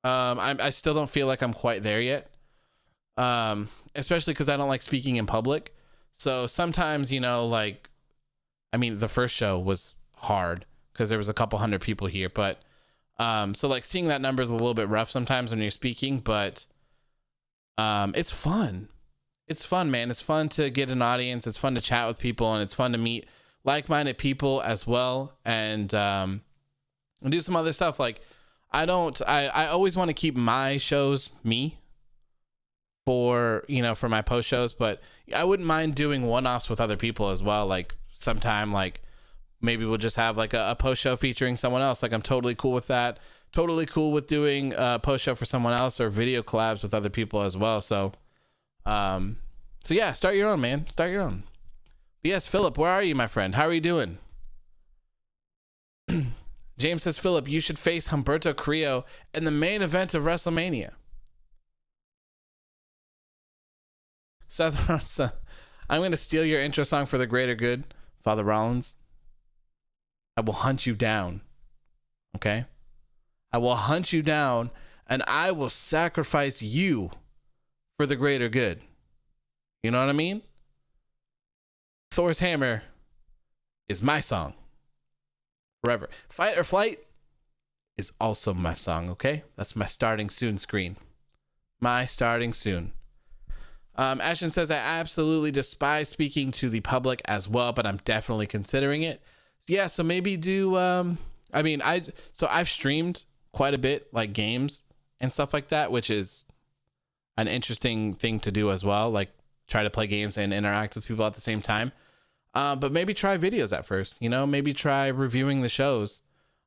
I still don't feel like I'm quite there yet. Especially because I don't like speaking in public. So sometimes, you know, like, I mean, the first show was hard because there was a couple hundred people here, but so like seeing that number is a little bit rough sometimes when you're speaking, but it's fun. It's fun, man. It's fun to get an audience. It's fun to chat with people, and it's fun to meet like-minded people as well, and do some other stuff. Like I always want to keep my shows me for, you know, for my post shows, but I wouldn't mind doing one-offs with other people as well. Like sometime, like maybe we'll just have like a post show featuring someone else. Like I'm totally cool with that. Totally cool with doing a post show for someone else, or video collabs with other people as well. So yeah, start your own, man. Start your own. But yes, Philip, where are you, my friend? How are you doing? James says, Philip, you should face Humberto Carrillo in the main event of WrestleMania. Seth, I'm going to steal your intro song for the greater good, Father Rollins. I will hunt you down. Okay? I will hunt you down, and I will sacrifice you for the greater good. You know what I mean? Thor's Hammer is my song. Forever. Fight or Flight is also my song, okay? That's my starting soon screen. My starting soon. Ashton says, I absolutely despise speaking to the public as well, but I'm definitely considering it. Yeah, so maybe do, I've streamed quite a bit, like games and stuff like that, which is an interesting thing to do as well. Like try to play games and interact with people at the same time. But maybe try videos at first, you know, maybe try reviewing the shows,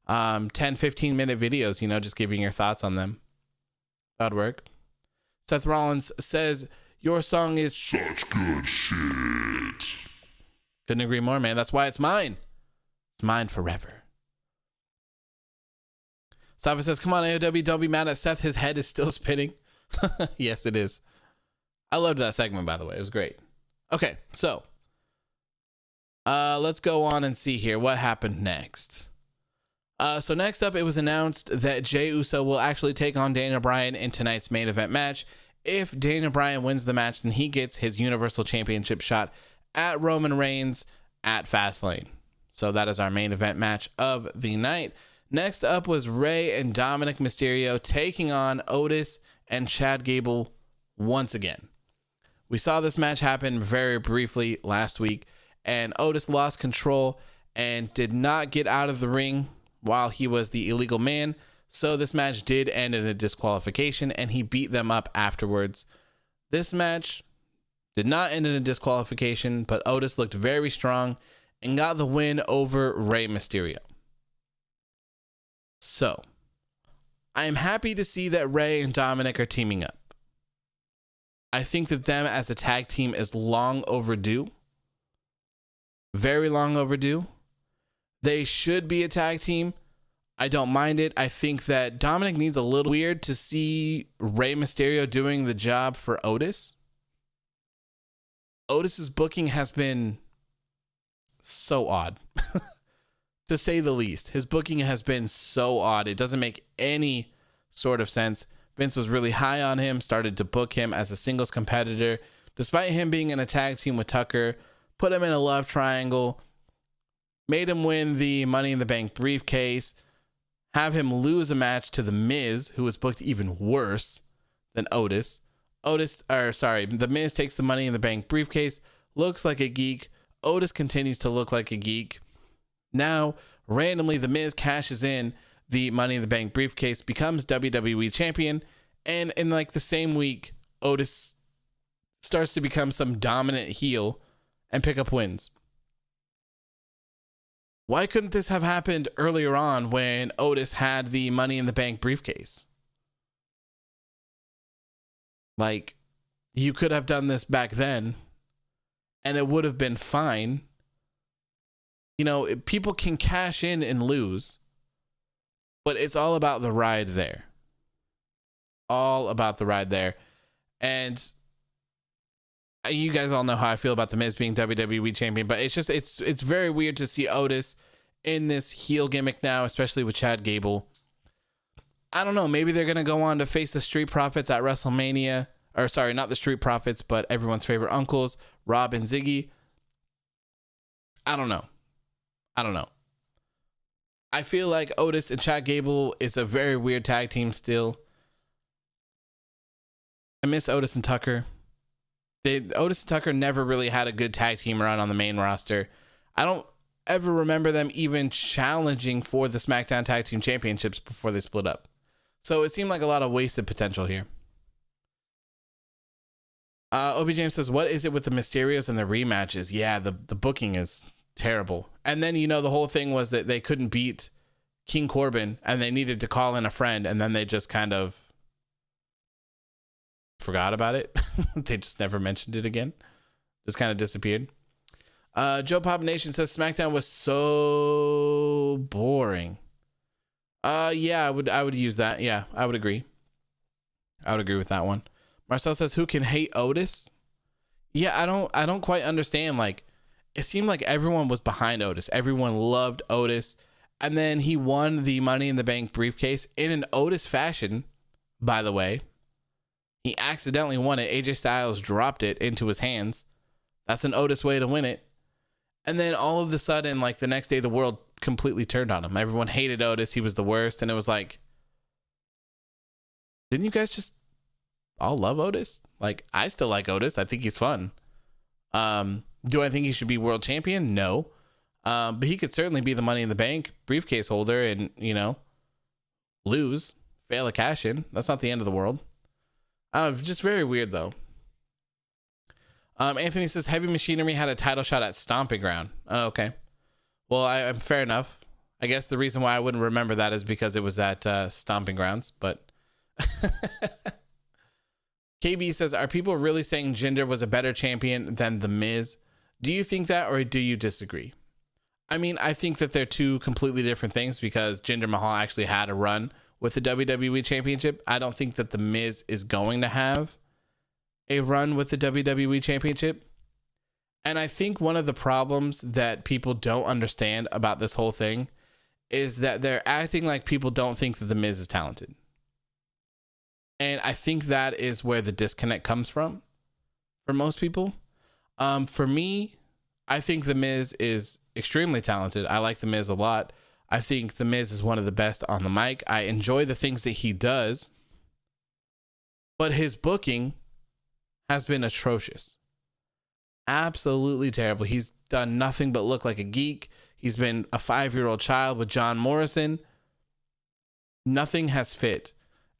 10-15 minute videos, you know, just giving your thoughts on them. That'd work. Seth Rollins says, your song is such good shit. Couldn't agree more, man. That's why it's mine. It's mine forever. Sava says, come on, AOW, don't be mad at Seth. His head is still spinning. Yes, it is. I loved that segment, by the way. It was great. Okay, so let's go on and see here what happened next. So next up, it was announced that Jey Uso will actually take on Daniel Bryan in tonight's main event match. If Daniel Bryan wins the match, then he gets his Universal Championship shot at Roman Reigns at Fastlane. So that is our main event match of the night. Next up was Rey and Dominik Mysterio taking on Otis and Chad Gable once again. We saw this match happen very briefly last week, and Otis lost control and did not get out of the ring while he was the illegal man. So this match did end in a disqualification, and he beat them up afterwards. This match did not end in a disqualification, but Otis looked very strong and got the win over Rey Mysterio. So, I am happy to see that Rey and Dominik are teaming up. I think that them as a tag team is long overdue. Very long overdue. They should be a tag team. I don't mind it. I think that Dominik needs a little weird to see Rey Mysterio doing the job for Otis. Otis's booking has been so odd, to say the least. His booking has been so odd. It doesn't make any sort of sense. Vince was really high on him, started to book him as a singles competitor, despite him being in a tag team with Tucker, put him in a love triangle, made him win the Money in the Bank briefcase, have him lose a match to The Miz, who was booked even worse than Otis. The Miz takes the Money in the Bank briefcase, looks like a geek. Otis continues to look like a geek. Now, randomly, The Miz cashes in the Money in the Bank briefcase, becomes WWE champion, and in like the same week, Otis starts to become some dominant heel and pick up wins. Why couldn't this have happened earlier on when Otis had the Money in the Bank briefcase? Like, you could have done this back then and it would have been fine. You know, people can cash in and lose, but it's all about the ride there. All about the ride there. And you guys all know how I feel about The Miz being WWE champion, but it's very weird to see Otis in this heel gimmick now, especially with Chad Gable. I don't know. Maybe they're going to go on to face the Street Profits at WrestleMania. Or sorry, not the Street Profits, but everyone's favorite uncles, Rob and Ziggy. I don't know. I feel like Otis and Chad Gable is a very weird tag team still. I miss Otis and Tucker. Otis and Tucker never really had a good tag team run on the main roster. I don't ever remember them even challenging for the SmackDown Tag Team Championships before they split up. So it seemed like a lot of wasted potential here. Obi James says, what is it with the Mysterios and the rematches? Yeah, the booking is terrible. And then, the whole thing was that they couldn't beat King Corbin and they needed to call in a friend, and then they just kind of forgot about it. They just never mentioned it again. Just kind of disappeared. Joe Pop Nation says SmackDown was so boring. Yeah, I would use that. Yeah, I would agree. I would agree with that one. Marcel says, who can hate Otis? Yeah, I don't quite understand. Like, it seemed like everyone was behind Otis. Everyone loved Otis. And then he won the Money in the Bank briefcase in an Otis fashion, by the way. He accidentally won it. AJ Styles dropped it into his hands. That's an Otis way to win it. And then all of a sudden, like the next day, the world completely turned on him. Everyone hated Otis. He was the worst. And it was like, didn't you guys just all love Otis? Like, I still like Otis. I think he's fun. Do I think he should be world champion? No. But he could certainly be the Money in the Bank briefcase holder and, lose, fail a cash in. That's not the end of the world. Just very weird, though. Anthony says Heavy Machinery had a title shot at Stomping Ground. Oh, okay. Well, I'm fair enough. I guess the reason why I wouldn't remember that is because it was at Stomping Grounds, but KB says, are people really saying Jinder was a better champion than The Miz? Do you think that, or do you disagree? I mean, I think that they're two completely different things because Jinder Mahal actually had a run with the WWE Championship. I don't think that The Miz is going to have a run with the WWE Championship. And I think one of the problems that people don't understand about this whole thing is that they're acting like people don't think that The Miz is talented. And I think that is where the disconnect comes from for most people. For me, I think The Miz is extremely talented. I like The Miz a lot. I think The Miz is one of the best on the mic. I enjoy the things that he does. But his booking has been atrocious. Absolutely terrible. He's done nothing but look like a geek. He's been a 5-year-old child with John Morrison. Nothing has fit.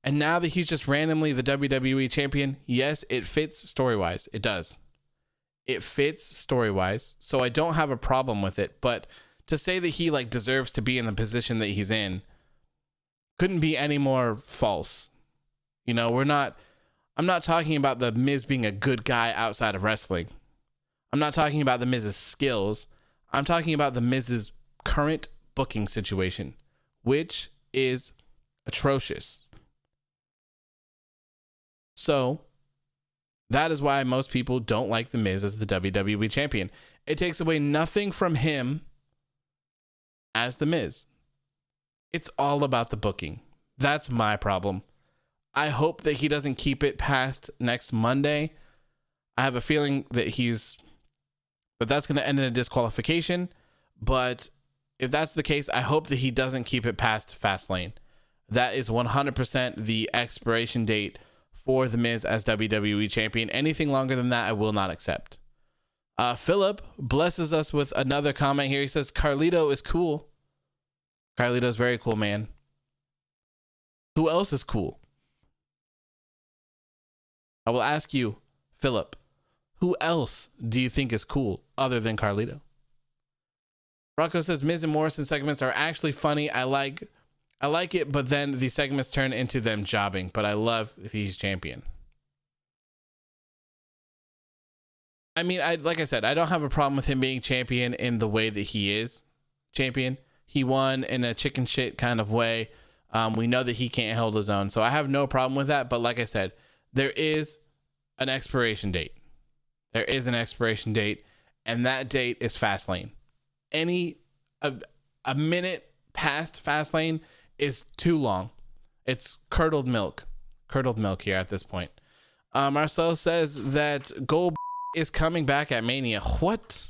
And now that he's just randomly the WWE champion, yes, it fits story-wise. It does. It fits story-wise. So I don't have a problem with it. But to say that he deserves to be in the position that he's in couldn't be any more false. I'm not talking about The Miz being a good guy outside of wrestling. I'm not talking about The Miz's skills. I'm talking about The Miz's current booking situation, which is atrocious. So that is why most people don't like The Miz as the WWE champion. It takes away nothing from him as The Miz. It's all about the booking. That's my problem. I hope that he doesn't keep it past next Monday. I have a feeling that that's going to end in a disqualification. But if that's the case, I hope that he doesn't keep it past Fastlane. That is 100% the expiration date for The Miz as WWE champion. Anything longer than that, I will not accept. Philip blesses us with another comment here. He says, Carlito is cool. Carlito's very cool, man. Who else is cool? I will ask you, Philip, who else do you think is cool other than Carlito? Rocco says Miz and Morrison segments are actually funny. I like it, but then the segments turn into them jobbing. But I love that he's champion. I mean, like I said, I don't have a problem with him being champion in the way that he is champion. He won in a chicken shit kind of way. We know that he can't hold his own, so I have no problem with that. But like I said, there is an expiration date. There is an expiration date, and that date is Fastlane. A minute past Fastlane is too long. It's curdled milk here at this point. Marcel says that Gold is coming back at Mania. What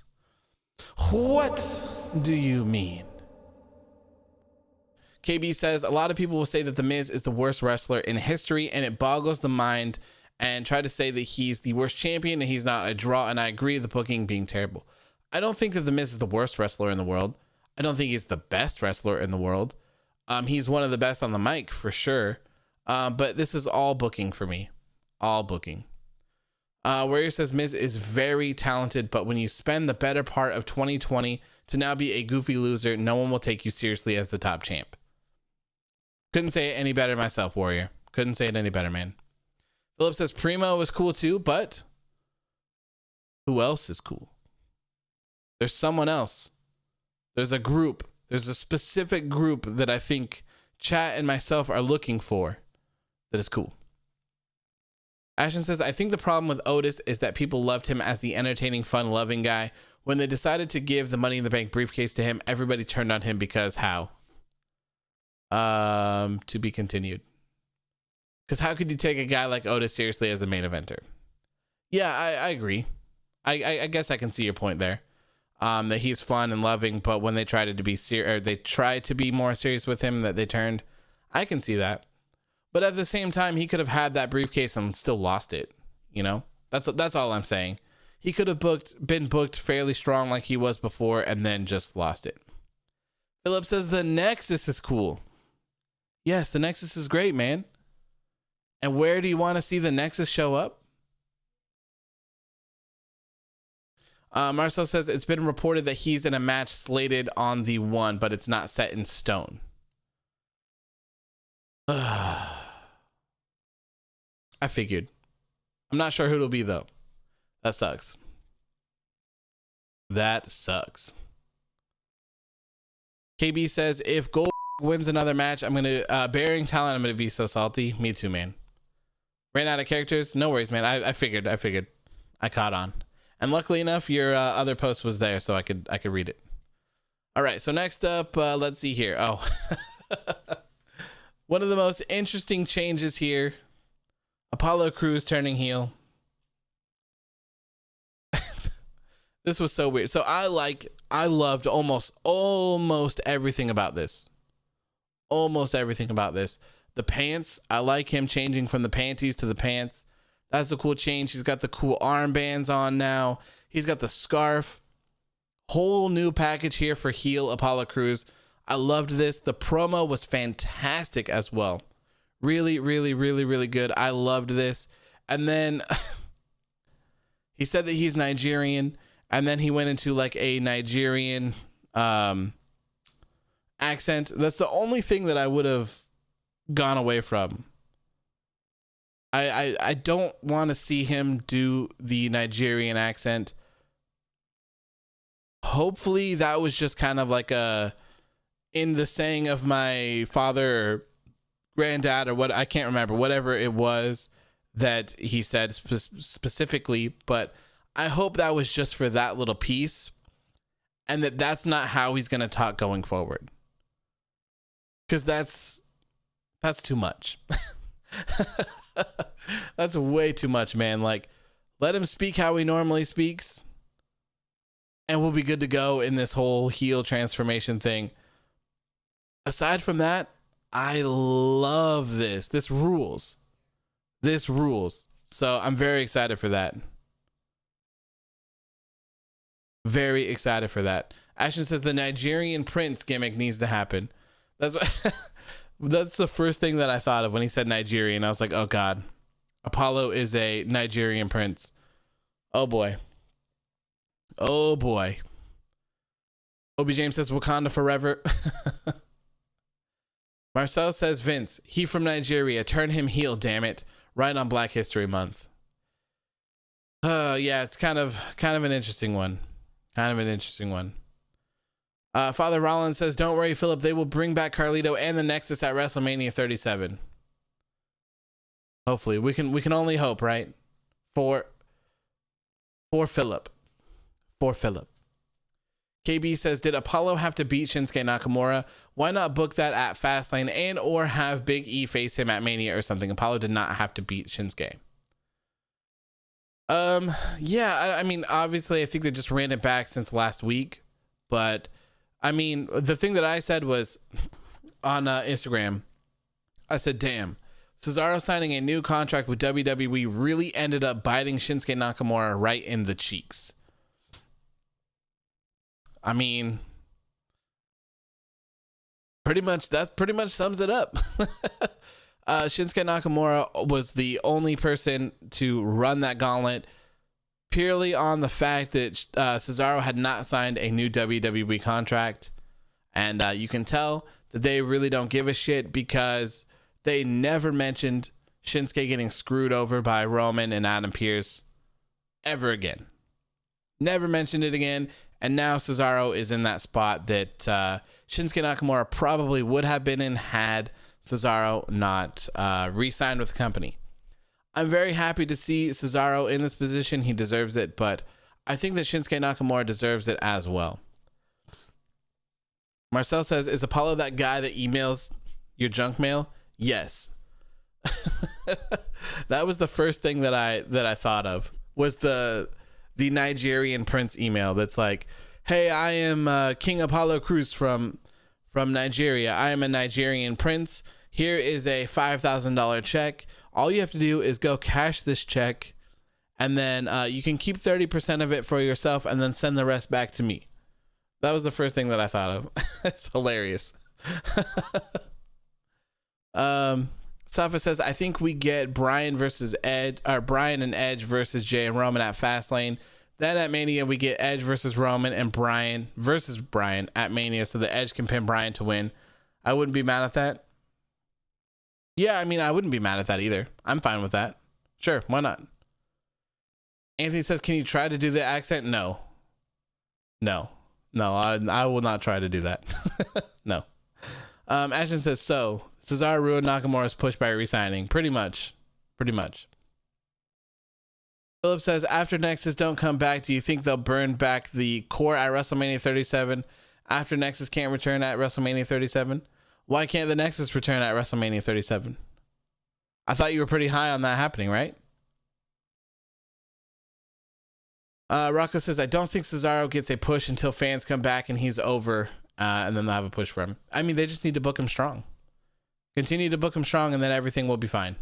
do you mean? KB says a lot of people will say that The Miz is the worst wrestler in history, and it boggles the mind, and try to say that he's the worst champion and he's not a draw. And I agree, the booking being terrible. I don't think that The Miz is the worst wrestler in the world. I don't think he's the best wrestler in the world. He's one of the best on the mic for sure. But this is all booking for me. All booking. Warrior says Miz is very talented, but when you spend the better part of 2020 to now be a goofy loser, no one will take you seriously as the top champ. Couldn't say it any better myself, Warrior. Couldn't say it any better, man. Philip says Primo is cool too, but who else is cool? There's someone else. There's a group. There's a specific group that I think chat and myself are looking for that is cool. Ashton says, I think the problem with Otis is that people loved him as the entertaining, fun-loving guy. When they decided to give the Money in the Bank briefcase to him, everybody turned on him because how? To be continued. Because how could you take a guy like Otis seriously as the main eventer? Yeah, I agree. I guess I can see your point there. That he's fun and loving, but when they tried to be they tried to be more serious with him, that they turned. I can see that. But at the same time, he could have had that briefcase and still lost it. You know, that's all I'm saying. He could have been booked fairly strong like he was before, and then just lost it. Philip says the Nexus is cool. Yes, the Nexus is great, man. And where do you want to see the Nexus show up? Marcel says it's been reported that he's in a match slated on the 1, but it's not set in stone. I figured. I'm not sure who it'll be, though. That sucks. That sucks. KB says if Gold wins another match, I'm going to, burying talent, I'm going to be so salty. Me too, man. Ran out of characters. No worries, man. I figured. I caught on. And luckily enough, your other post was there, so I could read it. All right, so next up, let's see here. Oh, one of the most interesting changes here: Apollo Crews turning heel. This was so weird. So I loved almost everything about this. Almost everything about this. The pants, I like him changing from the panties to the pants. That's a cool change. He's got the cool armbands on now. He's got the scarf. Whole new package here for heel Apollo Crews. I loved this. The promo was fantastic as well. Really, really, really, really good. I loved this. And then he said that he's Nigerian. And then he went into like a Nigerian accent. That's the only thing that I would have gone away from. I don't want to see him do the Nigerian accent. Hopefully that was just kind of like a, in the saying of my father or granddad or what, I can't remember, whatever it was that he said specifically, but I hope that was just for that little piece, and that's not how he's going to talk going forward. Because that's too much. That's way too much, man. Like, let him speak how he normally speaks, and we'll be good to go in this whole heel transformation thing. Aside from that, I love this. This rules. This rules. So I'm very excited for that. Very excited for that. Ashton says the Nigerian prince gimmick needs to happen. That's the first thing that I thought of when he said Nigerian. I was like, oh God, Apollo is a Nigerian prince. Oh boy. Oh boy. Obi James says Wakanda forever. Marcel says Vince, he from Nigeria, turn him heel, damn it. Right on Black History Month. Yeah, it's kind of an interesting one. Father Rollins says, don't worry, Philip, they will bring back Carlito and the Nexus at WrestleMania 37. Hopefully. We can only hope, right? For Philip. KB says, did Apollo have to beat Shinsuke Nakamura? Why not book that at Fastlane and or have Big E face him at Mania or something? Apollo did not have to beat Shinsuke. Yeah, I mean, obviously, I think they just ran it back since last week. But, I mean, the thing that I said was on Instagram, I said, damn, Cesaro signing a new contract with WWE really ended up biting Shinsuke Nakamura right in the cheeks. I mean, that pretty much sums it up. Shinsuke Nakamura was the only person to run that gauntlet purely on the fact that Cesaro had not signed a new WWE contract. And you can tell that they really don't give a shit because they never mentioned Shinsuke getting screwed over by Roman and Adam Pearce ever again. Never mentioned it again. And now Cesaro is in that spot that Shinsuke Nakamura probably would have been in had Cesaro not re-signed with the company. I'm very happy to see Cesaro in this position. He deserves it, but I think that Shinsuke Nakamura deserves it as well. Marcel says, is Apollo that guy that emails your junk mail? Yes. That was the first thing that I thought of, was the Nigerian prince email that's like, hey, I am King Apollo Crews from Nigeria. I am a Nigerian prince. Here is a $5,000 check. All you have to do is go cash this check, and then you can keep 30% of it for yourself and then send the rest back to me. That was the first thing that I thought of. It's hilarious. Safa says, I think we get Bryan and Edge versus Jey and Roman at Fastlane. Then at Mania, we get Edge versus Roman and Bryan versus Bryan at Mania, so the Edge can pin Bryan to win. I wouldn't be mad at that. Yeah, I mean, I wouldn't be mad at that either. I'm fine with that. Sure, why not? Anthony says, can you try to do the accent? No, I will not try to do that. No. Ashton says, so Cesaro ruined Nakamura's push by resigning. Pretty much. Philip says, after Nexus don't come back, do you think they'll burn back the core at WrestleMania 37 after Nexus can't return at WrestleMania 37? Why can't the Nexus return at WrestleMania 37? I thought you were pretty high on that happening, right? Rocco says, I don't think Cesaro gets a push until fans come back and he's over, and then they'll have a push for him. I mean, they just need to book him strong. Continue to book him strong, and then everything will be fine.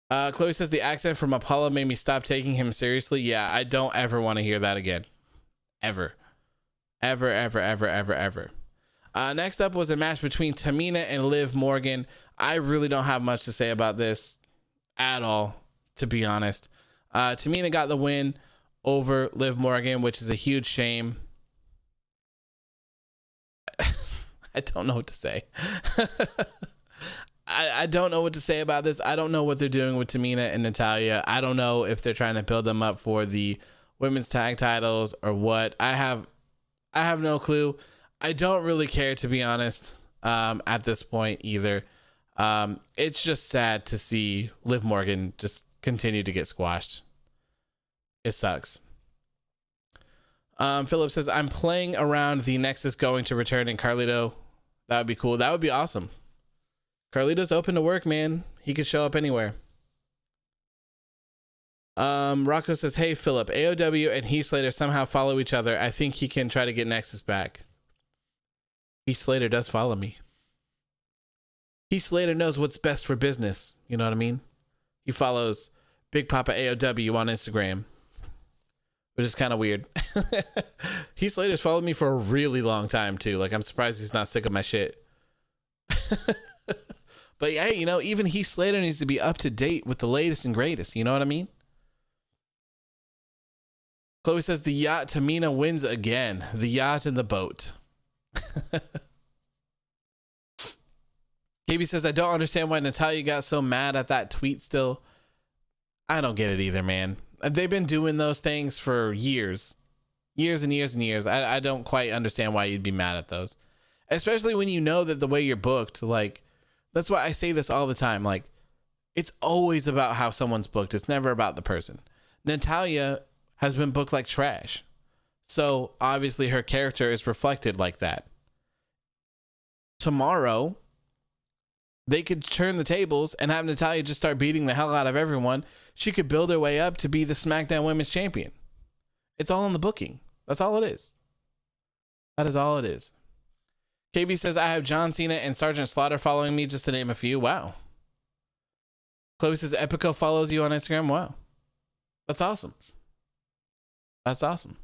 Chloe says, the accent from Apollo made me stop taking him seriously. Yeah, I don't ever want to hear that again. Ever. Next up was a match between Tamina and Liv Morgan. I really don't have much to say about this at all, to be honest. Tamina got the win over Liv Morgan, which is a huge shame. I don't know what to say. I don't know what to say about this. I don't know what they're doing with Tamina and Natalya. I don't know if they're trying to build them up for the women's tag titles or what. I have no clue. I don't really care, to be honest, at this point either. It's just sad to see Liv Morgan just continue to get squashed. It sucks. Philip says, I'm playing around the Nexus going to return in Carlito. That would be cool. That would be awesome. Carlito's open to work, man. He could show up anywhere. Rocco says, hey, Philip, AOW and Heath Slater somehow follow each other. I think he can try to get Nexus back. Heath Slater does follow me. Heath Slater knows what's best for business. You know what I mean? He follows Big Papa AOW on Instagram, which is kind of weird. Heath Slater's followed me for a really long time too. Like, I'm surprised he's not sick of my shit. But hey, you know, even Heath Slater needs to be up to date with the latest and greatest. You know what I mean? Chloe says the yacht Tamina wins again. The yacht and the boat. KB says, I don't understand why Natalya got so mad at that tweet still. I don't get it either, man. They've been doing those things for years. Years and years and years. I don't quite understand why you'd be mad at those. Especially when you know that the way you're booked, like, that's why I say this all the time. Like, it's always about how someone's booked. It's never about the person. Natalya has been booked like trash. So obviously her character is reflected like that. Tomorrow, they could turn the tables and have Natalya just start beating the hell out of everyone. She could build her way up to be the SmackDown Women's Champion. It's all in the booking. That's all it is. That is all it is. KB says, I have John Cena and Sergeant Slaughter following me, just to name a few. Wow. Chloe says, Epico follows you on Instagram. Wow. That's awesome. That's awesome.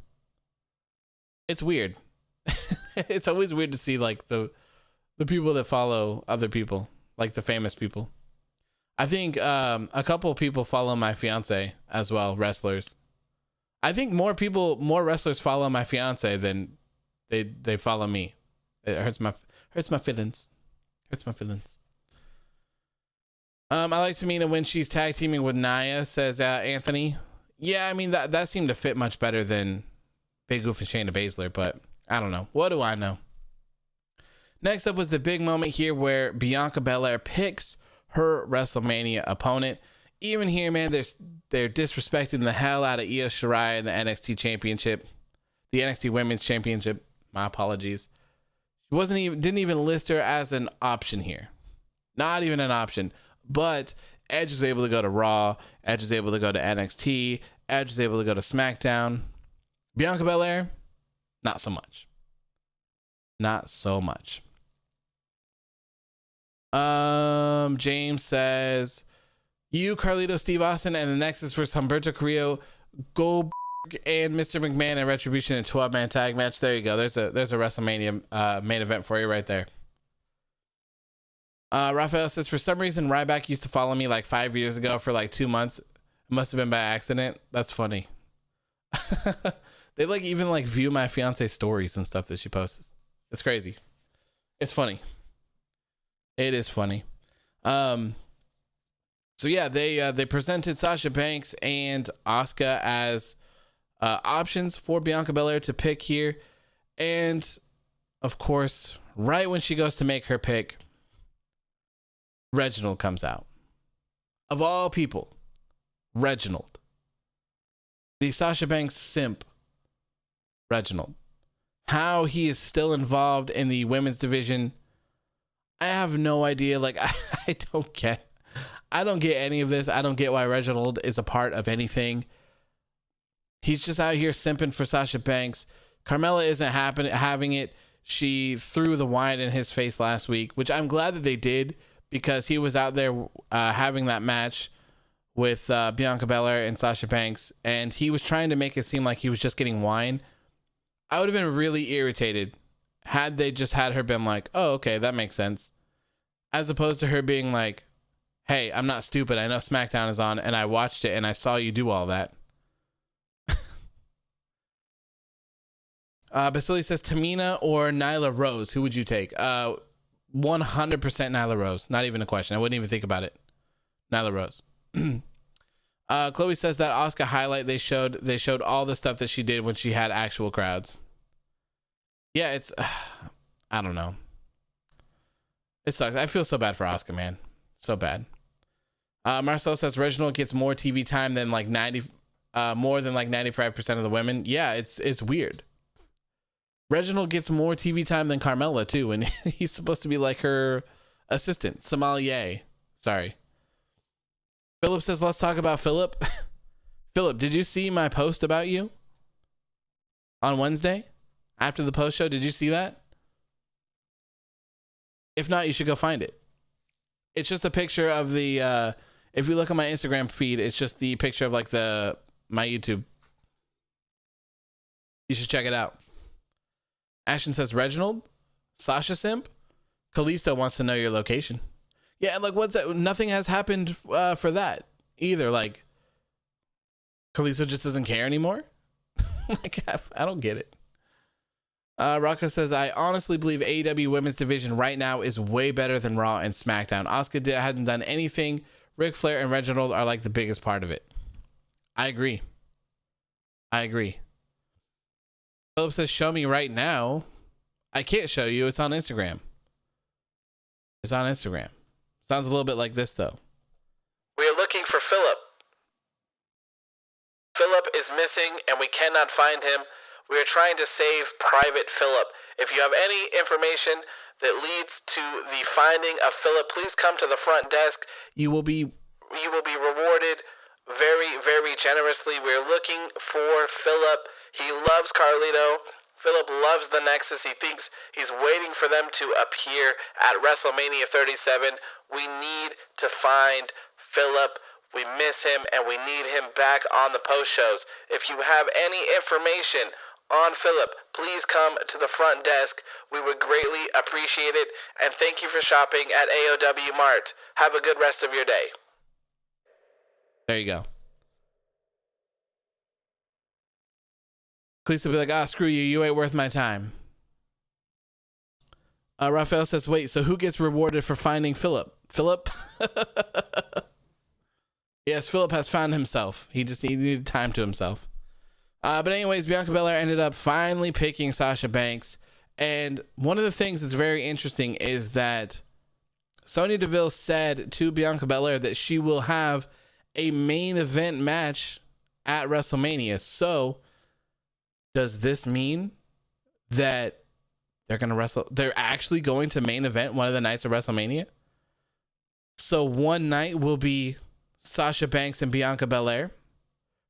It's weird. It's always weird to see like the people that follow other people, like the famous people. I think a couple of people follow my fiance as well, wrestlers. I think more wrestlers follow my fiance than they follow me. It hurts my feelings. Hurts my feelings. I like Tamina when she's tag teaming with Nia, says Anthony. Yeah, I mean that seemed to fit much better than Big Goof and Shayna Baszler, but I don't know. What do I know? Next up was the big moment here where Bianca Belair picks her WrestleMania opponent. Even here, man, they're disrespecting the hell out of Io Shirai in the NXT Championship, the NXT Women's Championship. My apologies. She didn't even list her as an option here. Not even an option. But Edge was able to go to Raw. Edge was able to go to NXT. Edge was able to go to SmackDown. Bianca Belair, not so much. Not so much. James says, you, Carlito, Steve Austin, and the Nexus versus Humberto Carrillo, Goldberg, and Mr. McMahon and Retribution in a 12-man tag match. There you go. There's a WrestleMania main event for you right there. Raphael says, for some reason, Ryback used to follow me like 5 years ago for like 2 months. It must have been by accident. That's funny. They like even like view my fiance's stories and stuff that she posts. It's crazy. It's funny. It is funny. So yeah, they presented Sasha Banks and Asuka as options for Bianca Belair to pick here. And of course, right when she goes to make her pick, Reginald comes out. Of all people, Reginald. The Sasha Banks simp, Reginald. How he is still involved in the women's division, I have no idea. Like, I don't get any of this. I don't get why Reginald is a part of anything. He's just out here simping for Sasha Banks. Carmella isn't having it. She threw the wine in his face last week, which I'm glad that they did, because he was out there having that match with Bianca Belair and Sasha Banks, and he was trying to make it seem like he was just getting wine. I would have been really irritated had they just had her been like, oh, okay, that makes sense. As opposed to her being like, hey, I'm not stupid. I know SmackDown is on, and I watched it, and I saw you do all that. Basili says, Tamina or Nyla Rose, who would you take? 100% Nyla Rose. Not even a question. I wouldn't even think about it. Nyla Rose. Chloe says that Asuka highlight they showed all the stuff that she did when she had actual crowds. Yeah, it's I don't know. It sucks. I feel so bad for Asuka, man. So bad. Marcel says Reginald gets more TV time than like 95% of the women. Yeah, it's weird. Reginald gets more TV time than Carmella too, and he's supposed to be like her assistant, sommelier. Sorry. Philip says, let's talk about Philip. Philip, did you see my post about you on Wednesday after the post show? Did you see that? If not, you should go find it. It's just a picture of the, if you look at my Instagram feed, it's just the picture of like my YouTube. You should check it out. Ashton says, Reginald, Sasha Simp, Kalisto wants to know your location. Yeah, like what's that? Nothing has happened for that either. Like, Kalisto just doesn't care anymore. Like, I don't get it. Rocco says, I honestly believe AEW women's division right now is way better than Raw and SmackDown. Asuka hasn't done anything. Ric Flair and Reginald are like the biggest part of it. I agree. Philip says, show me right now. I can't show you. It's on Instagram. Sounds a little bit like this, though. We are looking for Philip. Philip is missing, and we cannot find him. We are trying to save Private Philip. If you have any information that leads to the finding of Philip, please come to the front desk. You will be rewarded very, very generously. We're looking for Philip. He loves Carlito. Philip loves the Nexus. He thinks he's waiting for them to appear at WrestleMania 37. We need to find Philip. We miss him, and we need him back on the post shows. If you have any information on Philip, please come to the front desk. We would greatly appreciate it. And thank you for shopping at AOW Mart. Have a good rest of your day. There you go. Cleese will be like, screw you. You ain't worth my time. Raphael says, wait, so who gets rewarded for finding Philip? Philip? Yes, Philip has found himself. He needed time to himself. But anyways, Bianca Belair ended up finally picking Sasha Banks. And one of the things that's very interesting is that Sonya Deville said to Bianca Belair that she will have a main event match at WrestleMania. So does this mean that they're actually going to main event one of the nights of WrestleMania? So one night will be Sasha Banks and Bianca Belair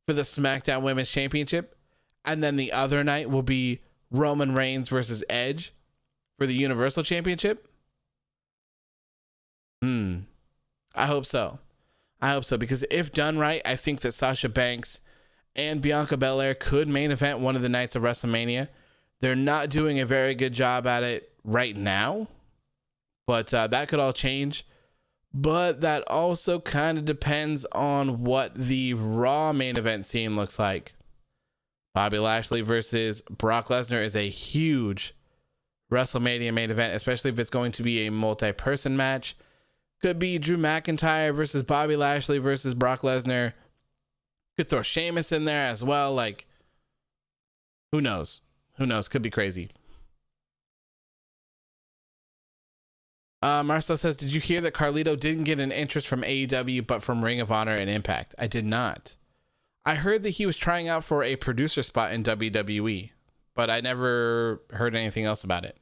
for the SmackDown Women's Championship, and then the other night will be Roman Reigns versus Edge for the Universal Championship. I hope so, because if done right, I think that Sasha Banks and Bianca Belair could main event one of the nights of WrestleMania. They're not doing a very good job at it right now, but that could all change. But that also kind of depends on what the Raw main event scene looks like. Bobby Lashley versus Brock Lesnar is a huge WrestleMania main event, especially if it's going to be a multi-person match. Could be Drew McIntyre versus Bobby Lashley versus Brock Lesnar. Could throw Sheamus in there as well. Like, who knows? Could be crazy. Marcel says, did you hear that Carlito didn't get an interest from AEW, but from Ring of Honor and Impact? I did not. I heard that he was trying out for a producer spot in WWE, but I never heard anything else about it.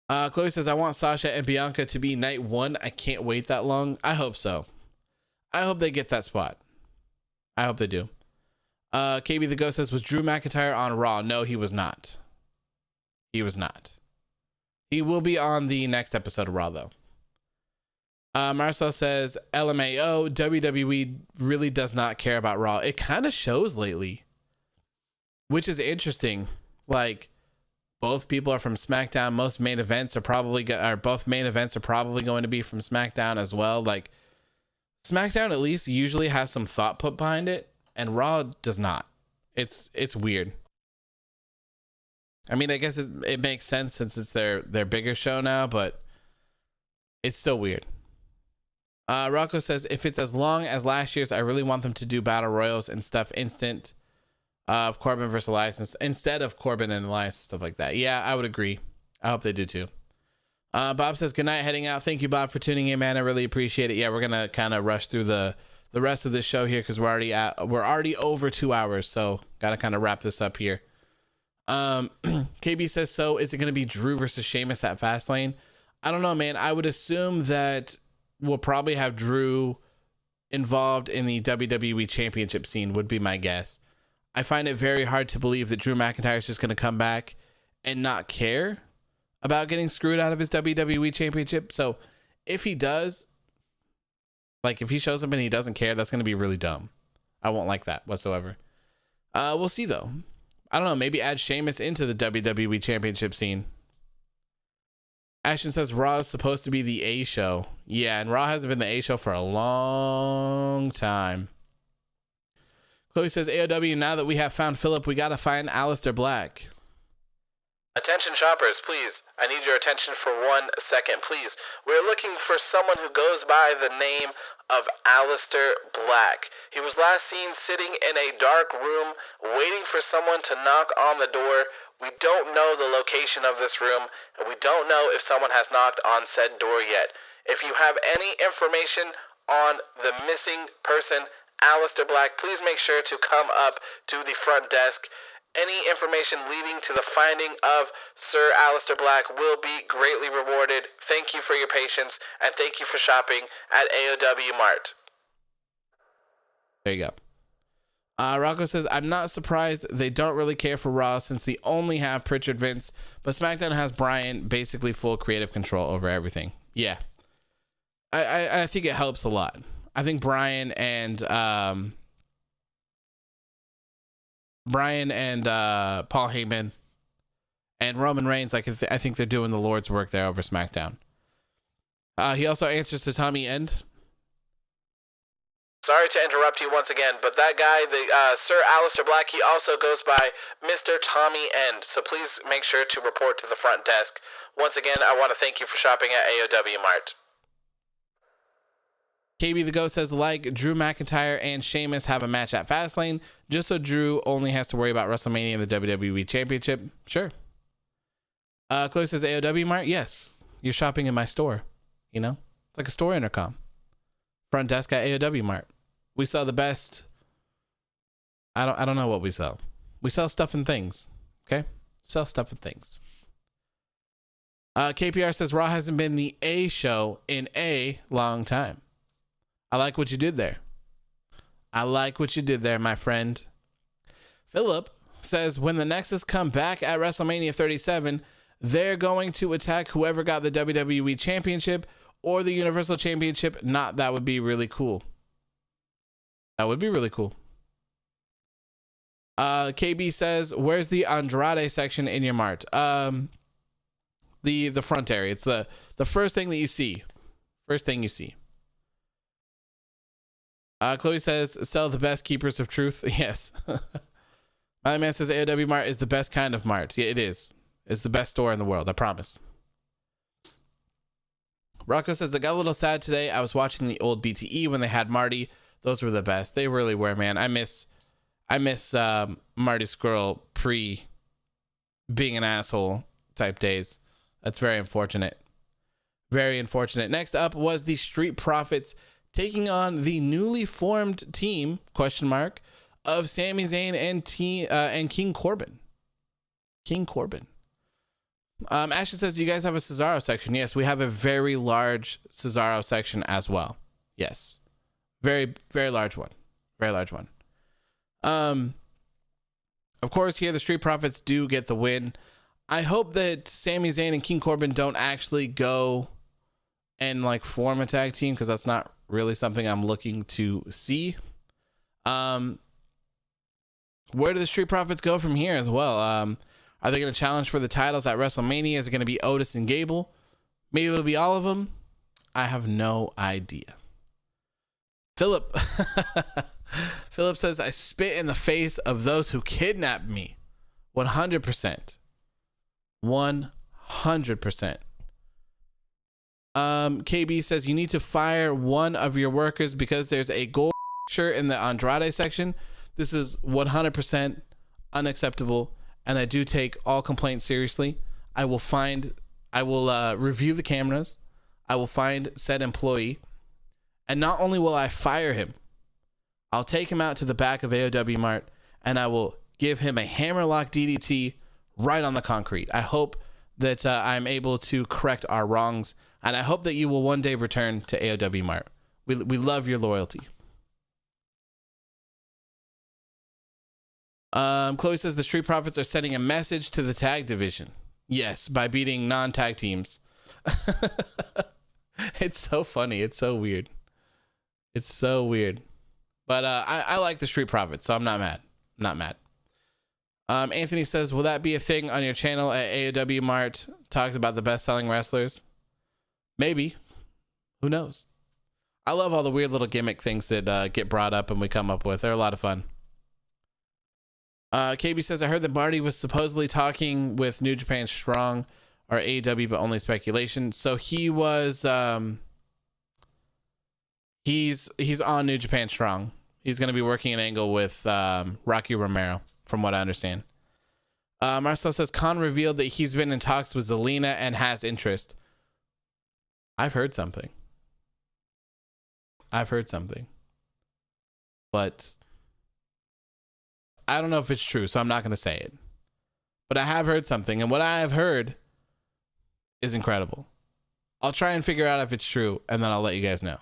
Chloe says, I want Sasha and Bianca to be night one. I can't wait that long. I hope so. I hope they get that spot. I hope they do. KB the Ghost says, was Drew McIntyre on Raw? No, he was not. He was not. He will be on the next episode of Raw, though. Marcel says, LMAO, WWE really does not care about Raw. It kind of shows lately, which is interesting. Like, both people are from SmackDown. Both main events are probably going to be from SmackDown as well. Like, SmackDown at least usually has some thought put behind it, and Raw does not. It's weird. I mean, I guess it makes sense since it's their bigger show now, but it's still weird. Rocco says, if it's as long as last year's, I really want them to do battle royals and stuff instant of Corbin versus Elias instead of Corbin and Elias, stuff like that. Yeah, I would agree. I hope they do too. Bob says, good night, heading out. Thank you, Bob, for tuning in, man. I really appreciate it. Yeah, we're going to kind of rush through the rest of this show here because we're already over 2 hours. So got to kind of wrap this up here. KB says, so is it going to be Drew versus Sheamus at Fastlane? I don't know, man. I would assume that we'll probably have Drew involved in the WWE Championship scene would be my guess. I find it very hard to believe that Drew McIntyre is just going to come back and not care about getting screwed out of his WWE Championship. So if he does, like if he shows up and he doesn't care, that's going to be really dumb. I won't like that whatsoever. We'll see though. I don't know. Maybe add Sheamus into the WWE Championship scene. Ashton says Raw is supposed to be the A show. Yeah, and Raw hasn't been the A show for a long time. Chloe says, AOW, now that we have found Philip, we got to find Aleister Black. Attention shoppers, please. I need your attention for 1 second, please. We're looking for someone who goes by the name of Aleister Black. He was last seen sitting in a dark room waiting for someone to knock on the door. We don't know the location of this room, and we don't know if someone has knocked on said door yet. If you have any information on the missing person, Aleister Black, please make sure to come up to the front desk. Any information leading to the finding of Sir Aleister Black will be greatly rewarded. Thank you for your patience, and thank you for shopping at AOW Mart. There you go. Rocco says, I'm not surprised they don't really care for Raw since they only have Pritchard Vince, but SmackDown has Bryan basically full creative control over everything. Yeah. I think it helps a lot. I think Bryan and Paul Heyman and Roman Reigns, I think they're doing the Lord's work there over SmackDown. He also answers to Tommy End. Sorry to interrupt you once again, but that guy, Sir Aleister Black, he also goes by Mr. Tommy End. So please make sure to report to the front desk. Once again, I want to thank you for shopping at AOW Mart. KB the Ghost says, like Drew McIntyre and Sheamus have a match at Fastlane, just so Drew only has to worry about WrestleMania and the WWE Championship. Sure. Chloe says, AOW Mart? Yes. You're shopping in my store. You know? It's like a store intercom. Front desk at AOW Mart. We sell the best. I don't know what we sell. We sell stuff and things. Okay? Sell stuff and things. KPR says, Raw hasn't been the A show in a long time. I like what you did there. I like what you did there, my friend. Philip says, when the Nexus come back at WrestleMania 37, they're going to attack whoever got the WWE Championship or the Universal Championship. That would be really cool. That would be really cool. KB says, where's the Andrade section in your mart? The front area. It's the first thing that you see. First thing you see. Chloe says, sell the best keepers of truth. Yes. My man says AOW Mart is the best kind of mart. Yeah, it is. It's the best store in the world. I promise. Rocco says, I got a little sad today. I was watching the old BTE when they had Marty. Those were the best. They really were, man. I miss Marty Scurll pre being an asshole type days. That's very unfortunate. Very unfortunate. Next up was the Street Profits taking on the newly formed team, of Sami Zayn and King Corbin. King Corbin. Ashton says, do you guys have a Cesaro section? Yes, we have a very large Cesaro section as well. Yes. Very, very large one. Very large one. Of course, here the Street Profits do get the win. I hope that Sami Zayn and King Corbin don't actually go and like form a tag team, because that's not really something I'm looking to see. Where do the Street Profits go from here as well? Are they going to challenge for the titles at WrestleMania? Is it going to be Otis and Gable? Maybe it'll be all of them. I have no idea. Philip says, I spit in the face of those who kidnapped me. 100%. 100%. KB says, you need to fire one of your workers because there's a gold shirt in the Andrade section. This is 100% unacceptable, and I do take all complaints seriously. I will review the cameras. I will find said employee. And not only will I fire him, I'll take him out to the back of AOW Mart and I will give him a hammerlock DDT right on the concrete. I hope that I'm able to correct our wrongs, and I hope that you will one day return to AOW Mart. We love your loyalty. Chloe says the Street Profits are sending a message to the tag division. Yes, by beating non-tag teams. It's so funny. It's so weird. It's so weird. But I like the Street Profits, so I'm not mad. Not mad. Anthony says, will that be a thing on your channel at AOW Mart? Talked about the best-selling wrestlers? Maybe. Who knows? I love all the weird little gimmick things that get brought up and we come up with. They're a lot of fun. KB says, I heard that Marty was supposedly talking with New Japan Strong or AEW, but only speculation. So he was... He's on New Japan Strong. He's going to be working an angle with Rocky Romero, from what I understand. Marcel says, Khan revealed that he's been in talks with Zelina and has interest. I've heard something. But I don't know if it's true, so I'm not going to say it. But I have heard something, and what I have heard is incredible. I'll try and figure out if it's true, and then I'll let you guys know.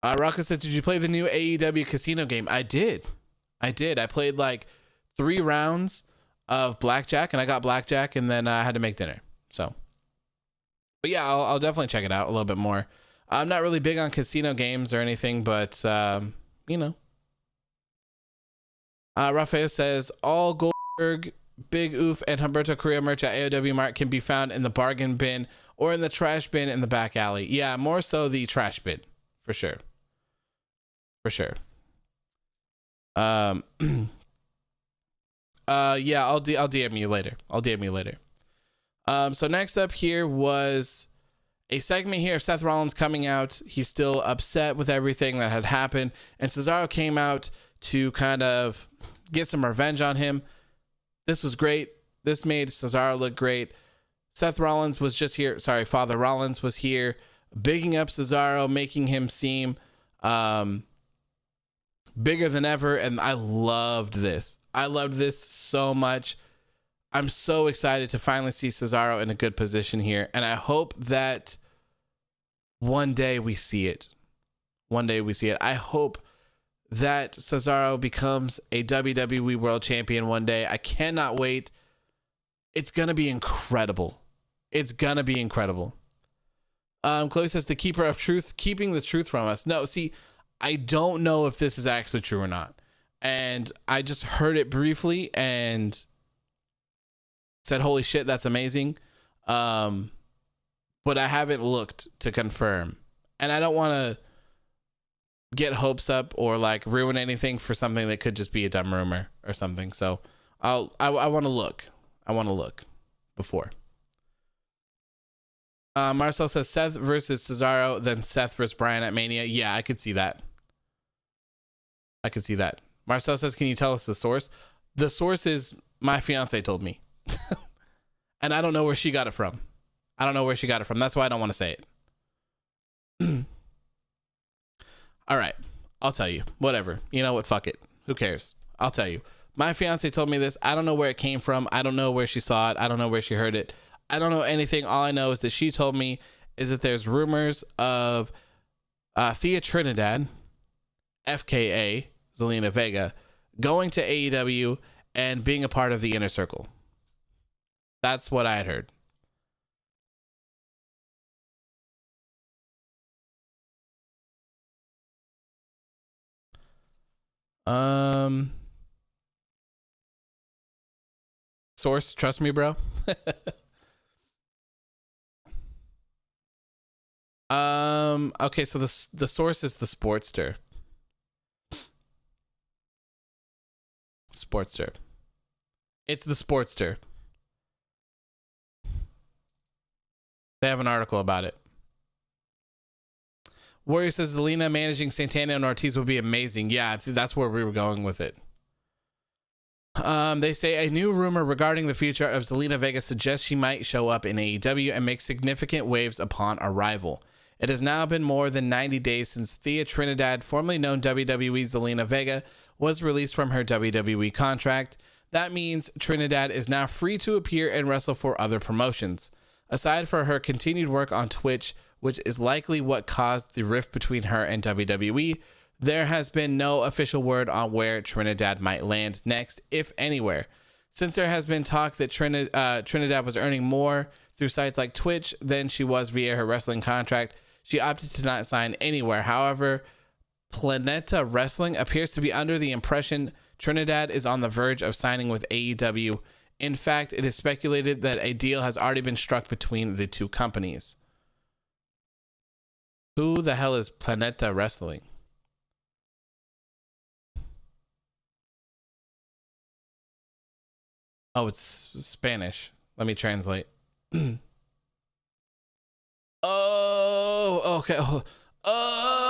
Rocco says, did you play the new AEW casino game? I did. I played like 3 rounds of blackjack, and I got blackjack, and then I had to make dinner. So, but yeah, I'll definitely check it out a little bit more. I'm not really big on casino games or anything, but you know. Rafael says, all Goldberg, Big Oof, and Humberto Carrillo merch at AOW Mart can be found in the bargain bin or in the trash bin in the back alley. Yeah, more so the trash bin, for sure. Yeah, I'll DM you later. So next up here was a segment here of Seth Rollins coming out. He's still upset with everything that had happened, and Cesaro came out to kind of get some revenge on him. This was great. This made Cesaro look great. Seth Rollins was just here. Sorry, Father Rollins was here, bigging up Cesaro, making him seem bigger than ever, and I loved this. I loved this so much. I'm so excited to finally see Cesaro in a good position here, and I hope that one day we see it. I hope that Cesaro becomes a WWE World Champion one day. I cannot wait. It's gonna be incredible. Chloe says, the keeper of truth, keeping the truth from us. No, see, I don't know if this is actually true or not. And I just heard it briefly and said, holy shit, that's amazing. But I haven't looked to confirm. And I don't want to get hopes up or like ruin anything for something that could just be a dumb rumor or something. So I want to look. Before. Marcel says Seth versus Cesaro, then Seth versus Bryan at Mania. Yeah, I could see that. Marcel says, can you tell us the source? The source is my fiance told me. And I don't know where she got it from. That's why I don't want to say it. All right. I'll tell you. Whatever. You know what? Fuck it. Who cares? I'll tell you. My fiance told me this. I don't know where it came from. I don't know where she saw it. I don't know where she heard it. I don't know anything. All I know is that she told me is that there's rumors of Thea Trinidad, FKA Zelina Vega, going to AEW and being a part of the Inner Circle. That's what I had heard. Source, trust me, bro. Okay, so the source is the Sportster. It's the Sportster. They have an article about it. Warrior says Zelina managing Santana and Ortiz would be amazing. Yeah, that's where we were going with it. They say a new rumor regarding the future of Zelina Vega suggests she might show up in AEW and make significant waves upon arrival. It has now been more than 90 days since Thea Trinidad, formerly known WWE Zelina Vega, was released from her WWE contract. That means Trinidad is now free to appear and wrestle for other promotions. Aside from her continued work on Twitch, which is likely what caused the rift between her and WWE, there has been no official word on where Trinidad might land next, if anywhere. Since there has been talk that Trinidad was earning more through sites like Twitch than she was via her wrestling contract, she opted to not sign anywhere. However, Planeta Wrestling appears to be under the impression Trinidad is on the verge of signing with AEW. In fact, it is speculated that a deal has already been struck between the two companies. Who the hell is Planeta Wrestling? Oh, it's Spanish. Let me translate. Oh, okay. Oh.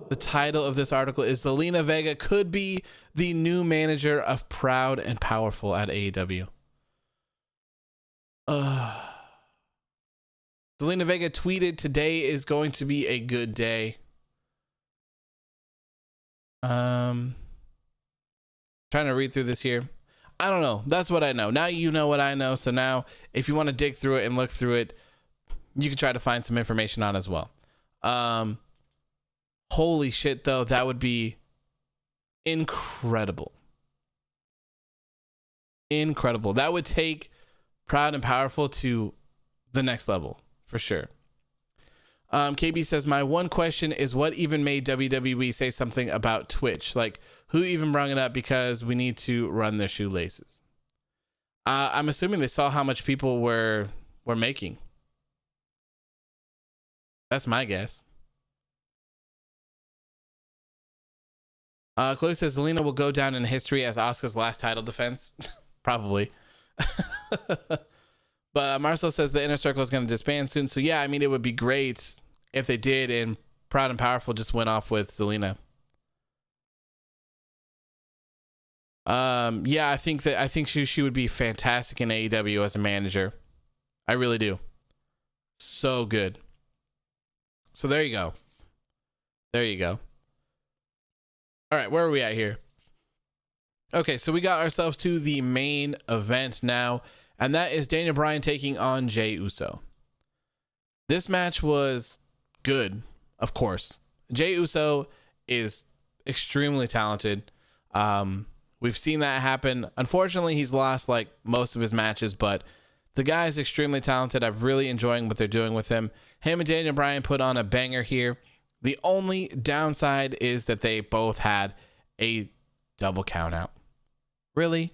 The title of this article is Zelina Vega could be the new manager of Proud and Powerful at AEW. Zelina Vega tweeted, "Today is going to be a good day." Trying to read through this here. I don't know. That's what I know. Now you know what I know. So now if you want to dig through it and look through it, you can try to find some information on as well. Holy shit, though. That would be incredible. Incredible. That would take Proud and Powerful to the next level for sure. KB says, my one question is what even made WWE say something about Twitch? Like, who even brought it up because we need to run their shoelaces? I'm assuming they saw how much people were making. That's my guess. Chloe says, Zelina will go down in history as Asuka's last title defense. Probably. But Marcel says the Inner Circle is going to disband soon. So, yeah, I mean, it would be great if they did, and Proud and Powerful just went off with Zelina. Yeah, I think she would be fantastic in AEW as a manager. I really do. So good. So there you go. There you go. All right, where are we at here? Okay, so we got ourselves to the main event now, and that is Daniel Bryan taking on Jey Uso. This match was good, of course. Jey Uso is extremely talented. We've seen that happen. Unfortunately, he's lost like most of his matches, but the guy is extremely talented. I'm really enjoying what they're doing with him. Him and Daniel Bryan put on a banger here. The only downside is that they both had a double count out. Really?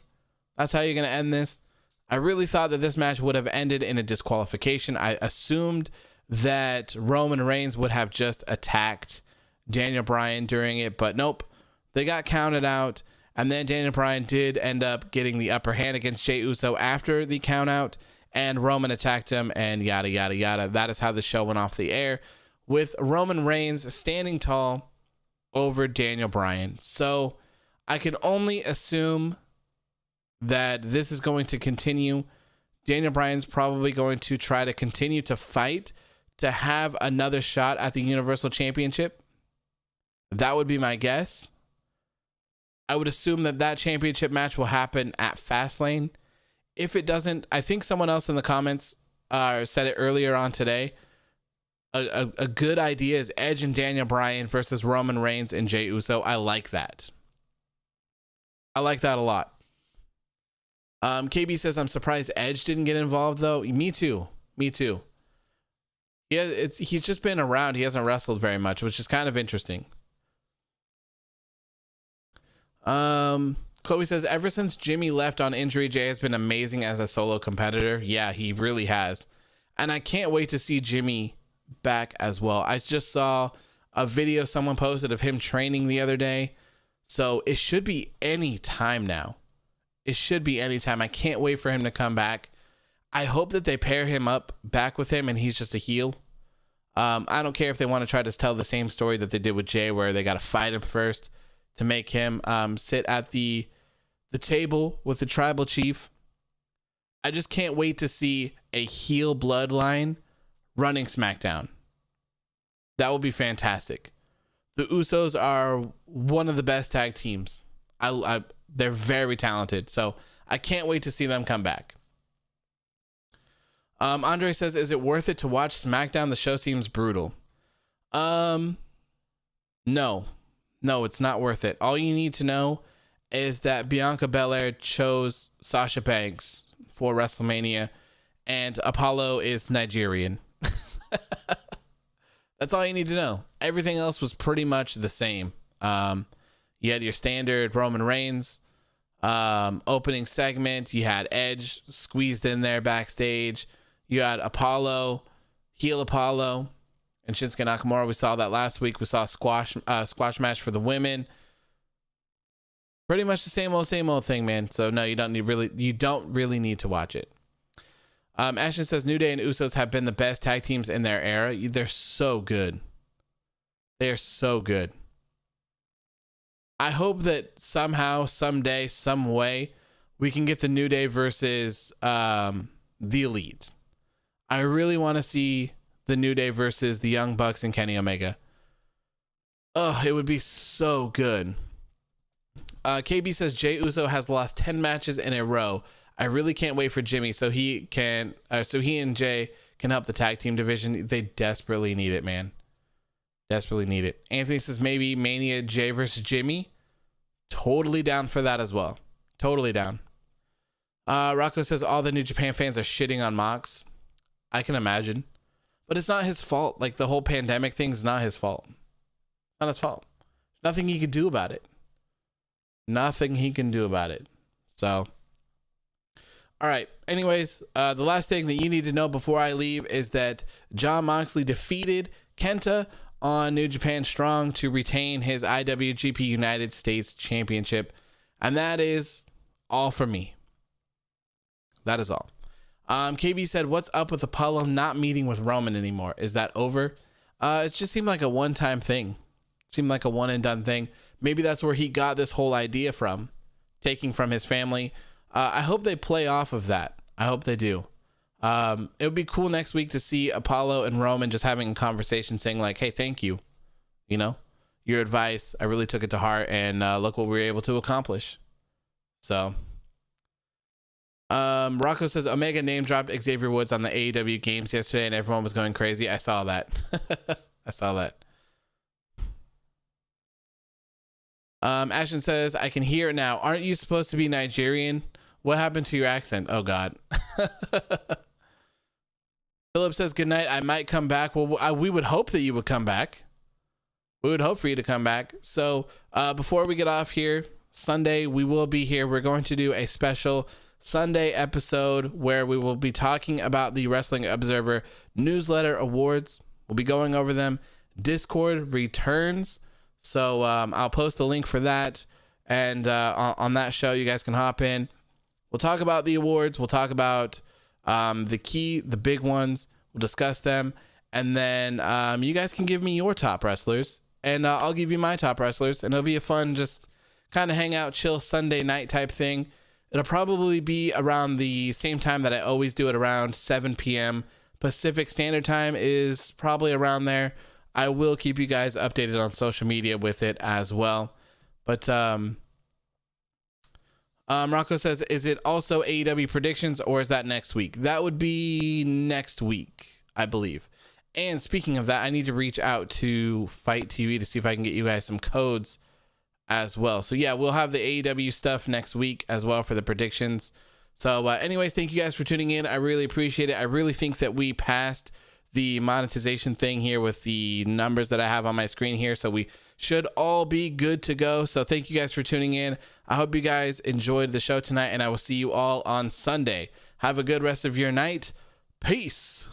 That's how you're going to end this? I really thought that this match would have ended in a disqualification. I assumed that Roman Reigns would have just attacked Daniel Bryan during it, but nope. They got counted out, and then Daniel Bryan did end up getting the upper hand against Jey Uso after the count out, and Roman attacked him, and yada, yada, yada. That is how the show went off the air, with Roman Reigns standing tall over Daniel Bryan. So I can only assume that this is going to continue. Daniel Bryan's probably going to try to continue to fight to have another shot at the Universal Championship. That would be my guess. I would assume that championship match will happen at Fastlane. If it doesn't, I think someone else in the comments said it earlier on today. A good idea is Edge and Daniel Bryan versus Roman Reigns and Jey Uso. I like that. I like that a lot. KB says, I'm surprised Edge didn't get involved, though. Me too. Yeah, he's just been around. He hasn't wrestled very much, which is kind of interesting. Chloe says, ever since Jimmy left on injury, Jey has been amazing as a solo competitor. Yeah, he really has. And I can't wait to see Jimmy back as well. I just saw a video someone posted of him training the other day. So it should be any time now. It should be any time. I can't wait for him to come back. I hope that they pair him up back with him and he's just a heel. I don't care if they want to try to tell the same story that they did with Jey, where they got to fight him first to make him sit at the table with the tribal chief. I just can't wait to see a heel bloodline running SmackDown. That will be fantastic. The Usos are one of the best tag teams. They're very talented, so I can't wait to see them come back. Andre says, is it worth it to watch SmackDown? The show seems brutal. No, it's not worth it. All you need to know is that Bianca Belair chose Sasha Banks for WrestleMania, and Apollo is Nigerian. That's all you need to know. Everything else was pretty much the same. You had your standard Roman Reigns opening segment. You had Edge squeezed in there backstage. You had Apollo, heel Apollo, and Shinsuke Nakamura. We saw that last week. We saw a squash match for the women. Pretty much the same old thing, man. So no, you don't really need to watch it. Ashton says New Day and Usos have been the best tag teams in their era. They're so good. They are so good. I hope that somehow, someday, some way, we can get the New Day versus the Elite. I really want to see the New Day versus the Young Bucks and Kenny Omega. Oh, it would be so good. KB says Jey Uso has lost 10 matches in a row. I really can't wait for Jimmy so he and Jay can help the tag team division. They desperately need it, man. Desperately need it. Anthony says maybe Mania Jay versus Jimmy. Totally down for that as well. Totally down. Rocco says all the New Japan fans are shitting on Mox. I can imagine. But it's not his fault. Like, the whole pandemic thing is not his fault. It's not his fault. There's nothing he can do about it. Nothing he can do about it. So, all right. Anyways, the last thing that you need to know before I leave is that Jon Moxley defeated Kenta on New Japan Strong to retain his IWGP United States Championship. And that is all for me. That is all. KB said, what's up with Apollo not meeting with Roman anymore? Is that over? It just seemed like a one-time thing. It seemed like a one and done thing. Maybe that's where he got this whole idea from, taking from his family. I hope they play off of that. I hope they do. It would be cool next week to see Apollo and Roman just having a conversation saying like, hey, thank you. You know, your advice, I really took it to heart, and look what we were able to accomplish. So, Rocco says Omega name dropped Xavier Woods on the AEW games yesterday and everyone was going crazy. I saw that. I saw that. Ashton says, I can hear it now. Aren't you supposed to be Nigerian? What happened to your accent? Oh, God. Philip says, good night. I might come back. Well, we would hope that you would come back. We would hope for you to come back. So before we get off here, Sunday, we will be here. We're going to do a special Sunday episode where we will be talking about the Wrestling Observer Newsletter Awards. We'll be going over them. Discord returns. So I'll post a link for that. And on that show, you guys can hop in. We'll talk about the awards. We'll talk about the big ones. We'll discuss them. And then you guys can give me your top wrestlers. And I'll give you my top wrestlers. And it'll be a fun, just kind of hang out, chill Sunday night type thing. It'll probably be around the same time that I always do it, around 7 p.m. Pacific Standard Time is probably around there. I will keep you guys updated on social media with it as well. But Rocco says, is it also AEW predictions or is that next week? That would be next week, I believe. And speaking of that, I need to reach out to Fight TV to see if I can get you guys some codes as well. So yeah, we'll have the AEW stuff next week as well for the predictions. So anyways, thank you guys for tuning in. I really appreciate it. I really think that we passed the monetization thing here with the numbers that I have on my screen here. So we should all be good to go. So thank you guys for tuning in. I hope you guys enjoyed the show tonight, and I will see you all on Sunday. Have a good rest of your night. Peace.